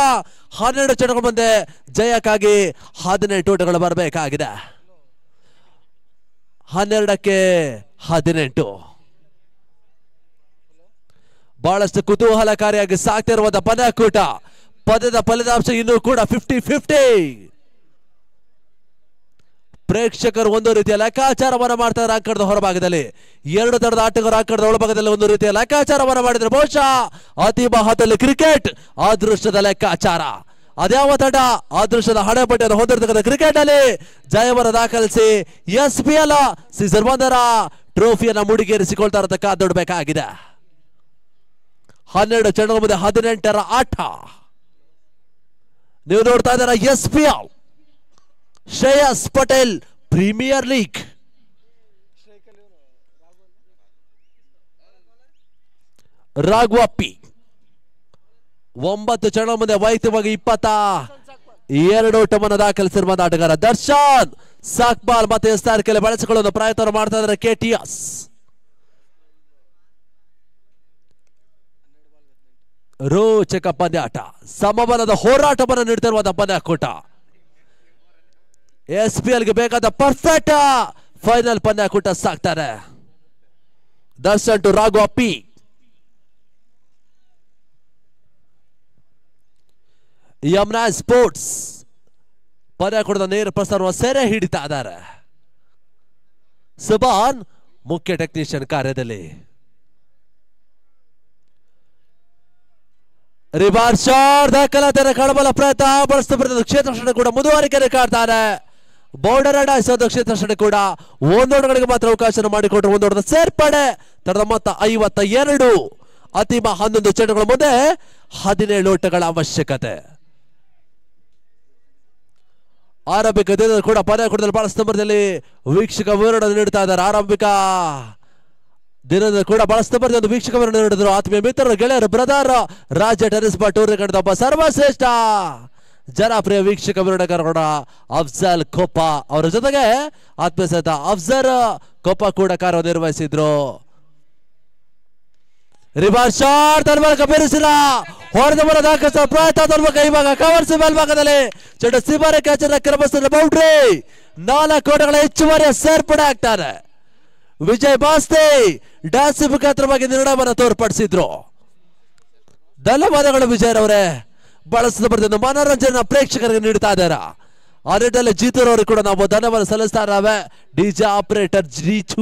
12 ಚೆಂಡುಗಳ ಮುಂದೆ ಜಯಕ್ಕಾಗಿ 18 ಓಟಗಳು ಬರಬೇಕಾಗಿದೆ. 12ಕ್ಕೆ 18. ಬಹಳಷ್ಟು ಕುತೂಹಲಕಾರಿಯಾಗಿ ಸಾಕ್ತಿರುವಂತಹ ಪಂದ್ಯಾಕೂಟ. ಪದ್ಯದ ಫಲಿತಾಂಶ ಇನ್ನೂ ಕೂಡ 50-50. ಪ್ರೇಕ್ಷಕರು ಒಂದು ರೀತಿಯ ಲೆಕ್ಕಾಚಾರವನ್ನು ಮಾಡ್ತಾರೆ. ಅಂಕಣದ ಹೊರಭಾಗದಲ್ಲಿ 2 ತಂಡದ ಆಟಗಾರರು ಅಂಕಣದ ಒಳಭಾಗದಲ್ಲಿ ಒಂದು ರೀತಿಯ ಲೆಕ್ಕಾಚಾರವನ್ನು ಮಾಡಿದ್ರೆ ಬಹುಶಃ ಅತೀಬ ಹತ್ತಲ್ಲಿ ಕ್ರಿಕೆಟ್ ಅದೃಷ್ಟದ ಲೆಕ್ಕಾಚಾರ. ಅದ್ಯಾವ ತಂಡ ಅದೃಷ್ಟದ ಹಣೆಪಟ್ಟಿಯನ್ನು ಹೊಂದಿರತಕ್ಕಂಥ ಕ್ರಿಕೆಟ್ ಅಲ್ಲಿ ಜಯವನ್ನು ದಾಖಲಿಸಿ SPL ಸೀಸನ್ 1ರ ಟ್ರೋಫಿಯನ್ನು ಮುಡಿಗೇರಿಸಿಕೊಳ್ತಾ ಇರತಕ್ಕ ನೋಡಬೇಕಾಗಿದೆ. 12 ಚೆಂಡುಗಳ ಮುಂದೆ 18ರ ಆಟ. ನೀವು ನೋಡ್ತಾ ಇದ್ದೀರಾ SPL Shreyas Patel premier league. ರಾಘವಪ್ಪಿ 9 ಚೆಂಡುಗಳ ಮುಂದೆ ವೈಯಕ್ತಿಕವಾಗಿ 22 ಓಟವನ್ನು ದಾಖಲಿಸಿರುವ ಆಟಗಾರ. ದರ್ಶನ್ ಸಾಕ್ಬಾಲ್ ಮತ್ತೆ ಎಸ್ತಾರಿಕೆಯಲ್ಲಿ ಬಳಸಿಕೊಳ್ಳುವ ಪ್ರಯತ್ನ ಮಾಡ್ತಾ ಇದ್ದಾರೆ KTS. ರೋಚಕ ಪಂದ್ಯಾಟ, ಸಮಬಲದ ಹೋರಾಟವನ್ನು ನೀಡುತ್ತಿರುವಂತಹ ಪಂದ್ಯಾಕೂಟ. SPLಗೆ ಬೇಕಾದ ಪರ್ಫೆಕ್ಟ್ ಫೈನಲ್ ಪಂದ್ಯಾಕೂಟ ಸಾಕ್ತಾರೆ. ದರ್ಶನ್ ಟು ರಾಘವಪ್ಪಿ. ಯಮುನಾ ಸ್ಪೋರ್ಟ್ಸ್ ಪಂದ್ಯಾಕೂಟದ ನೇರ ಪ್ರಸಾರವನ್ನು ಸೆರೆ ಹಿಡಿತಾ ಇದ್ದಾರೆ. ಸುಬಾನ್ ಮುಖ್ಯ ಟೆಕ್ನಿಷಿಯನ್ ಕಾರ್ಯದಲ್ಲಿ. ರಿವರ್ಸ್ ಶಾಟ್ ದಾಖಲಾತಿಯನ್ನು ಕಳಬಲ ಪ್ರಯತ್ನ ಬಳಸ್ತಾ ಬರ್ತದೆ. ಕ್ಷೇತ್ರ ಕೂಡ ಮುಂದುವರಿಕೆ ಕಾಡ್ತಾರೆ. ಬೌಂಡರ್ ಅಡಾಯಿಸೋದು ಕ್ಷೇತ್ರ ಕೂಡ 1 ಓಟಗಳಿಗೆ ಮಾತ್ರ ಅವಕಾಶ ಮಾಡಿಕೊಟ್ರು. 1 ಓಟದ ಸೇರ್ಪಡೆ. ತನ್ನ ಮೊತ್ತ 52. ಅತೀಮ 11 ಚೆಂಡುಗಳ ಮುಂದೆ 17 ಓಟಗಳ ಅವಶ್ಯಕತೆ. ಆರಂಭಿಕ ದಿನದಲ್ಲಿ ಕೂಡ ಪಂದ್ಯಾಕೂಟದಲ್ಲಿ ಬಹಳ ಸ್ತಂಭದಲ್ಲಿ ವೀಕ್ಷಕ ವಿವರಣೆ ನೀಡ್ತಾ ಇದ್ದಾರೆ. ಆರಂಭಿಕ ದಿನದಲ್ಲಿ ಕೂಡ ಬಹಳ ಸ್ತಂಭದಲ್ಲಿ ಒಂದು ವೀಕ್ಷಕ ವಿವರಣೆ ನೀಡಿದ್ರು. ಆತ್ಮೀಯ ಮಿತ್ರರು, ಗೆಳೆಯರು, ಬ್ರದರ್ ರಾಜ್ಯ ಟೆನಿಸ್ ಬಾಲ್ ಟೂರ್ನಿ ಕಂಡ ಒಬ್ಬ ಸರ್ವಶ್ರೇಷ್ಠ ಜನಪ್ರಿಯ ವೀಕ್ಷಕ ವಿವರಣೆಗಾರರ ಅಫ್ಜಲ್ ಕೊಪ್ಪ ಅವರ ಜೊತೆಗೆ ಆತ್ಮೀಯ ಸಹಿತ ಅಫ್ಜರ್ ಕೊಪ್ಪ ಕೂಡ ಕಾರ್ಯನಿರ್ವಹಿಸಿದ್ರು. ರಿವರ್ಸ್ ಶಾಟ್ ತನ್ಮೂಲಕ ಬೆರೆಸಿಲ್ಲ. ಹೊಡೆದ ಬಲ ದಾಖಲಿಸುವ ಪ್ರಯತ್ನ ತನ್ಮೂಲಕ ಇವಾಗ ಕವರ್ಸ್ ಮೇಲ್ಭಾಗದಲ್ಲಿ ಚೆಂಡು ಸಿಬಾರೆ ಕ್ಯಾಚರ್ ಕ್ರಮಸ್ಥಳ ಬೌಂಡ್ರಿ. 4 ಓಟಗಳ ಹೆಚ್ಚುವರಿಯ ಸೇರ್ಪಡೆ ಆಗ್ತಾರೆ. ವಿಜಯ್ ಬಾಸ್ತೆ ಡ್ಯಾನ್ಸ್ ಮುಖಾಂತರವಾಗಿ ನಿರ್ಣಯವನ್ನು ತೋರ್ಪಡಿಸಿದ್ರು. ಧನ್ಯವಾದಗಳು ವಿಜಯ್ ಅವರೇ. ಬಳಸಿದ ಬರ್ತಿದ್ದು ಮನೋರಂಜನೆ ಪ್ರೇಕ್ಷಕರಿಗೆ ನೀಡ್ತಾ ಇದ್ದಾರ. ಆ ನಿಟ್ಟಿನಲ್ಲಿ ಜೀತೂರವರಿಗೆ ಕೂಡ ನಾವು ಧನ್ಯವಾದ ಸಲ್ಲಿಸ್ತಾ ಇದ್ದಾವೆ. DJ operator G2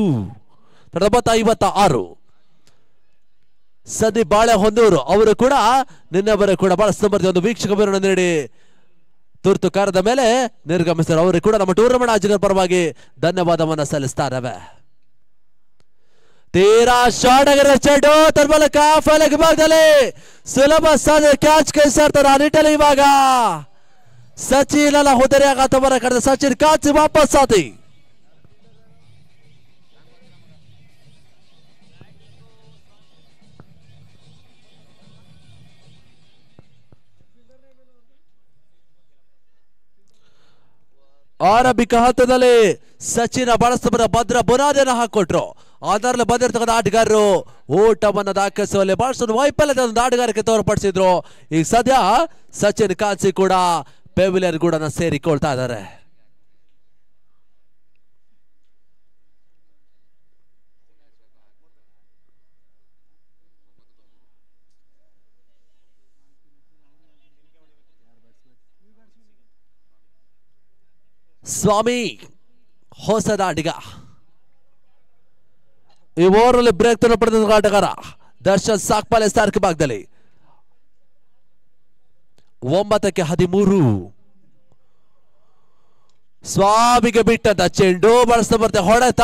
56. ಸದಿ ಬಾಳೆ ಹೊಂದೂರು ಅವರು ಕೂಡ ನಿನ್ನೆವರೆಗೂ ಕೂಡ ಬಳಸಿದ ಬರ್ತಿ ಒಂದು ವೀಕ್ಷಕ ವಿವರಣೆ ನೀಡಿ ತುರ್ತು ಕಾರ್ಯದ ಮೇಲೆ ನಿರ್ಗಮಿಸಿದರು. ಅವರಿಗೆ ಕೂಡ ನಮ್ಮ ಟೂರ್ನಮೆಂಟ್ ಆಯೋಜಕರ ಪರವಾಗಿ ಧನ್ಯವಾದವನ್ನು ಸಲ್ಲಿಸ್ತಾ ಇದ್ದಾವೆ. ತೀರಾ ಶಾರ್ಟ್ ಆಗಿರೋ ಚೆಂಡು ತನ್ಮೂಲಕ ಫೈಲಕ್ ಭಾಗದಲ್ಲಿ ಸುಲಭ ಸಾಧ್ಯ ಕ್ಯಾಚ್ ಕೈಸಾಡ್ತಾರೆ. ಆ ನಿಟ್ಟಲ್ಲಿ ಇವಾಗ ಸಚಿನ್ ಎಲ್ಲ ಹುದರಿ ಆಘಾತವನ್ನ ಕರೆದ ಸಚಿನ್ ಕಾಚಿ ವಾಪಸ್ ಆತಿ. ಆರಂಭಿಕ ಹಂತದಲ್ಲಿ ಸಚಿನ್ ಬಳಸ್ತಬರ ಭದ್ರ ಬುನಾದಿಯನ್ನು ಹಾಕೊಟ್ರು. ಅದರಲ್ಲಿ ಬಂದಿರ್ತಕ್ಕಂಥ ಆಟಗಾರರು ಓಟವನ್ನು ದಾಖಲಿಸುವಲ್ಲಿ ಬಹಳಷ್ಟು ವೈಫಲ್ಯದ ಒಂದು ಆಟಗಾರಿಕೆ ತೋರ್ಪಡಿಸಿದ್ರು. ಈಗ ಸದ್ಯ ಸಚಿನ್ ಕಾನ್ಸಿ ಕೂಡ ಪೆವಿಲಿಯನ್ ಗೂಡನ್ನ ಸೇರಿಕೊಳ್ತಾ ಇದ್ದಾರೆ. ಸ್ವಾಮಿ ಹೊಸದಾಡಿಗ ಈ ಓವರಲ್ಲಿ ಬ್ರೇಕ್ ತನ್ನ ಪಡೆದ ಆಟಗಾರ ದರ್ಶನ್ ಸಾಕ್ಪಾಲೆ ಸ್ಟಾರ್ಕ್ ಭಾಗದಲ್ಲಿ 9ಕ್ಕೆ 13. ಸ್ವಾಮಿಗೆ ಬಿಟ್ಟಂತ ಚೆಂಡು ಬಳಸ್ತಾ ಬರ್ತೆ ಹೊಡೆತ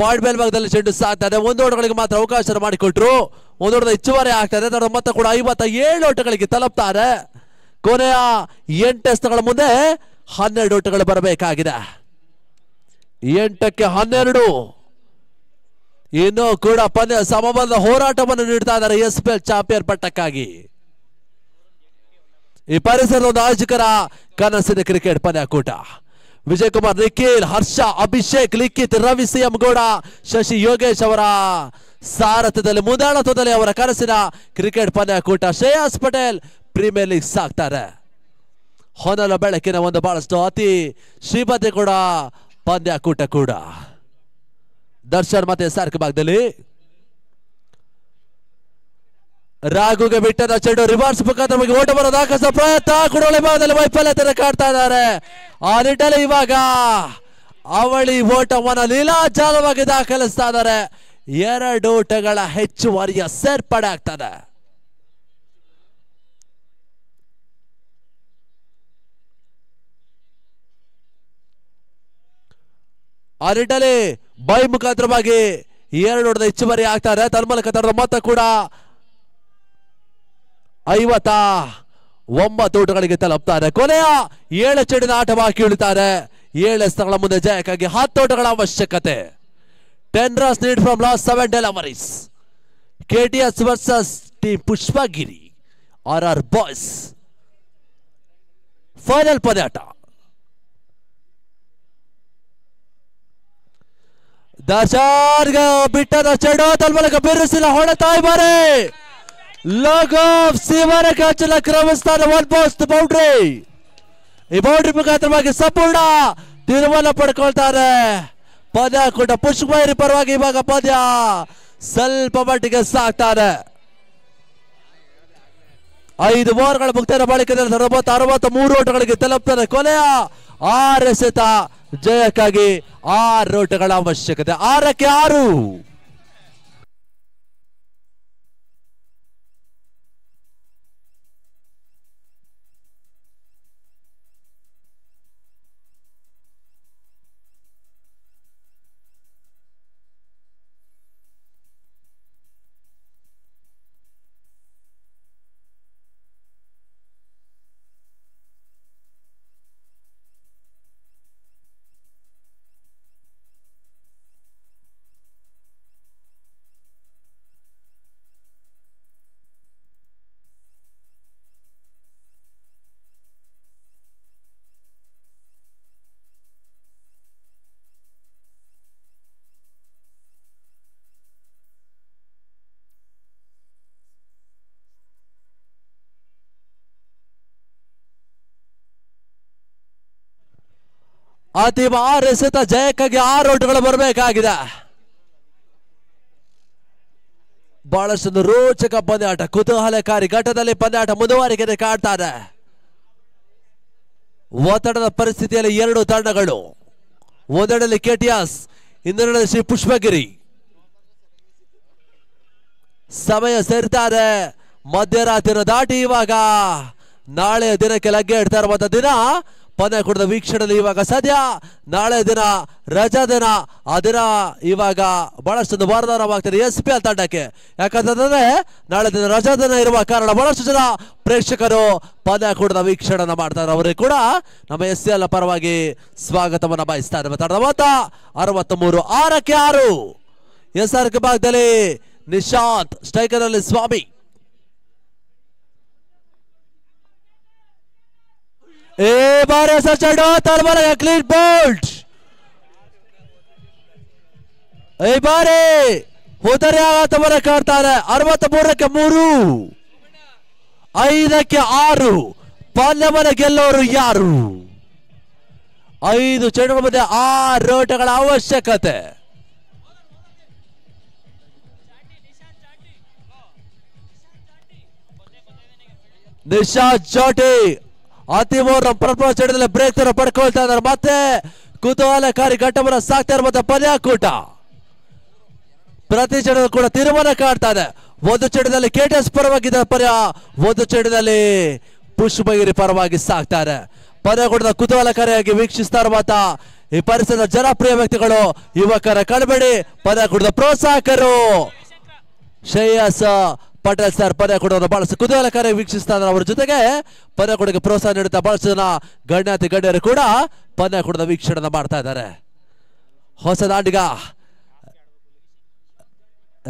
ಪಾಯಿಂಟ್ ಮೇಲ್ಭಾಗದಲ್ಲಿ ಚೆಂಡು ಸಾಕ್ತಾ ಇದೆ. 1 ಓಟಗಳಿಗೆ ಮಾತ್ರ ಅವಕಾಶ ಮಾಡಿಕೊಟ್ರು. 1 ಓಟದ ಹೆಚ್ಚುವರಿ ಆಗ್ತಾ ಇದೆ. ಅದರ ಮೊತ್ತ ಕೂಡ 57 ಓಟಗಳಿಗೆ ತಲುಪ್ತಾರೆ. ಕೊನೆಯ 8 ಎಸೆತಗಳ ಮುಂದೆ 12 ಓಟಗಳು ಬರಬೇಕಾಗಿದೆ. 8ಕ್ಕೆ 12. ಇನ್ನೂ ಕೂಡ ಪಂದ್ಯ ಸಮಬಲದ ಹೋರಾಟವನ್ನು ನೀಡ್ತಾ ಇದ್ದಾರೆ SPL ಚಾಂಪಿಯನ್ ಪಟ್ಟಕ್ಕಾಗಿ. ಈ ಪರಿಸರದ ಒಂದು ಆಯೋಜಕರ ಕನಸಿನ ಕ್ರಿಕೆಟ್ ಪಂದ್ಯಾಕೂಟ. ವಿಜಯ್ ಕುಮಾರ್, ನಿಖಿಲ್, ಹರ್ಷ, ಅಭಿಷೇಕ್, ಲಿಖಿತ್, ರವಿ, ಸಿಎಂ ಗೌಡ, ಶಶಿ ಯೋಗೇಶ್ ಅವರ ಸಾರಥ್ಯದಲ್ಲಿ ಮುಂದಾಳತ್ವದಲ್ಲಿ ಅವರ ಕನಸಿನ ಕ್ರಿಕೆಟ್ ಪಂದ್ಯಾಕೂಟ. ಶ್ರೇಯಸ್ ಪಟೇಲ್ ಪ್ರೀಮಿಯರ್ ಲೀಗ್ ಸಾಕ್ತಾರೆ. ಹೊನಲ ಬೆಳಕಿನ ಒಂದು ಬಹಳಷ್ಟು ಅತಿ ಶ್ರೀಮತಿ ಕೂಡ ಪಂದ್ಯಾಕೂಟ ಕೂಡ. ದರ್ಶನ್ ಮತ್ತೆ ಸಾರ್ಕ ಭಾಗದಲ್ಲಿ ರಾಘುಗೆ ಬಿಟ್ಟದ ಚೆಂಡು ರಿವರ್ಸ್ ಮುಖಾಂತರ ಓಟ ಬರೋದು ಆಕಾಶ ಪ್ರಯತ್ನ ಕುಡೋಳಿ ಭಾಗದಲ್ಲಿ ವೈಫಲ್ಯತೆ ಕಾಡ್ತಾ ಇದ್ದಾರೆ. ಆ ನಿಟ್ಟಲ್ಲಿ ಇವಾಗ ಅವಳಿ ಓಟವನ್ನು ಲೀಲಾಜಾಲವಾಗಿ ದಾಖಲಿಸ್ತಾ ಇದ್ದಾರೆ. 2 ಓಟಗಳ ಹೆಚ್ಚುವರಿಯ ಸೇರ್ಪಡೆ ಆಗ್ತದೆ. ಆ ನಿಟ್ಟಲ್ಲಿ ಬೈ ಮುಖಾಂತರವಾಗಿ 2 ಓಟದ ಹೆಚ್ಚುವರಿ ಆಗ್ತಾರೆ. ತನ್ಮೂಲಕ ತರದ ಮೊತ್ತ ಕೂಡ 59 ಓಟಗಳಿಗೆ ತಲುಪ್ತಾರೆ. ಕೊನೆಯ 7 ಚೆಂಡಿನ ಆಟ ಬಾಕಿ ಉಳಿತಾರೆ. 7 ಸ್ಥಳಗಳ ಮುಂದೆ ಜಯಕ್ಕಾಗಿ 10 ಓಟಗಳ ಅವಶ್ಯಕತೆ. 10 runs need from last 7 deliveries. KTS versus team Pushpagiri RR boys. Final ಪಂದ್ಯಾಟ. ದರ್ಶನ್ ಬಿಟ್ಟದ ಚೆಂಡು ತನ್ಮೂಲಕ ಬಿರುಸಿನ ಹೊಡೆತಾ ಇದ್ದಾರೆ. ಲಾಗ್ ಆಫ್ ಸೀಮರ ಕಾಚಲ ಕ್ರಮಿಸ್ತಾನೆ. 1 post ಬೌಂಡ್ರಿ. ಈ ಬೌಂಡ್ರಿ ಮುಖಾಂತರವಾಗಿ ಸಂಪೂರ್ಣ ತೀರ್ಮಾನ ಪಡ್ಕೊಳ್ತಾರೆ. ಪಂದ್ಯಾಕೂಟ ಪುಷ್ಪಗಿರಿ ಪರವಾಗಿ ಇವಾಗ ಪಂದ್ಯ ಸ್ವಲ್ಪ ಮಟ್ಟಿಗೆ ಸಾಕ್ತಾರೆ. 5 ಓವರ್ಗಳ ಮುಕ್ತಾಯದ ಬಳಿಕ 63 ಓಟಗಳಿಗೆ ತಲುಪ್ತಾರೆ. ಕೊನೆಯ 6 ಎಸೆತ ಜಯಕ್ಕಾಗಿ 6 ಓಟಗಳ ಅವಶ್ಯಕತೆ. 6ಕ್ಕೆ 6. ಅಂತಿಮ 6 ಎಸೆತ ಜಯಕ್ಕಾಗಿ 6 ಓಟಗಳು ಬರಬೇಕಾಗಿದೆ. ಬಹಳಷ್ಟು ರೋಚಕ ಪಂದ್ಯಾಟ, ಕುತೂಹಲಕಾರಿ ಘಟ್ಟದಲ್ಲಿ ಪಂದ್ಯಾಟ ಮುಂದುವರಿಕೆ ಕಾಡ್ತಾರೆ. ಒತ್ತಡದ ಪರಿಸ್ಥಿತಿಯಲ್ಲಿ 2 ತಂಡಗಳು, ಒಂದೆಡೆಯಲ್ಲಿ KTS, ಇನ್ನೊಂದೆಡೆಯಲ್ಲಿ ಶ್ರೀ ಪುಷ್ಪಗಿರಿ. ಸಮಯ ಸೇರ್ತಾರೆ. ಮಧ್ಯರಾತ್ರಿ ದಾಟಿ ಇವಾಗ ನಾಳೆ ದಿನಕ್ಕೆ ಲಗ್ಗೆ ಇಡ್ತಾ ಇರುವಂತ ದಿನ. ಪಂದ್ಯಾಕೂಟದ ವೀಕ್ಷಣೆಯಲ್ಲಿ ಇವಾಗ ಸದ್ಯ ನಾಳೆ ದಿನ ರಜಾ ದಿನ. ಆ ದಿನ ಇವಾಗ ಬಹಳಷ್ಟು ವರದಾನವಾಗ್ತದೆ SPL ತಂಡಕ್ಕೆ. ಯಾಕಂತಂದ್ರೆ ನಾಳೆ ದಿನ ರಜಾ ದಿನ ಇರುವ ಕಾರಣ ಬಹಳಷ್ಟು ಜನ ಪ್ರೇಕ್ಷಕರು ಪಂದ್ಯಾಕೂಟದ ವೀಕ್ಷಣೆ ಮಾಡ್ತಾರೆ. ಅವರಿಗೆ ಕೂಡ ನಮ್ಮ SCL ಪರವಾಗಿ ಸ್ವಾಗತವನ್ನ ಬಯಸ್ತಾ ಇದ್ದಾರೆ. ತಂಡದ ಮೊತ್ತ 63. 6ಕ್ಕೆ 6. SRK ಭಾಗದಲ್ಲಿ ನಿಶಾಂತ್, ಸ್ಟ್ರೈಕರ್ ಅಲ್ಲಿ ಸ್ವಾಮಿ. ए बारे से चढ़ो तलवार क्लीन बोल्ट. ए बारे होदरे आगतवरे काಡ್ತಾರೆ. 63ಕ್ಕೆ 3, 5ಕ್ಕೆ 6. ಪಂದ್ಯವನ್ನು ಗೆಲ್ಲೋರು ಯಾರು? 5 ಚೆಂಡುಗಳ ಮಧ್ಯೆ 6 ಓಟಗಳ ಅವಶ್ಯಕತೆ. ನಿಶಾಂತ್ ಜಾಟಿ ಅಂತಿಮ ಪ್ರಥಮ ಚೆಂಡದಲ್ಲಿ ಬ್ರೇಕ್ ತರ ಪಡ್ಕೊಳ್ತಾ ಇದ್ದಾರೆ. ಮತ್ತೆ ಕುತೂಹಲಕಾರಿ ಘಟ್ಟವನ್ನು ಸಾಕ್ತಾ ಇರುವಂತಹ ಪಂದ್ಯಾಕೂಟ. ಪ್ರತಿ ಚೆಂಡದ ಕೂಡ ತೀರ್ಮಾನ ಕಾಡ್ತಾ ಇದೆ. 1 ಚೆಂಡದಲ್ಲಿ KTS ಪರವಾಗಿದ್ದ ಪರ್ಯ, 1 ಚೆಂಡದಲ್ಲಿ ಪುಷ್ಪಗಿರಿ ಪರವಾಗಿ ಸಾಕ್ತಾರೆ. ಪಂದ್ಯಾಕೂಟದ ಕುತೂಹಲಕಾರಿಯಾಗಿ ವೀಕ್ಷಿಸ್ತಾ ಇರುವಂತಹ ಈ ಪರಿಸರದ ಜನಪ್ರಿಯ ವ್ಯಕ್ತಿಗಳು, ಯುವಕರ ಕಳಬೇಡಿ ಪಂದ್ಯಾಕೂಟದ ಪ್ರೋತ್ಸಾಹಕರು ಶ್ರೇಯಸ್ ಪಟೇಲ್ ಸರ್ ಪಂದ್ಯಾಕೂಟವನ್ನು ಬಹಳಷ್ಟು ಕುತೂಹಲಕಾರಿ ವೀಕ್ಷಿಸ್ತಾ ಇದ್ದಾರೆ. ಅವರ ಜೊತೆಗೆ ಪಂದ್ಯಾಕೂಟಕ್ಕೆ ಪ್ರೋತ್ಸಾಹ ನೀಡುತ್ತಾ ಬಹಳಷ್ಟು ಜನ ಗಣ್ಯಾತಿ ಗಣ್ಯರು ಕೂಡ ಪಂದ್ಯಾಕೂಟದ ವೀಕ್ಷಣೆ ಮಾಡ್ತಾ ಇದ್ದಾರೆ. ಹೊಸ ದಾಂಡಿಗ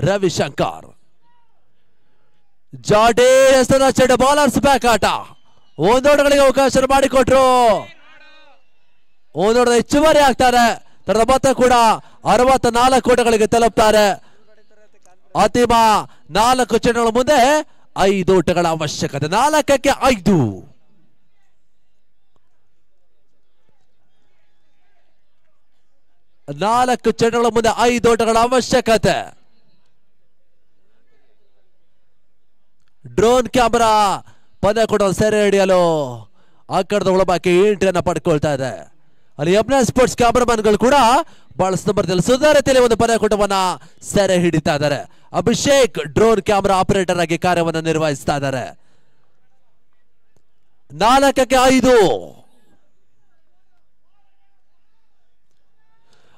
ರವಿಶಂಕರ್ ಜಾಡೆ ಚೆಂಡು, ಬೌಲರ್ಸ್ ಬ್ಯಾಕ್ ಆಟ. ಒಂದೋಟಗಳಿಗೆ ಅವಕಾಶ ಮಾಡಿಕೊಟ್ರು. ಒಂದೋಟದ ಹೆಚ್ಚುವರಿ ಆಗ್ತಾರೆ. ತನ್ನ ಮೊತ್ತ ಕೂಡ 64 ಓಟಗಳಿಗೆ ತಲುಪ್ತಾರೆ. ಅಂತಿಮ 4 ಚೆಂಡುಗಳ ಮುಂದೆ 5 ಓಟಗಳ ಅವಶ್ಯಕತೆ. 4ಕ್ಕೆ 5. 4 ಚೆಂಡುಗಳ ಮುಂದೆ 5 ಓಟಗಳ ಅವಶ್ಯಕತೆ. ಡ್ರೋನ್ ಕ್ಯಾಮರಾ ಪಂದ್ಯ ಕೂಡ ಸೆರೆ ಹಿಡಿಯಲು ಆ ಕಡೆದ ಒಳಬಾಕಿ ಎಂಟ್ರಿಯನ್ನ ಪಡ್ಕೊಳ್ತಾ ಇದೆ. ಅಲ್ಲಿ ಯಮುನಾ ಸ್ಪೋರ್ಟ್ಸ್ ಕ್ಯಾಮರಾಮನ್ಗಳು ಕೂಡ ಬಹಳಷ್ಟು ಬರ್ತದೆ ಸುಧಾರಿತೆಯಲ್ಲಿ ಒಂದು ಪಂದ್ಯ ಕೂಟವನ್ನ ಸೆರೆ ಹಿಡಿತಾ ಇದ್ದಾರೆ. ಅಭಿಷೇಕ್ ಡ್ರೋನ್ ಕ್ಯಾಮರಾ ಆಪರೇಟರ್ ಆಗಿ ಕಾರ್ಯವನ್ನು ನಿರ್ವಹಿಸ್ತಾ ಇದ್ದಾರೆ. 4ಕ್ಕೆ 5.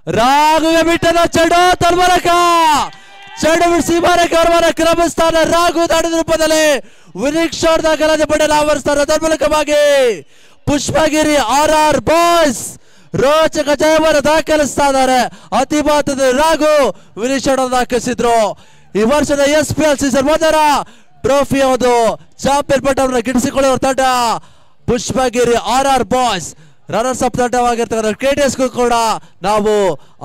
ರಾಘುಗೆ ಬಿಟ್ಟದ ಚೆಂಡು ತನ್ಮೂಲಕ ಚೆಂಡು ಬಿಡಿಸಿ ಅವರ ಕ್ರಮಿಸ್ತಾನೆ. ರಾಘು ದಾಡಿದ ರೂಪದಲ್ಲಿ ವಿನಿಕ್ಷಾರ್ದ ಗಲಾಟೆ ಪಡೆಯಲು ಆವರಿಸ್ತಾರೆ. ತನ್ಮೂಲಕವಾಗಿ ಪುಷ್ಪಗಿರಿ RR ಬಾಯ್ಸ್ ರೋಚಕ ಜಯವನ್ನು ದಾಖಲಿಸ್ತಾ ಇದ್ದಾರೆ. ಅತಿ ಮಾತ್ರದಲ್ಲಿ ರಾಘು ವಿನಿಕ್ಷಾರ್ದ ದಾಖಲಿಸಿದ್ರು. ಈ ವರ್ಷದ SPL ಸೀಸನ್ 1ರ ಟ್ರೋಫಿ ಒಂದು ಚಾಂಪಿಯನ್ ಪಟ್ಟವನ್ನು ಗಿಟ್ಟಿಸಿಕೊಳ್ಳುವ ತಂಡ Pushpagiri RR boys. Runners up ತಂಡವಾಗಿರ್ತಕ್ಕಂಥ KTS ಕೂಡ ನಾವು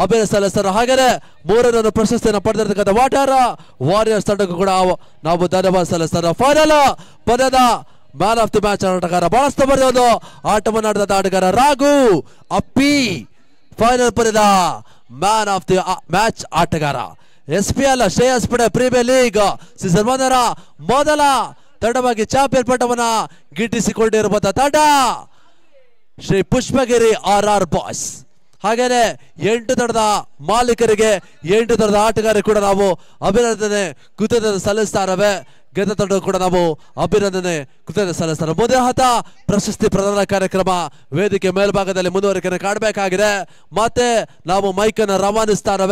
ಅಭಿನಂದಿಸಲು. ಹಾಗೆಯೇ 3ನೇ ಪ್ರಶಸ್ತಿಯನ್ನು ಪಡೆದಿರ್ತಕ್ಕಂಥ ವಾಟರ್ ವಾರಿಯರ್ಸ್ ತಂಡಕ್ಕೂ ಕೂಡ ನಾವು ಧನ್ಯವಾದ ಸಲ್ಲಿಸ್ತಾರೆ. ಫೈನಲ್ ಪಂದ್ಯದ ಮ್ಯಾನ್ ಆಫ್ ದಿ ಮ್ಯಾಚ್ ಆಟಗಾರ ಬಹಳಷ್ಟು ಒಂದು ಆಟವನ್ನು ಆಡಿದ ಆಟಗಾರ ರಾಘು ಅಪ್ಪಿ. ಫೈನಲ್ ಪಂದ್ಯದ ಮ್ಯಾನ್ ಆಫ್ ದಿ ಮ್ಯಾಚ್ ಆಟಗಾರ. SPL ಶ್ರೇಯಸ್ ಪಡೆ ಪ್ರೀಮಿಯರ್ ಲೀಗ್ ಸೀಸನ್ 1ರ ಮೊದಲ ತಂಡವಾಗಿ ಚಾಂಪಿಯನ್ ಪಟ್ಟವನ್ನು ಗಿಟ್ಟಿಸಿಕೊಂಡಿರುವಂತಹ ತಂಡ ಶ್ರೀ ಪುಷ್ಪಗಿರಿ RR ಬಾಯ್ಸ್. ಹಾಗೇನೆ 8 ತಂಡದ ಮಾಲೀಕರಿಗೆ 8 ತಂಡದ ಆಟಗಾರರಿಗೆ ಕೂಡ ನಾವು ಅಭಿನಂದನೆ ಕೃತಜ್ಞತೆ ಸಲ್ಲಿಸ್ತಾ ಇದ್ದೇವೆ. ಗೆದ್ದ ತಂಡ ಕೂಡ ನಾವು ಅಭಿನಂದನೆ ಕೃತಜ್ಞತೆ ಸಲ್ಲಿಸ್ತಾರೆ. ಮುಂದಿನ ಹಂತ ಪ್ರಶಸ್ತಿ ಪ್ರದಾನ ಕಾರ್ಯಕ್ರಮ ವೇದಿಕೆ ಮೇಲ್ಭಾಗದಲ್ಲಿ ಮುಂದುವರಿಕೆ ಕಾಣಬೇಕಾಗಿದೆ. ಮತ್ತೆ ನಾವು ಮೈಕ್ ಅನ್ನು ರವಾನಿಸ್ತಾ ಇದ್ದೇವೆ.